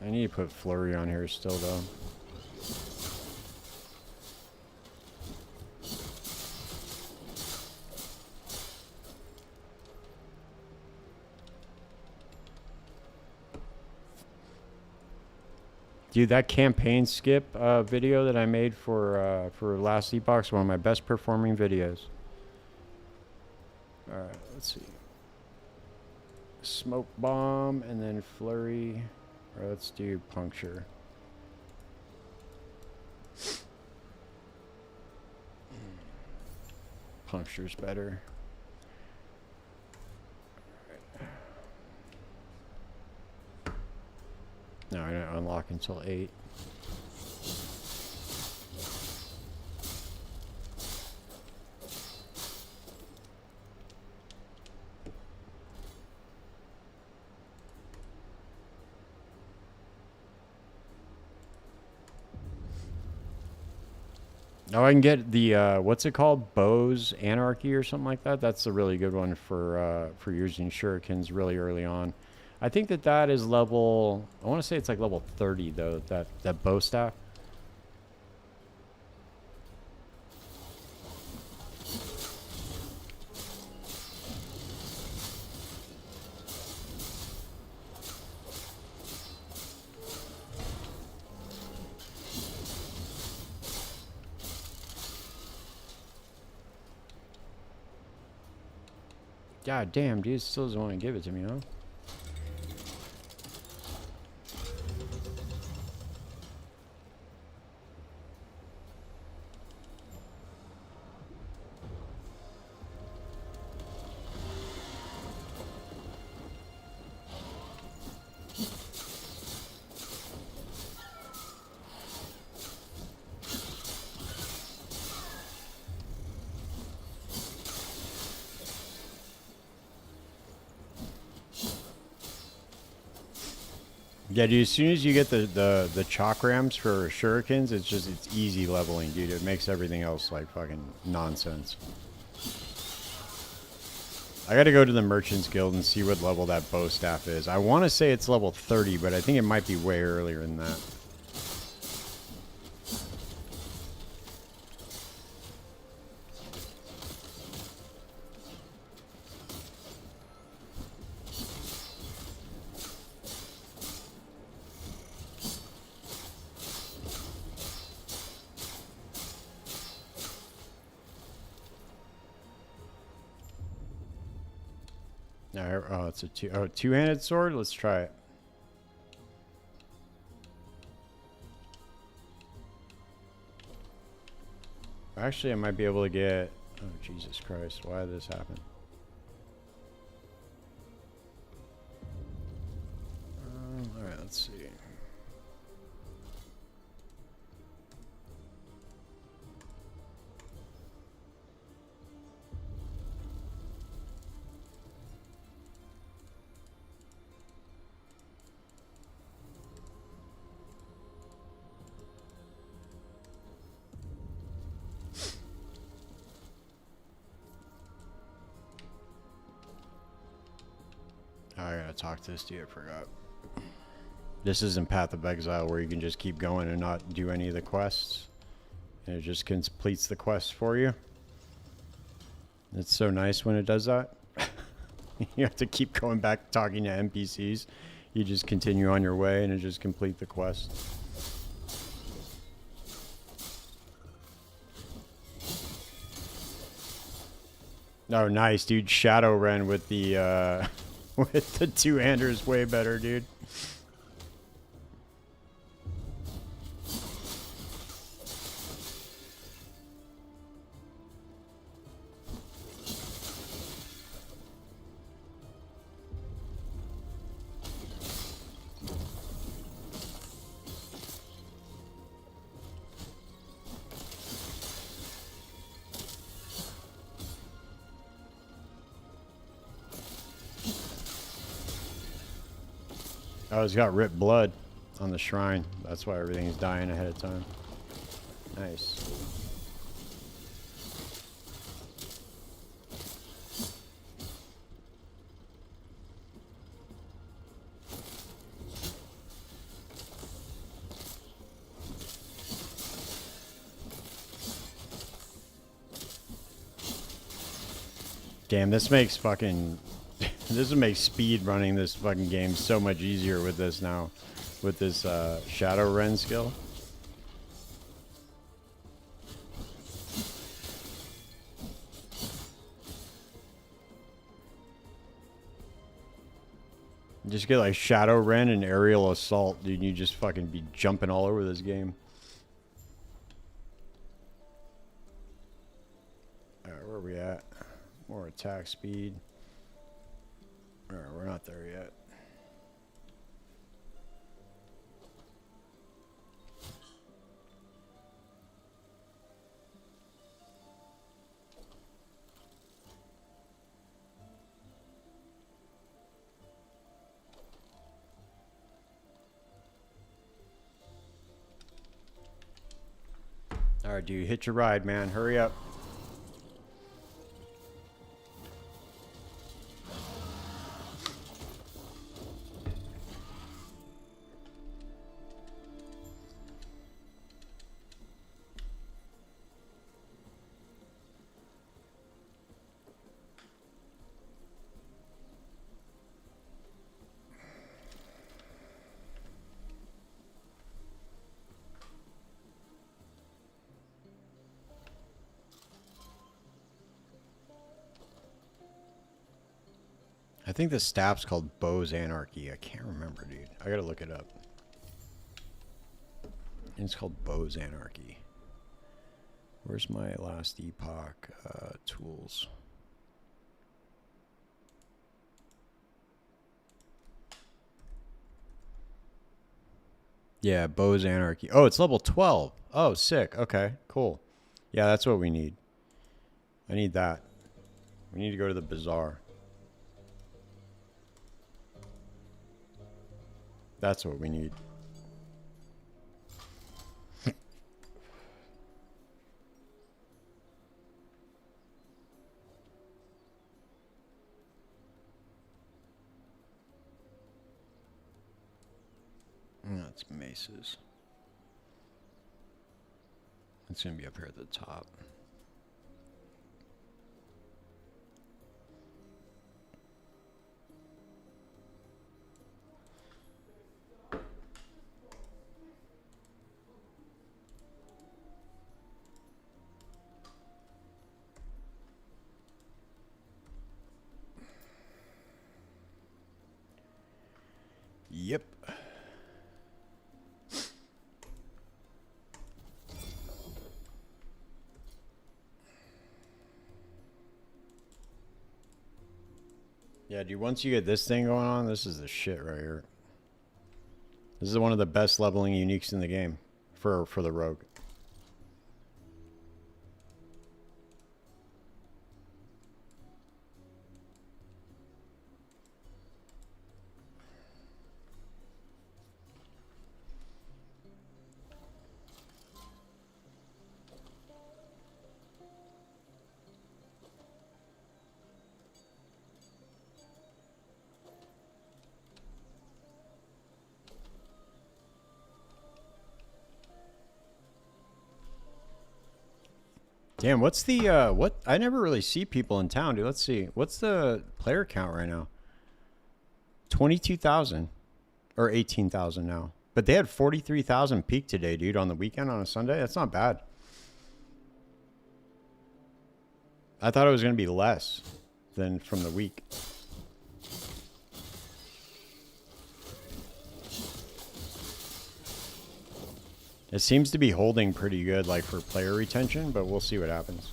I need to put flurry on here still, though. Dude, that campaign skip video that I made for last Epoch is one of my best performing videos. All right, let's see. Smoke bomb and then flurry. Or let's do puncture. Puncture's better. No, I don't unlock until 8. Oh, I can get the what's it called? Bose Anarchy or something like that. That's a really good one for using shurikens really early on. I think that is level. I want to say it's like level 30 though. That bow staff. God damn, dude, still doesn't want to give it to me, huh? Yeah, dude, as soon as you get the chakrams for shurikens, it's easy leveling, dude. It makes everything else like fucking nonsense. I gotta go to the Merchants Guild and see what level that bow staff is. I want to say it's level 30, but I think it might be way earlier than that. Oh, it's a two-handed sword. Let's try it. Actually, I might be able to get. Oh, Jesus Christ! Why did this happen? All right, let's see. Oh, I gotta talk to this dude. I forgot. This isn't Path of Exile where you can just keep going and not do any of the quests. And it just completes the quest for you. It's so nice when it does that. You have to keep going back talking to NPCs. You just continue on your way and it just complete the quest. Oh, nice, dude. Shadowren with the with the two-hander is way better, dude. Oh, it's got ripped blood on the shrine. That's why everything's dying ahead of time. Nice. Damn, this makes fucking... this would make speed running this fucking game so much easier with this now. With this Shadowren skill. Just get like Shadowren and Aerial Assault, dude. You just fucking be jumping all over this game. Alright, where are we at? More attack speed. Alright, we're not there yet. Alright. Alright, dude, hit your ride, man. Hurry up. I think the staff's called Bo's Anarchy. I can't remember, dude. I gotta look it up. It's called Bo's Anarchy. Where's my last Epoch tools? Yeah, Bo's Anarchy. Oh, it's level 12. Oh, sick. Okay, cool. Yeah, that's what we need. I need that. We need to go to the bazaar. That's what we need. That's maces. It's going to be up here at the top. Yep. Yeah, dude, once you get this thing going on, this is the shit right here. This is one of the best leveling uniques in the game for the rogue. Damn, what's the, what? I never really see people in town, dude. Let's see. What's the player count right now? 22,000 or 18,000 now. But they had 43,000 peak today, dude, on the weekend on a Sunday. That's not bad. I thought it was going to be less than from the week. It seems to be holding pretty good, like, for player retention, but we'll see what happens.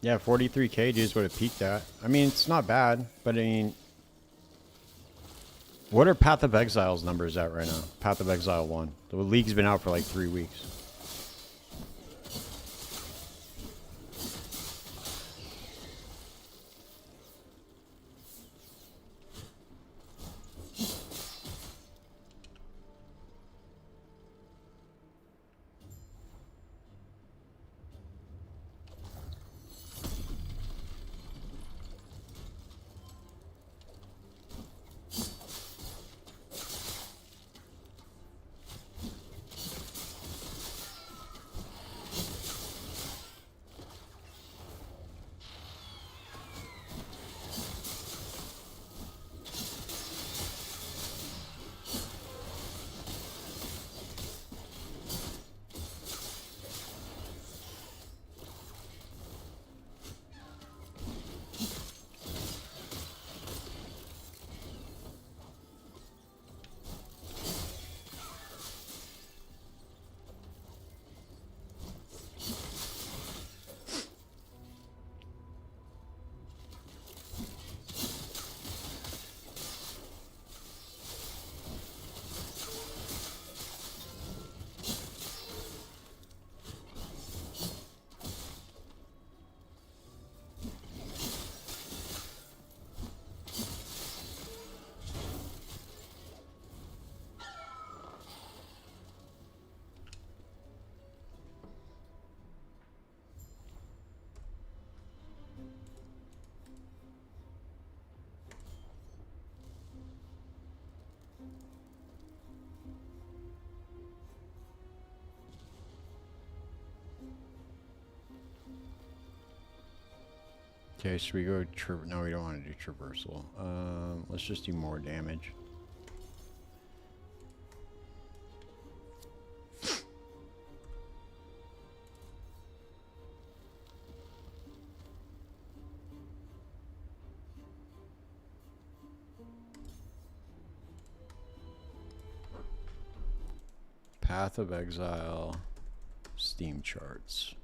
Yeah, 43K, dude, is what it peaked at. I mean, it's not bad, but I mean... What are Path of Exile's numbers at right now? Path of Exile 1. The league's been out for like 3 weeks. Okay, should we go... No, we don't want to do traversal. Let's just do more damage. Path of Exile, Steam charts.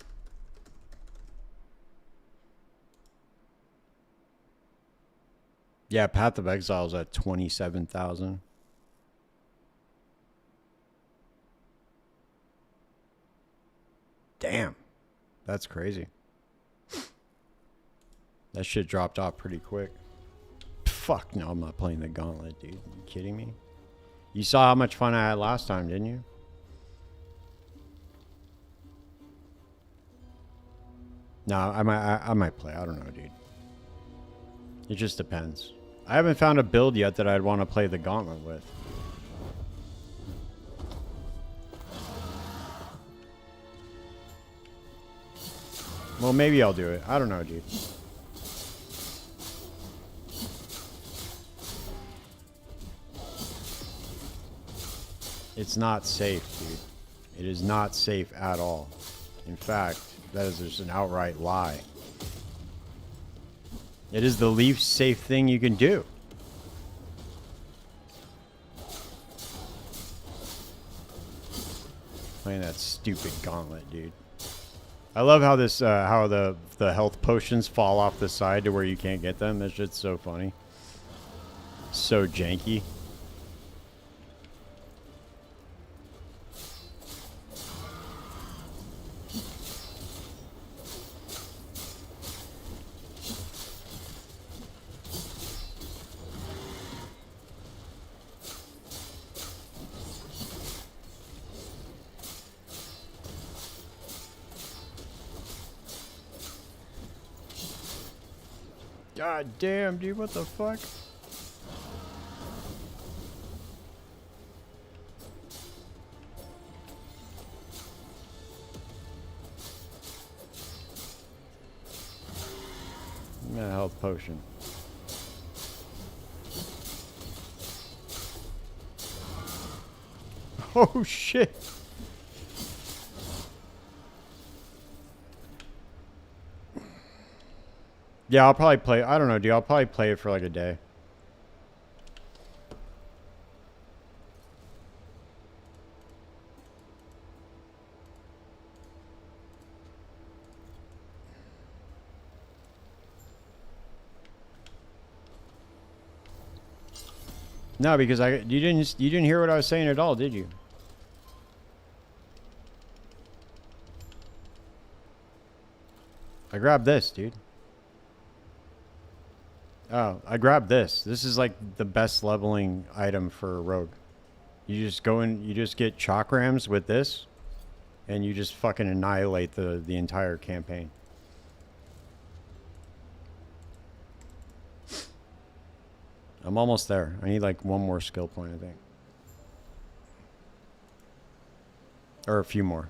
Yeah, Path of Exile is at 27,000. Damn, that's crazy. That shit dropped off pretty quick. Fuck no, I'm not playing the gauntlet, dude. Are you kidding me? You saw how much fun I had last time, didn't you? No, I might play. I don't know, dude. It just depends. I haven't found a build yet that I'd want to play the gauntlet with. Well, maybe I'll do it. I don't know, dude. It's not safe, dude. It is not safe at all. In fact, that is just an outright lie. It is the least safe thing you can do. Playing that stupid gauntlet, dude. I love how this, how the health potions fall off the side to where you can't get them. That shit's so funny. So janky. God damn, dude, what the fuck? A health potion. Oh shit. Yeah, I'll probably play. I don't know, dude. I'll probably play it for like a day. No, because you didn't hear what I was saying at all, did you? I grabbed this, dude. Oh, I grabbed this. This is like the best leveling item for a rogue. You just go in, you just get chakrams with this, and you just fucking annihilate the entire campaign. I'm almost there. I need like one more skill point, I think. Or a few more.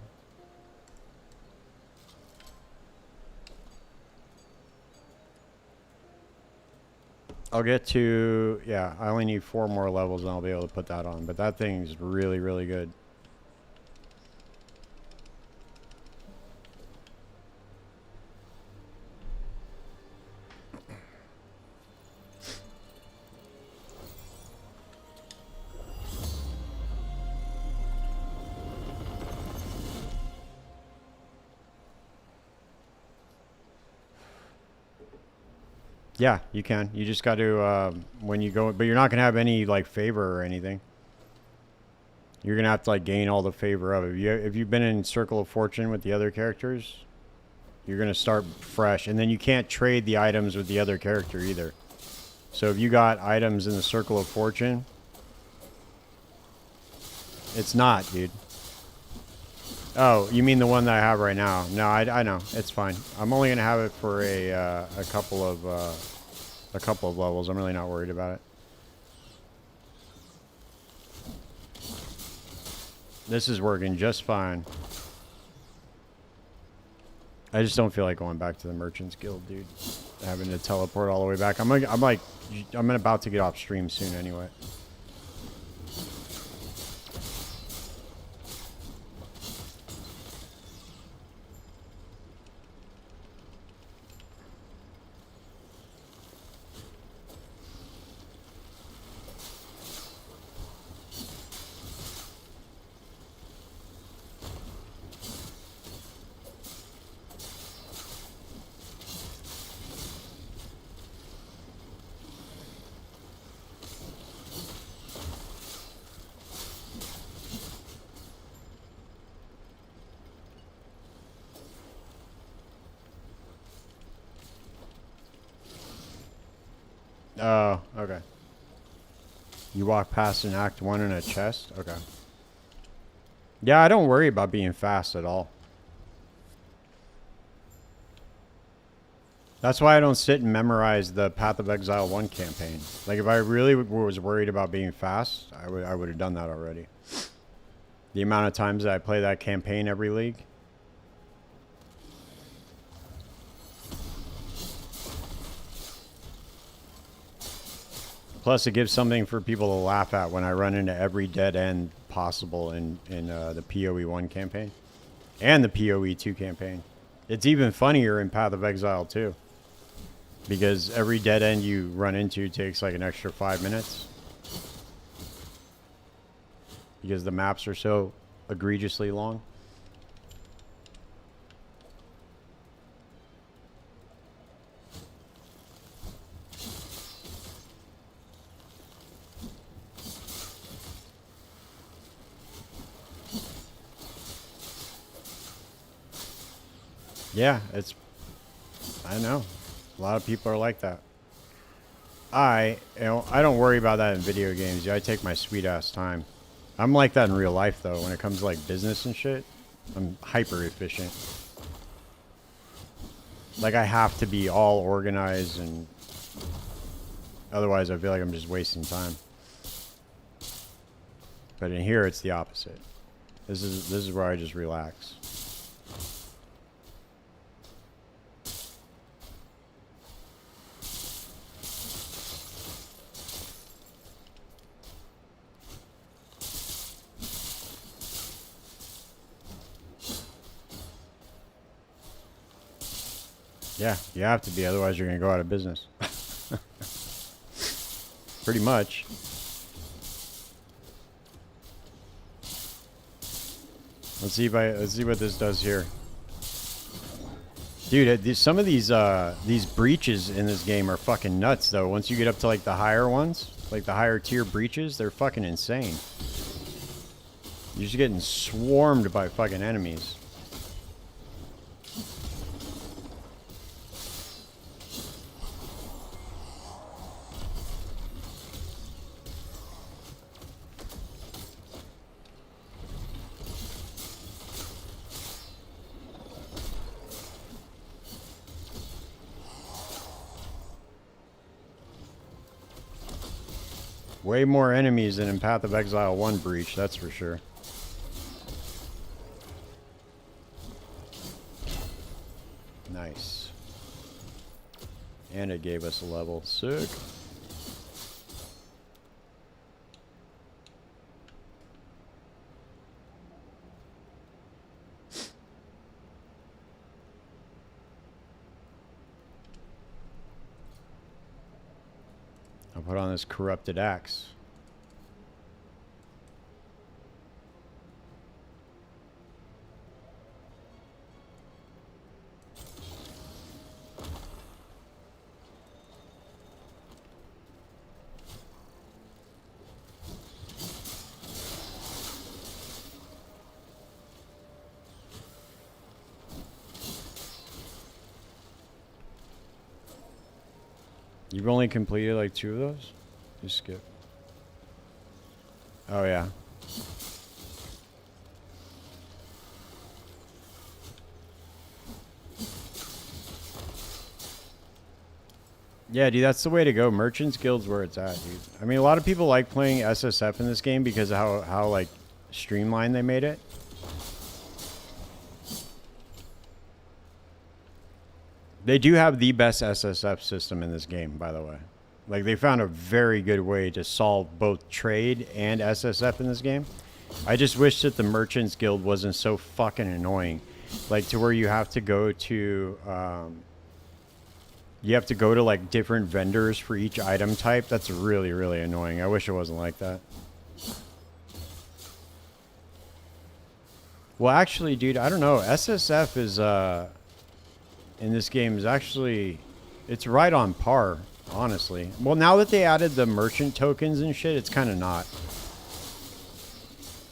I'll get to, yeah, I only need 4 more levels and I'll be able to put that on. But that thing's really, really good. Yeah, you can. You just got to, when you go, but you're not going to have any, like, favor or anything. You're going to have to, like, gain all the favor of it. If you've been in Circle of Fortune with the other characters, you're going to start fresh. And then you can't trade the items with the other character either. So if you got items in the Circle of Fortune, it's not, dude. Oh, you mean the one that I have right now? No, I know. It's fine. I'm only gonna have it for a couple of levels. I'm really not worried about it. This is working just fine. I just don't feel like going back to the Merchants Guild, dude. Having to teleport all the way back. I'm about to get off stream soon anyway. Oh, okay. You walk past an Act 1 in a chest? Okay. Yeah, I don't worry about being fast at all. That's why I don't sit and memorize the Path of Exile 1 campaign. Like, if I really was worried about being fast, I would have done that already. The amount of times that I play that campaign every league. Plus, it gives something for people to laugh at when I run into every dead end possible in the PoE 1 campaign. And the PoE 2 campaign. It's even funnier in Path of Exile 2. Because every dead end you run into takes like an extra 5 minutes. Because the maps are so egregiously long. Yeah, I know. A lot of people are like that. I don't worry about that in video games. I take my sweet ass time. I'm like that in real life though. When it comes to like business and shit, I'm hyper efficient. Like I have to be all organized, and otherwise I feel like I'm just wasting time. But in here it's the opposite. This is where I just relax. Yeah, you have to be, otherwise you're going to go out of business. Pretty much. Let's see what this does here. Dude, some of these breaches in this game are fucking nuts though. Once you get up to like the higher ones, like the higher tier breaches, they're fucking insane. You're just getting swarmed by fucking enemies. Way more enemies than in Path of Exile 1 Breach, that's for sure. Nice. And it gave us a level. Sick. I'll put on this corrupted axe. You've only completed like 2 of those? You skip. Oh yeah. Yeah, dude, that's the way to go. Merchants Guild's where it's at, dude. I mean, a lot of people like playing SSF in this game because of how like streamlined they made it. They do have the best SSF system in this game, by the way. Like, they found a very good way to solve both trade and SSF in this game. I just wish that the Merchants Guild wasn't so fucking annoying. Like, to where you have to go to... you have to go to, like, different vendors for each item type. That's really, really annoying. I wish it wasn't like that. Well, actually, dude, I don't know. SSF is, in this game is actually... It's right on par, honestly. Well, now that they added the merchant tokens and shit, it's kind of not.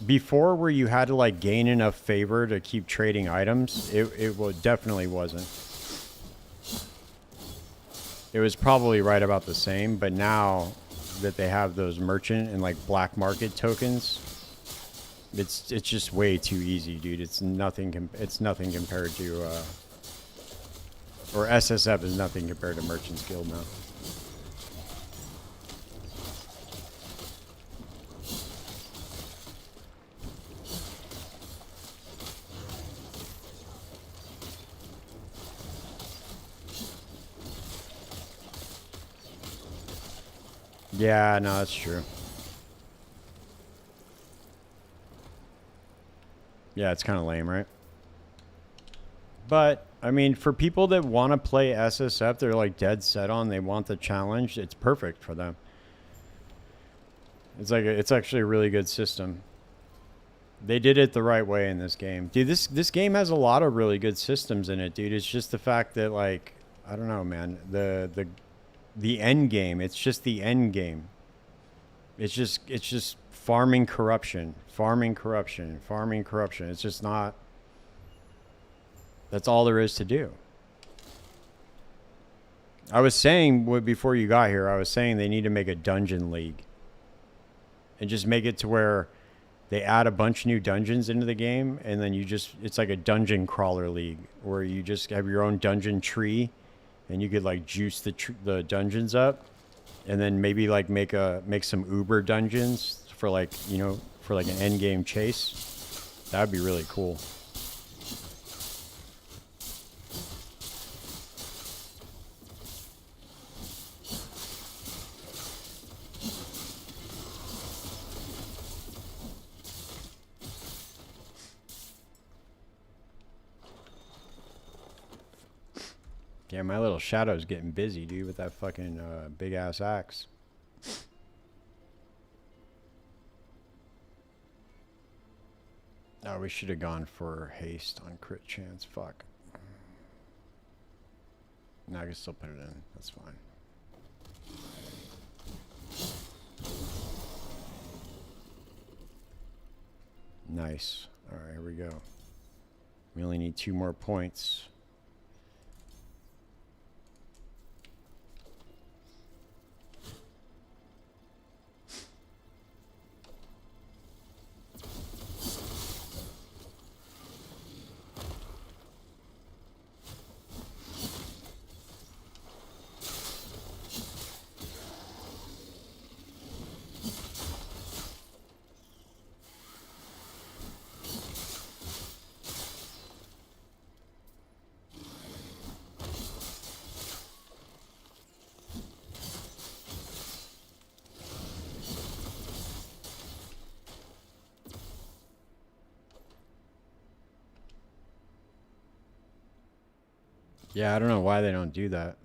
Before, where you had to, like, gain enough favor to keep trading items, it definitely wasn't. It was probably right about the same, but now that they have those merchant and, like, black market tokens... It's just way too easy, dude. It's nothing. It's nothing compared to, or SSF is nothing compared to Merchants Guild now. Yeah, no, that's true. Yeah, it's kind of lame, right? But, I mean, for people that want to play SSF, they're like dead set on, they want the challenge, it's perfect for them. It's like, it's actually a really good system. They did it the right way in this game. Dude, this game has a lot of really good systems in it, dude. It's just the fact that, like, I don't know, man. The end game, it's just the end game. It's just farming corruption, farming corruption, farming corruption. It's just not... That's all there is to do. I was saying, before you got here, I was saying they need to make a dungeon league. And just make it to where they add a bunch of new dungeons into the game, and then you just... It's like a dungeon crawler league, where you just have your own dungeon tree, and you could, like, juice the dungeons up. And then maybe, like, make some Uber dungeons for, like, you know, for, like, an end game chase. That'd be really cool. Yeah, my little shadow's getting busy, dude, with that fucking big-ass axe. Oh, we should have gone for haste on crit chance. Fuck. No, I can still put it in. That's fine. Nice. All right, here we go. We only need 2 more points. Yeah, I don't know why they don't do that.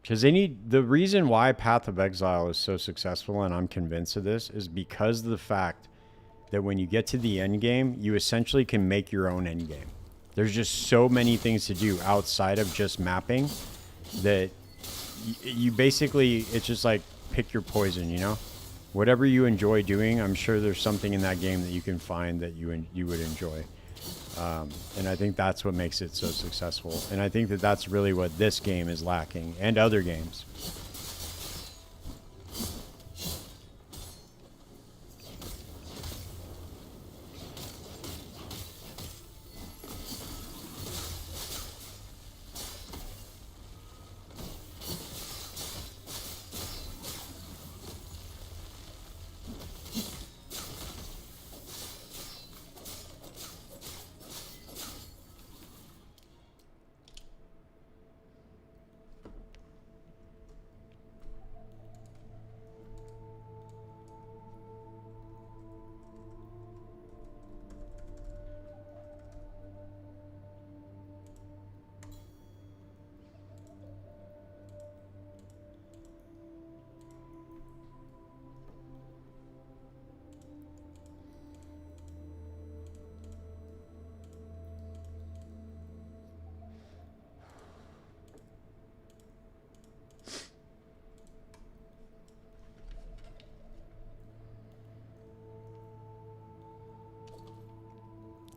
Because they need... The reason why Path of Exile is so successful, and I'm convinced of this, is because of the fact that when you get to the end game, you essentially can make your own end game. There's just so many things to do outside of just mapping that you basically... It's just like pick your poison, you know? Whatever you enjoy doing, I'm sure there's something in that game that you can find that you would enjoy. And I think that's what makes it so successful. And I think that that's really what this game is lacking, and other games.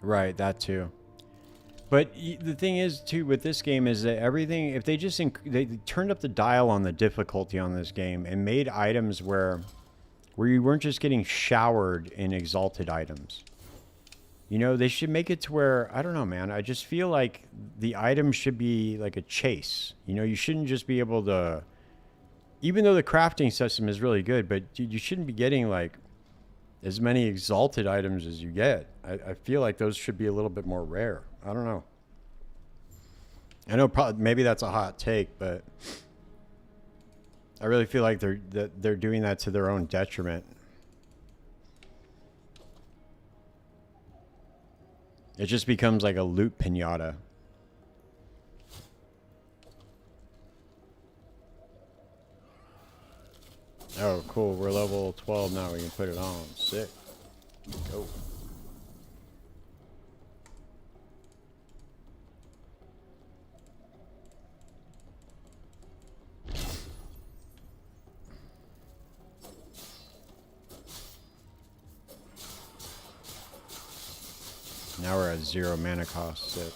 Right, that too. But the thing is, too, with this game is that everything, if they just, they turned up the dial on the difficulty on this game and made items where you weren't just getting showered in exalted items. You know, they should make it to where, I don't know, man, I just feel like the item should be like a chase. You know, you shouldn't just be able to, even though the crafting system is really good, but dude, you shouldn't be getting like as many exalted items as you get. I feel like those should be a little bit more rare. I don't know. I know probably maybe that's a hot take, but I really feel like they're doing that to their own detriment. It just becomes like a loot pinata. Oh, cool. We're level 12 now. We can put it on. Sick. Go. Now we're at 0 mana cost. Sick.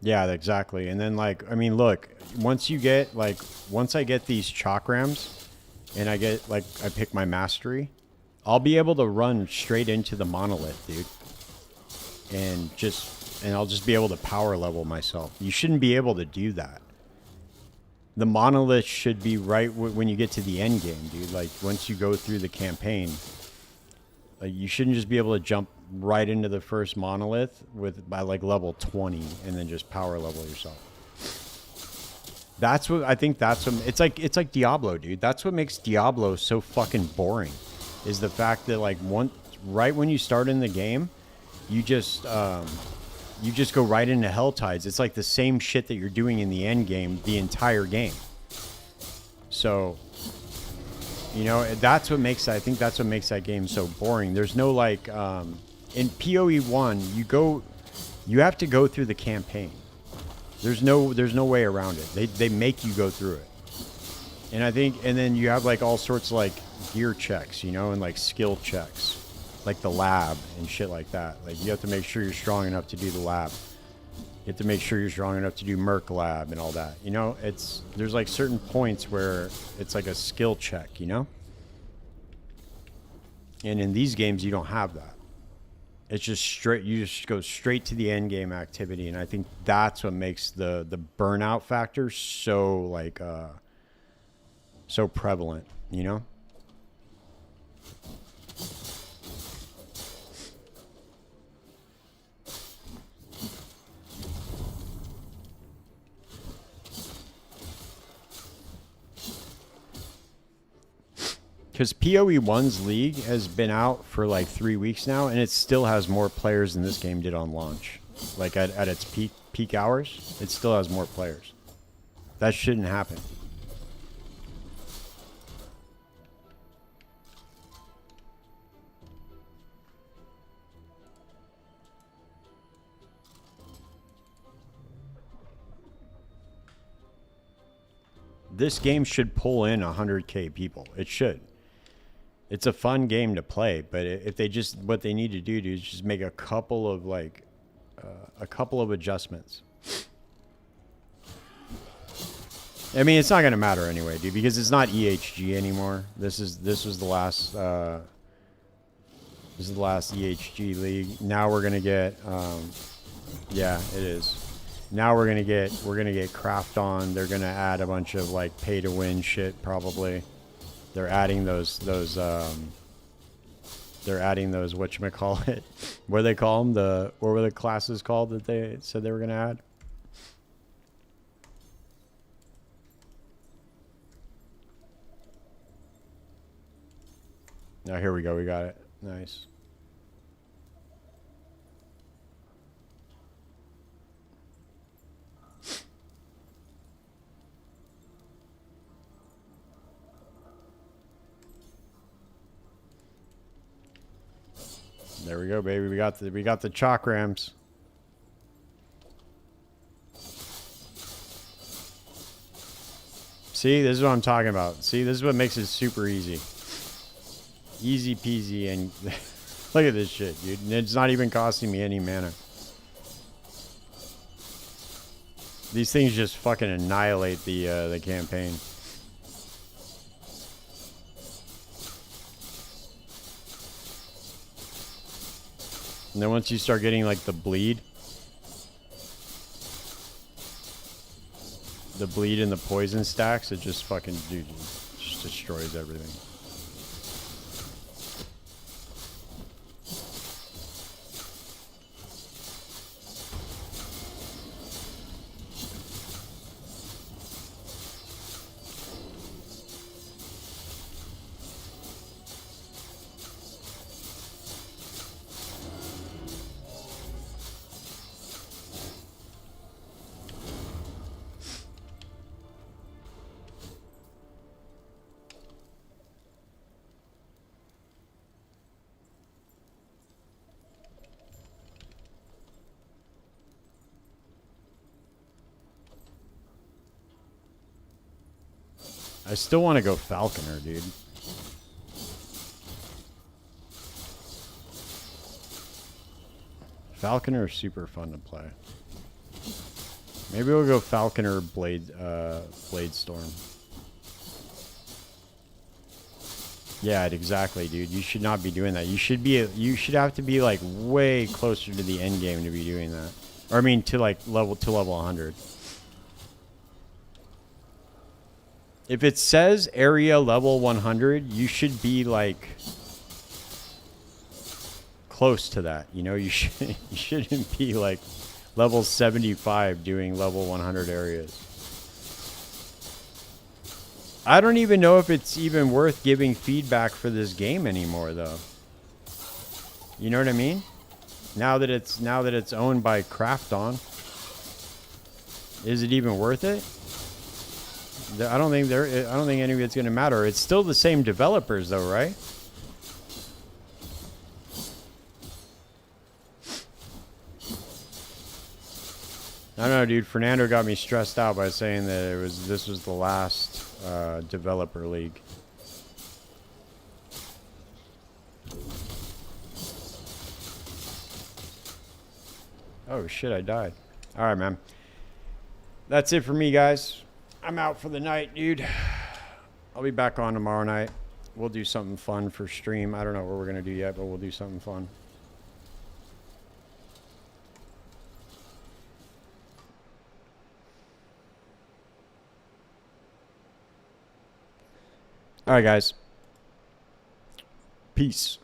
Yeah, exactly. And then, like, I mean, look, once you get, like, once I get these chakrams and I get, like, I pick my mastery, I'll be able to run straight into the monolith, dude. And I'll just be able to power level myself. You shouldn't be able to do that. The monolith should be right when you get to the end game, dude. Like, once you go through the campaign, like, you shouldn't just be able to jump right into the first monolith by like level 20 and then just power level yourself. That's what I think. That's what it's like Diablo, dude. That's what makes Diablo so fucking boring, is the fact that like right when you start in the game, you just go right into Helltides. It's like the same shit that you're doing in the end game the entire game. So, you know, that's what makes, I think that's what makes that game so boring. There's no like, in PoE 1, you have to go through the campaign. There's no way around it. They make you go through it. And I think, and then you have like all sorts of like gear checks, you know, and like skill checks, like the lab and shit like that. Like, you have to make sure you're strong enough to do the lab. You have to make sure you're strong enough to do Merc lab and all that. You know, there's like certain points where it's like a skill check, you know? And in these games, you don't have that. It's just straight, you just go straight to the end game activity. And I think that's what makes the burnout factor so like, so prevalent, you know? Because PoE 1's league has been out for like 3 weeks now, and it still has more players than this game did on launch. Like at its peak hours, it still has more players. That shouldn't happen. This game should pull in 100K people. It should. It's a fun game to play, but if they just, what they need to do is just make a couple of like, a couple of adjustments. I mean, it's not gonna matter anyway, dude, because it's not EHG anymore. This was the last. This is the last EHG league. Now we're gonna get. Yeah, it is. Now we're gonna get craft on. They're gonna add a bunch of like pay to win shit probably. They're adding those whatchamacallit. What do they call them? What were the classes called that they said they were gonna add? Now here we go, we got it. Nice. There we go, baby. We got the chakrams. See, this is what I'm talking about. See, this is what makes it super easy. Easy peasy, and look at this shit, dude. And it's not even costing me any mana. These things just fucking annihilate the campaign. And then once you start getting like the bleed and the poison stacks, it just fucking, dude, just destroys everything. I still want to go Falconer, dude. Falconer is super fun to play. Maybe we'll go Falconer Blade Storm. Yeah, exactly, dude. You should not be doing that. You should have to be like way closer to the end game to be doing that. Or I mean to like level 100. If it says area level 100, you should be like close to that. You know, you shouldn't be like level 75 doing level 100 areas. I don't even know if it's even worth giving feedback for this game anymore, though. You know what I mean? Now that it's owned by Krafton, is it even worth it? I don't think any of it's going to matter. It's still the same developers, though, right? I don't know, dude. Fernando got me stressed out by saying that this was the last developer league. Oh shit! I died. All right, man. That's it for me, guys. I'm out for the night, dude. I'll be back on tomorrow night. We'll do something fun for stream. I don't know what we're gonna do yet, but we'll do something fun. All right, guys. Peace.